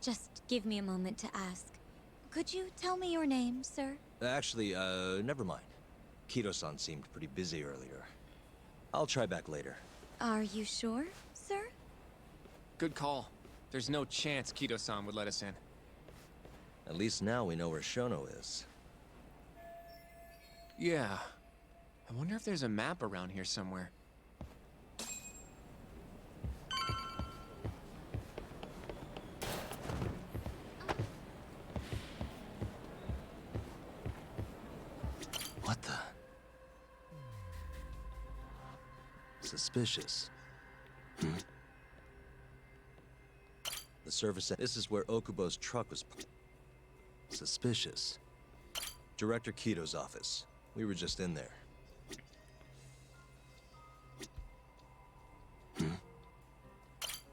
Just give me a moment to ask. Could you tell me your name, sir? Actually, never mind. Kito-san seemed pretty busy earlier. I'll try back later. Are you sure, sir? Good call. There's no chance Kito-san would let us in. At least now we know where Shono is. Yeah. I wonder if there's a map around here somewhere. What the? Suspicious. The service. This is where Okubo's truck was. Suspicious. Director Kito's office. We were just in there.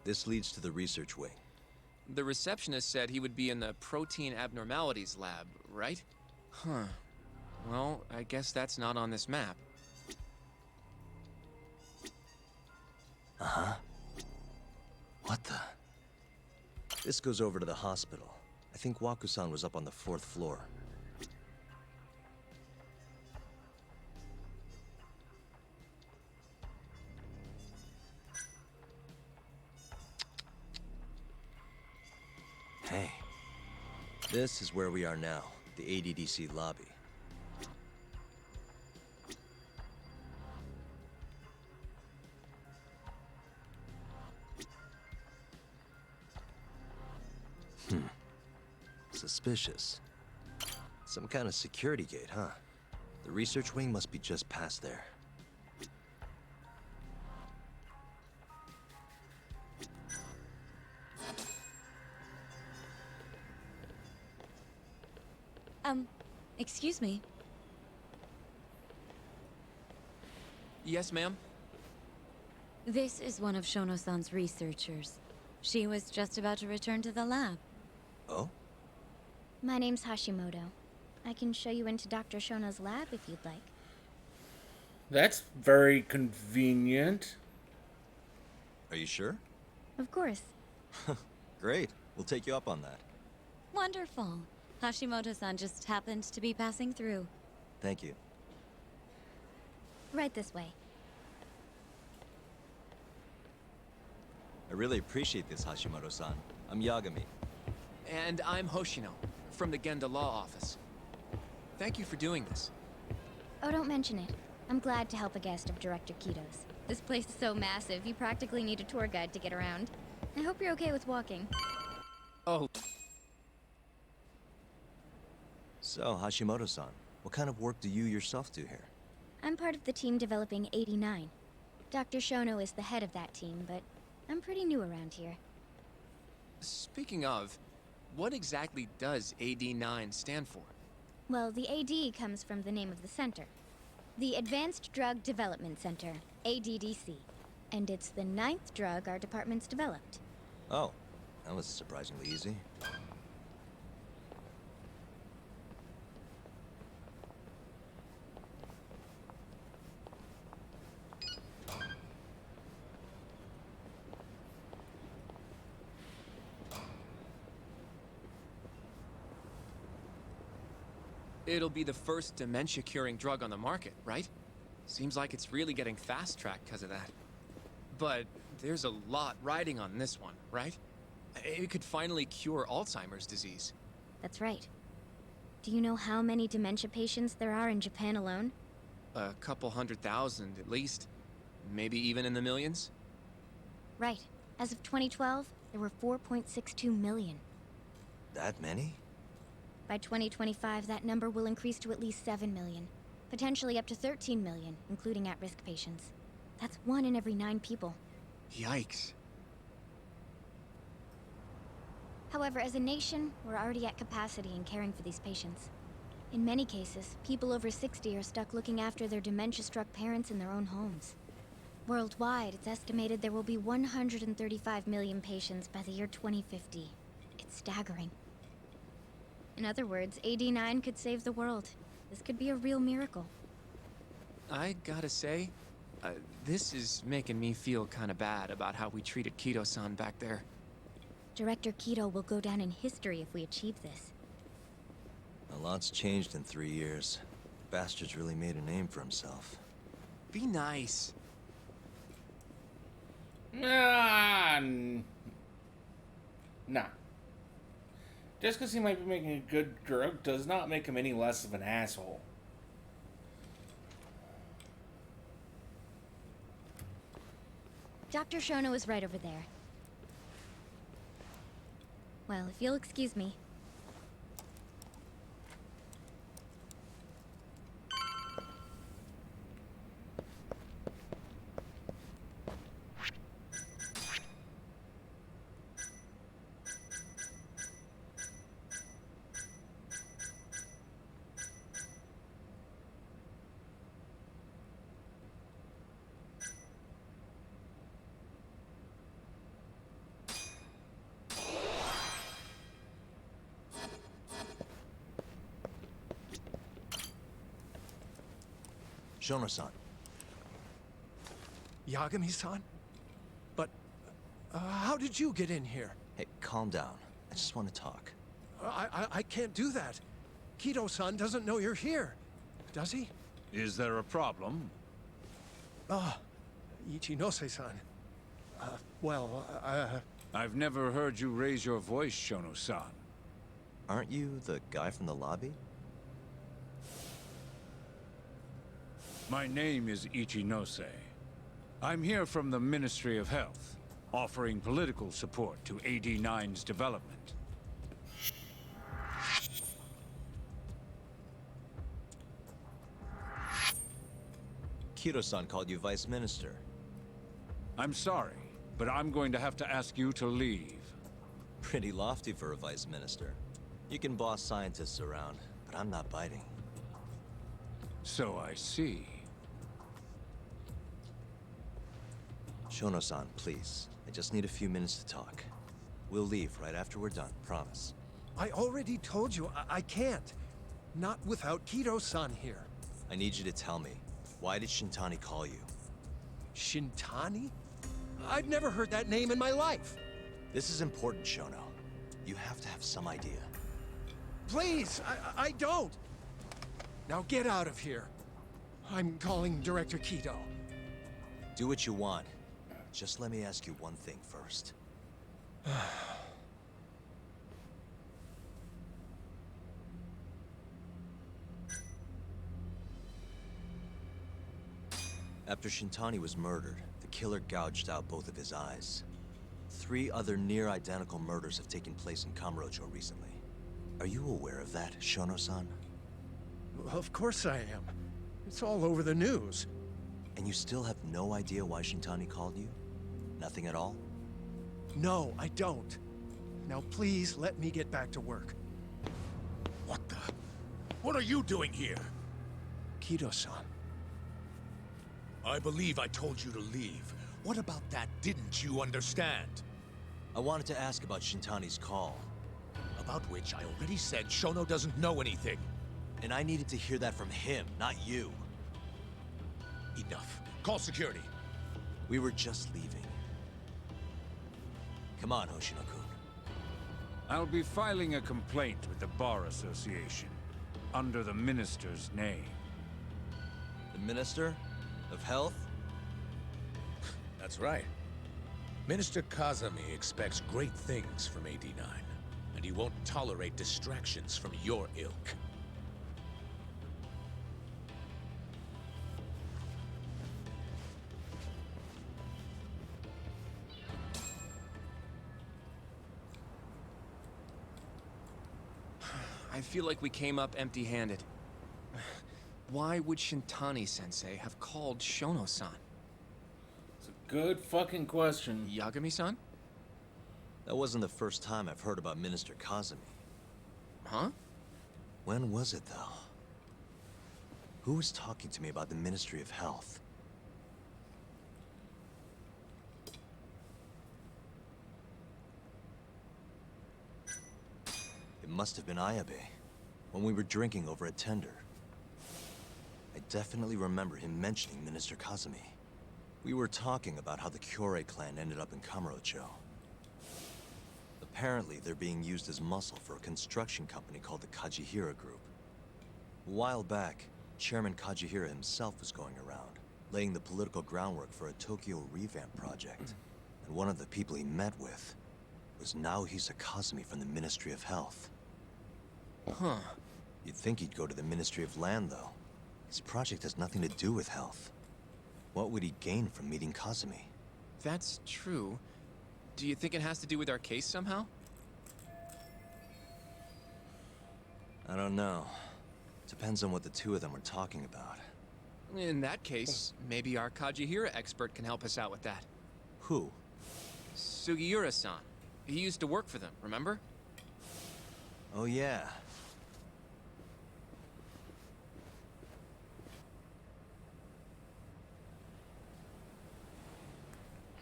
This leads to the research wing. The receptionist said he would be in the protein abnormalities lab, right? Huh. Well, I guess that's not on this map. Uh-huh. What the? This goes over to the hospital. I think Waku-san was up on the 4th floor. Hey. This is where we are now, the ADDC lobby. Suspicious. Some kind of security gate, huh? The research wing must be just past there. Excuse me. Yes, ma'am? This is one of Shono-san's researchers. She was just about to return to the lab. Oh? My name's Hashimoto. I can show you into Dr. Shono's lab if you'd like. That's very convenient. Are you sure? Of course. Great. We'll take you up on that. Wonderful. Hashimoto-san just happened to be passing through. Thank you. Right this way. I really appreciate this, Hashimoto-san. I'm Yagami. And I'm Hoshino, from the Genda Law Office. Thank you for doing this. Oh, don't mention it. I'm glad to help a guest of Director Kito's. This place is so massive, you practically need a tour guide to get around. I hope you're okay with walking. Oh. So, Hashimoto-san, what kind of work do you yourself do here? I'm part of the team developing 89. Dr. Shono is the head of that team, but I'm pretty new around here. Speaking of, what exactly does AD9 stand for? Well, the AD comes from the name of the center. The Advanced Drug Development Center, ADDC. And it's the 9th drug our department's developed. Oh, that was surprisingly easy. It'll be the first dementia-curing drug on the market, right? Seems like it's really getting fast-tracked because of that. But there's a lot riding on this one, right? It could finally cure Alzheimer's disease. That's right. Do you know how many dementia patients there are in Japan alone? A couple 100,000 at least. Maybe even in the millions? Right. As of 2012, there were 4.62 million. That many? By 2025, that number will increase to at least 7 million. Potentially up to 13 million, including at-risk patients. That's 1 in every 9 people. Yikes. However, as a nation, we're already at capacity in caring for these patients. In many cases, people over 60 are stuck looking after their dementia-struck parents in their own homes. Worldwide, it's estimated there will be 135 million patients by the year 2050. It's staggering. In other words, AD9 could save the world. This could be a real miracle. I gotta say, This is making me feel kind of bad about how we treated Kido-san back there. Director Kido will go down in history if we achieve this. A lot's changed in 3 years. Bastard's really made a name for himself. Be nice. Nah. Just because he might be making a good drug does not make him any less of an asshole. Dr. Shono is right over there. Well, if you'll excuse me. Shono-san. Yagami-san? But, how did you get in here? Hey, calm down. I just want to talk. I can't do that. Kido-san doesn't know you're here, does he? Is there a problem? Ichinose-san. I've never heard you raise your voice, Shono-san. Aren't you the guy from the lobby? My name is Ichinose. I'm here from the Ministry of Health, offering political support to AD9's development. Kido-san called you Vice Minister. I'm sorry, but I'm going to have to ask you to leave. Pretty lofty for a Vice Minister. You can boss scientists around, but I'm not biting. So I see. Shono-san, please. I just need a few minutes to talk. We'll leave right after we're done, promise. I already told you I can't. Not without Kido-san here. I need you to tell me, why did Shintani call you? Shintani? I've never heard that name in my life. This is important, Shono. You have to have some idea. Please, I don't. Now get out of here. I'm calling Director Kido. Do what you want. Just let me ask you one thing first. After Shintani was murdered, the killer gouged out both of his eyes. 3 other near-identical murders have taken place in Kamurocho recently. Are you aware of that, Shono-san? Of course I am. It's all over the news. And you still have no idea why Shintani called you? Nothing at all? No, I don't. Now please let me get back to work. What the? What are you doing here? Kido-san. I believe I told you to leave. What about that didn't you understand? I wanted to ask about Shintani's call. About which I already said Shono doesn't know anything. And I needed to hear that from him, not you. Enough. Call security. We were just leaving. Come on, Hoshino-kun. I'll be filing a complaint with the Bar Association, under the Minister's name. The Minister of Health? That's right. Minister Kazami expects great things from AD9, and he won't tolerate distractions from your ilk. I feel like we came up empty-handed. Why would Shintani-sensei have called Shono-san? It's a good fucking question. Yagami-san? That wasn't the first time I've heard about Minister Kazami. Huh? When was it, though? Who was talking to me about the Ministry of Health? It must have been Ayabe, when we were drinking over at Tender. I definitely remember him mentioning Minister Kazami. We were talking about how the Kyorei clan ended up in Kamurocho. Apparently, they're being used as muscle for a construction company called the Kajihira Group. A while back, Chairman Kajihira himself was going around, laying the political groundwork for a Tokyo revamp project. And one of the people he met with was Naohisa Kazumi from the Ministry of Health. Huh. You'd think he'd go to the Ministry of Land, though. His project has nothing to do with health. What would he gain from meeting Kazumi? That's true. Do you think it has to do with our case somehow? I don't know. Depends on what the two of them were talking about. In that case, maybe our Kajihira expert can help us out with that. Who? Sugiura-san. He used to work for them, remember? Oh yeah.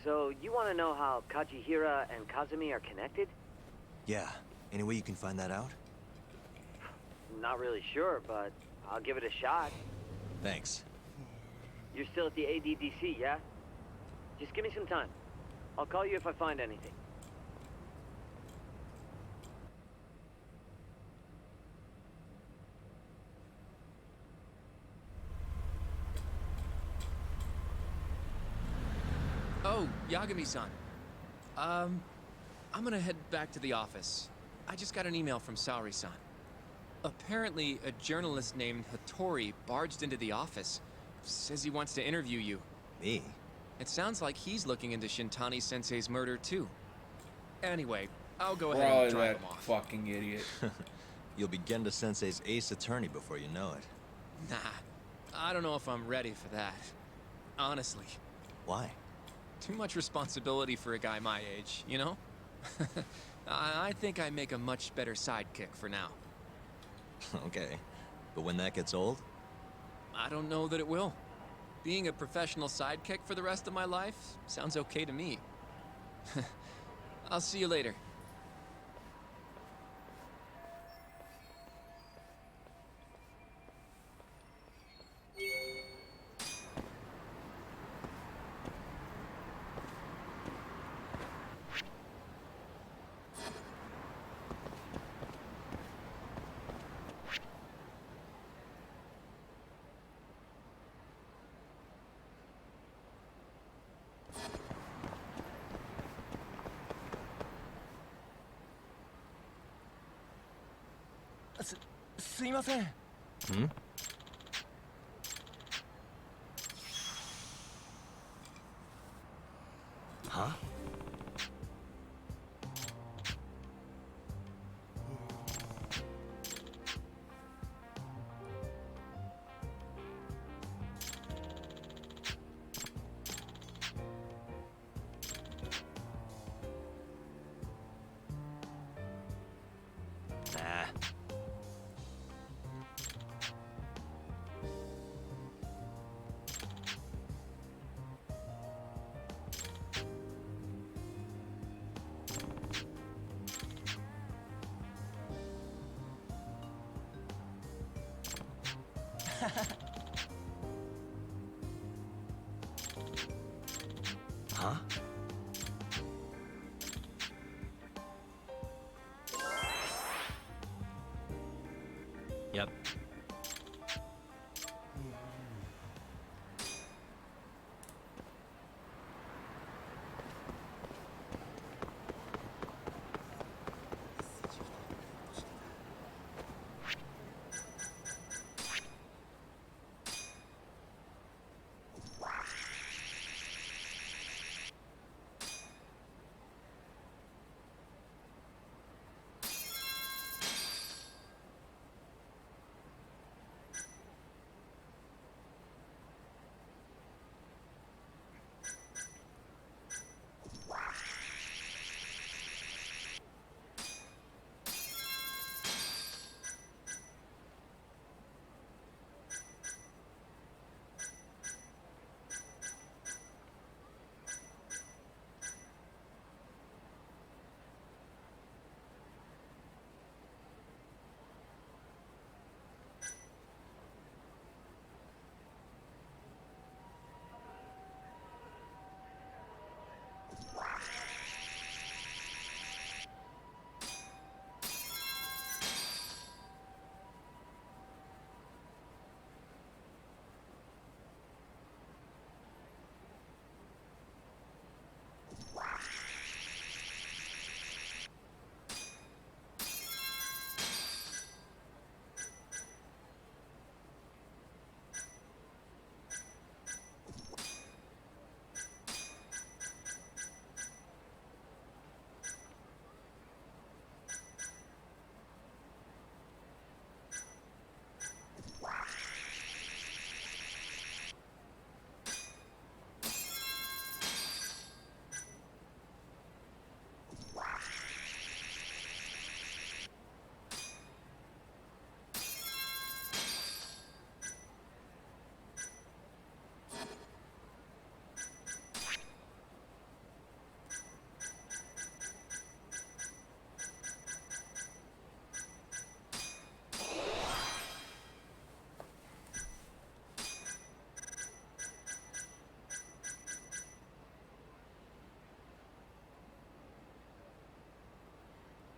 So, you want to know how Kajihira and Kazumi are connected? Yeah. Any way you can find that out? Not really sure, but I'll give it a shot. Thanks. You're still at the ADDC, yeah? Just give me some time. I'll call you if I find anything. Oh, Yagami-san. I'm gonna head back to the office. I just got an email from Saori-san. Apparently, a journalist named Hattori barged into the office. Says he wants to interview you. Me? It sounds like he's looking into Shintani-sensei's murder, too. Anyway, I'll go ahead Probably and drive that him off. fucking idiot. You'll be Genda Sensei's ace attorney before you know it. Nah, I don't know if I'm ready for that. Honestly. Why? Too much responsibility for a guy my age, you know? I think I make a much better sidekick for now. Okay. But when that gets old? I don't know that it will. Being a professional sidekick for the rest of my life sounds okay to me. I'll see you later. Hmm? Huh? Nah. Huh? Yep.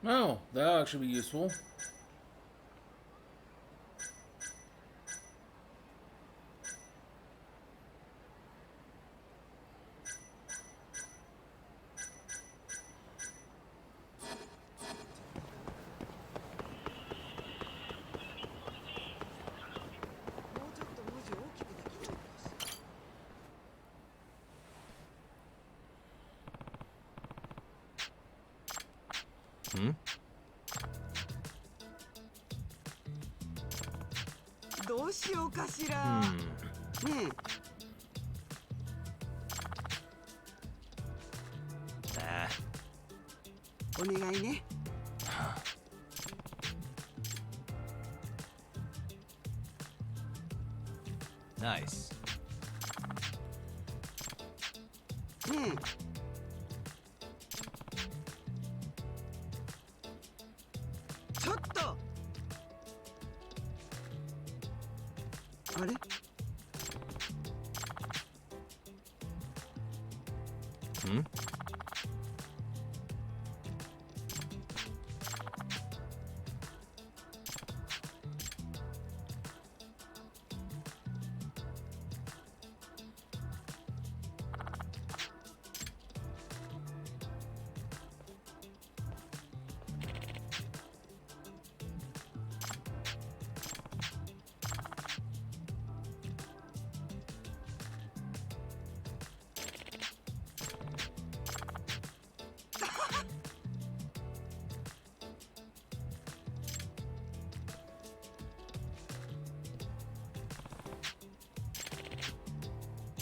Oh, that'll actually be useful. Hmm? どうしようかしら。ねえ。お願いね。Nice. ねえ。ちょっと。あれ？ Hmm?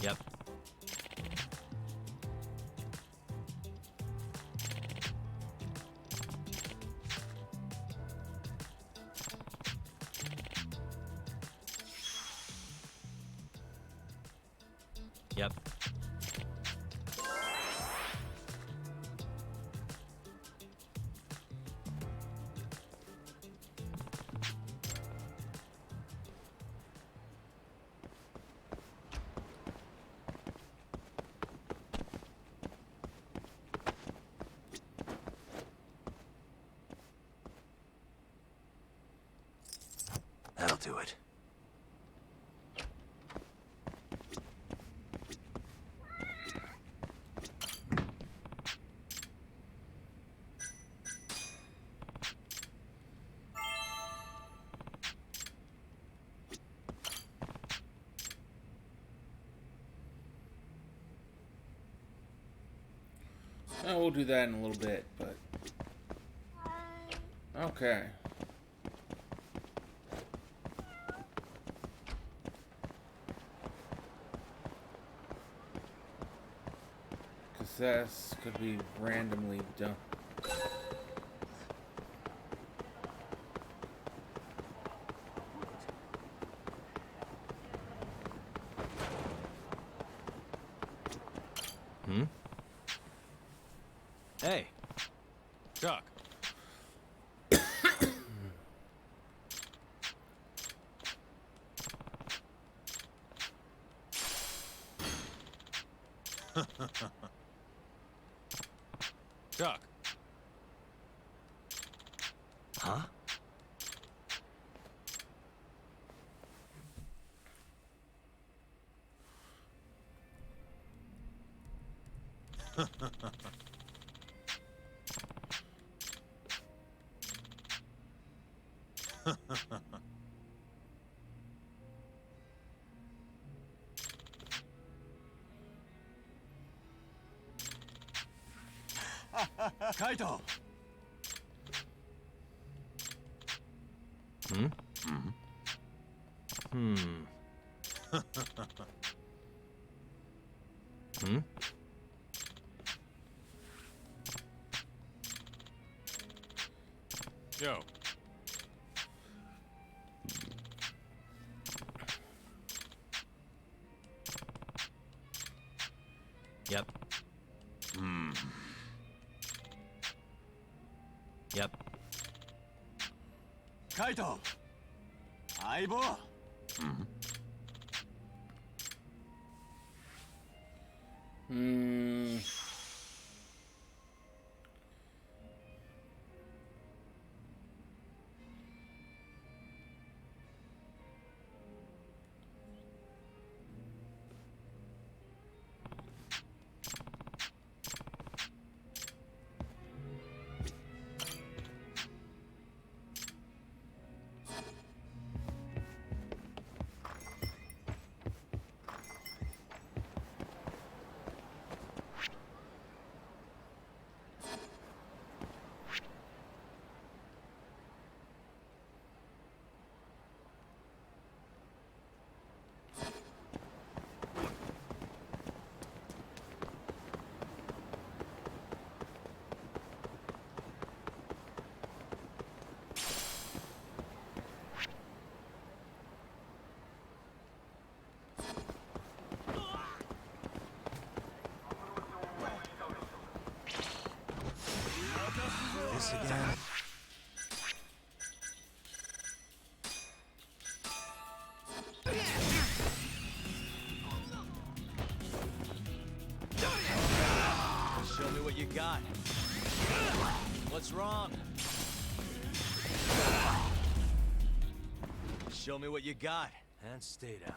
Yep. Yep. That'll do it. We'll do that in a little bit, but... Okay. Because this could be randomly done. Hmm? Hey. Chuck. Chuck. Huh? Kaito! Hmm? Hmm. Hmm? Yo. Yep. Hmm. Yep. Kaito! Aibo! this again? Show me what you got. What's wrong? Show me what you got. And stay down.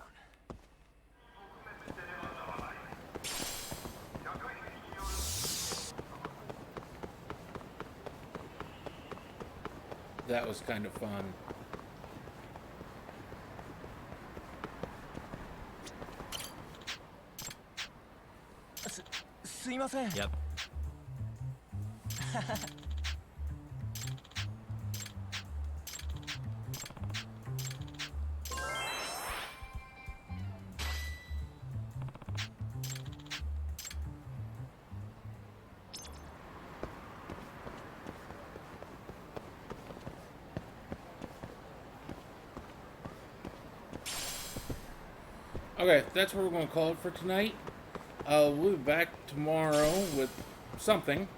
That was kind of fun. Yep. Okay, that's what we're going to call it for tonight. We'll be back tomorrow with something.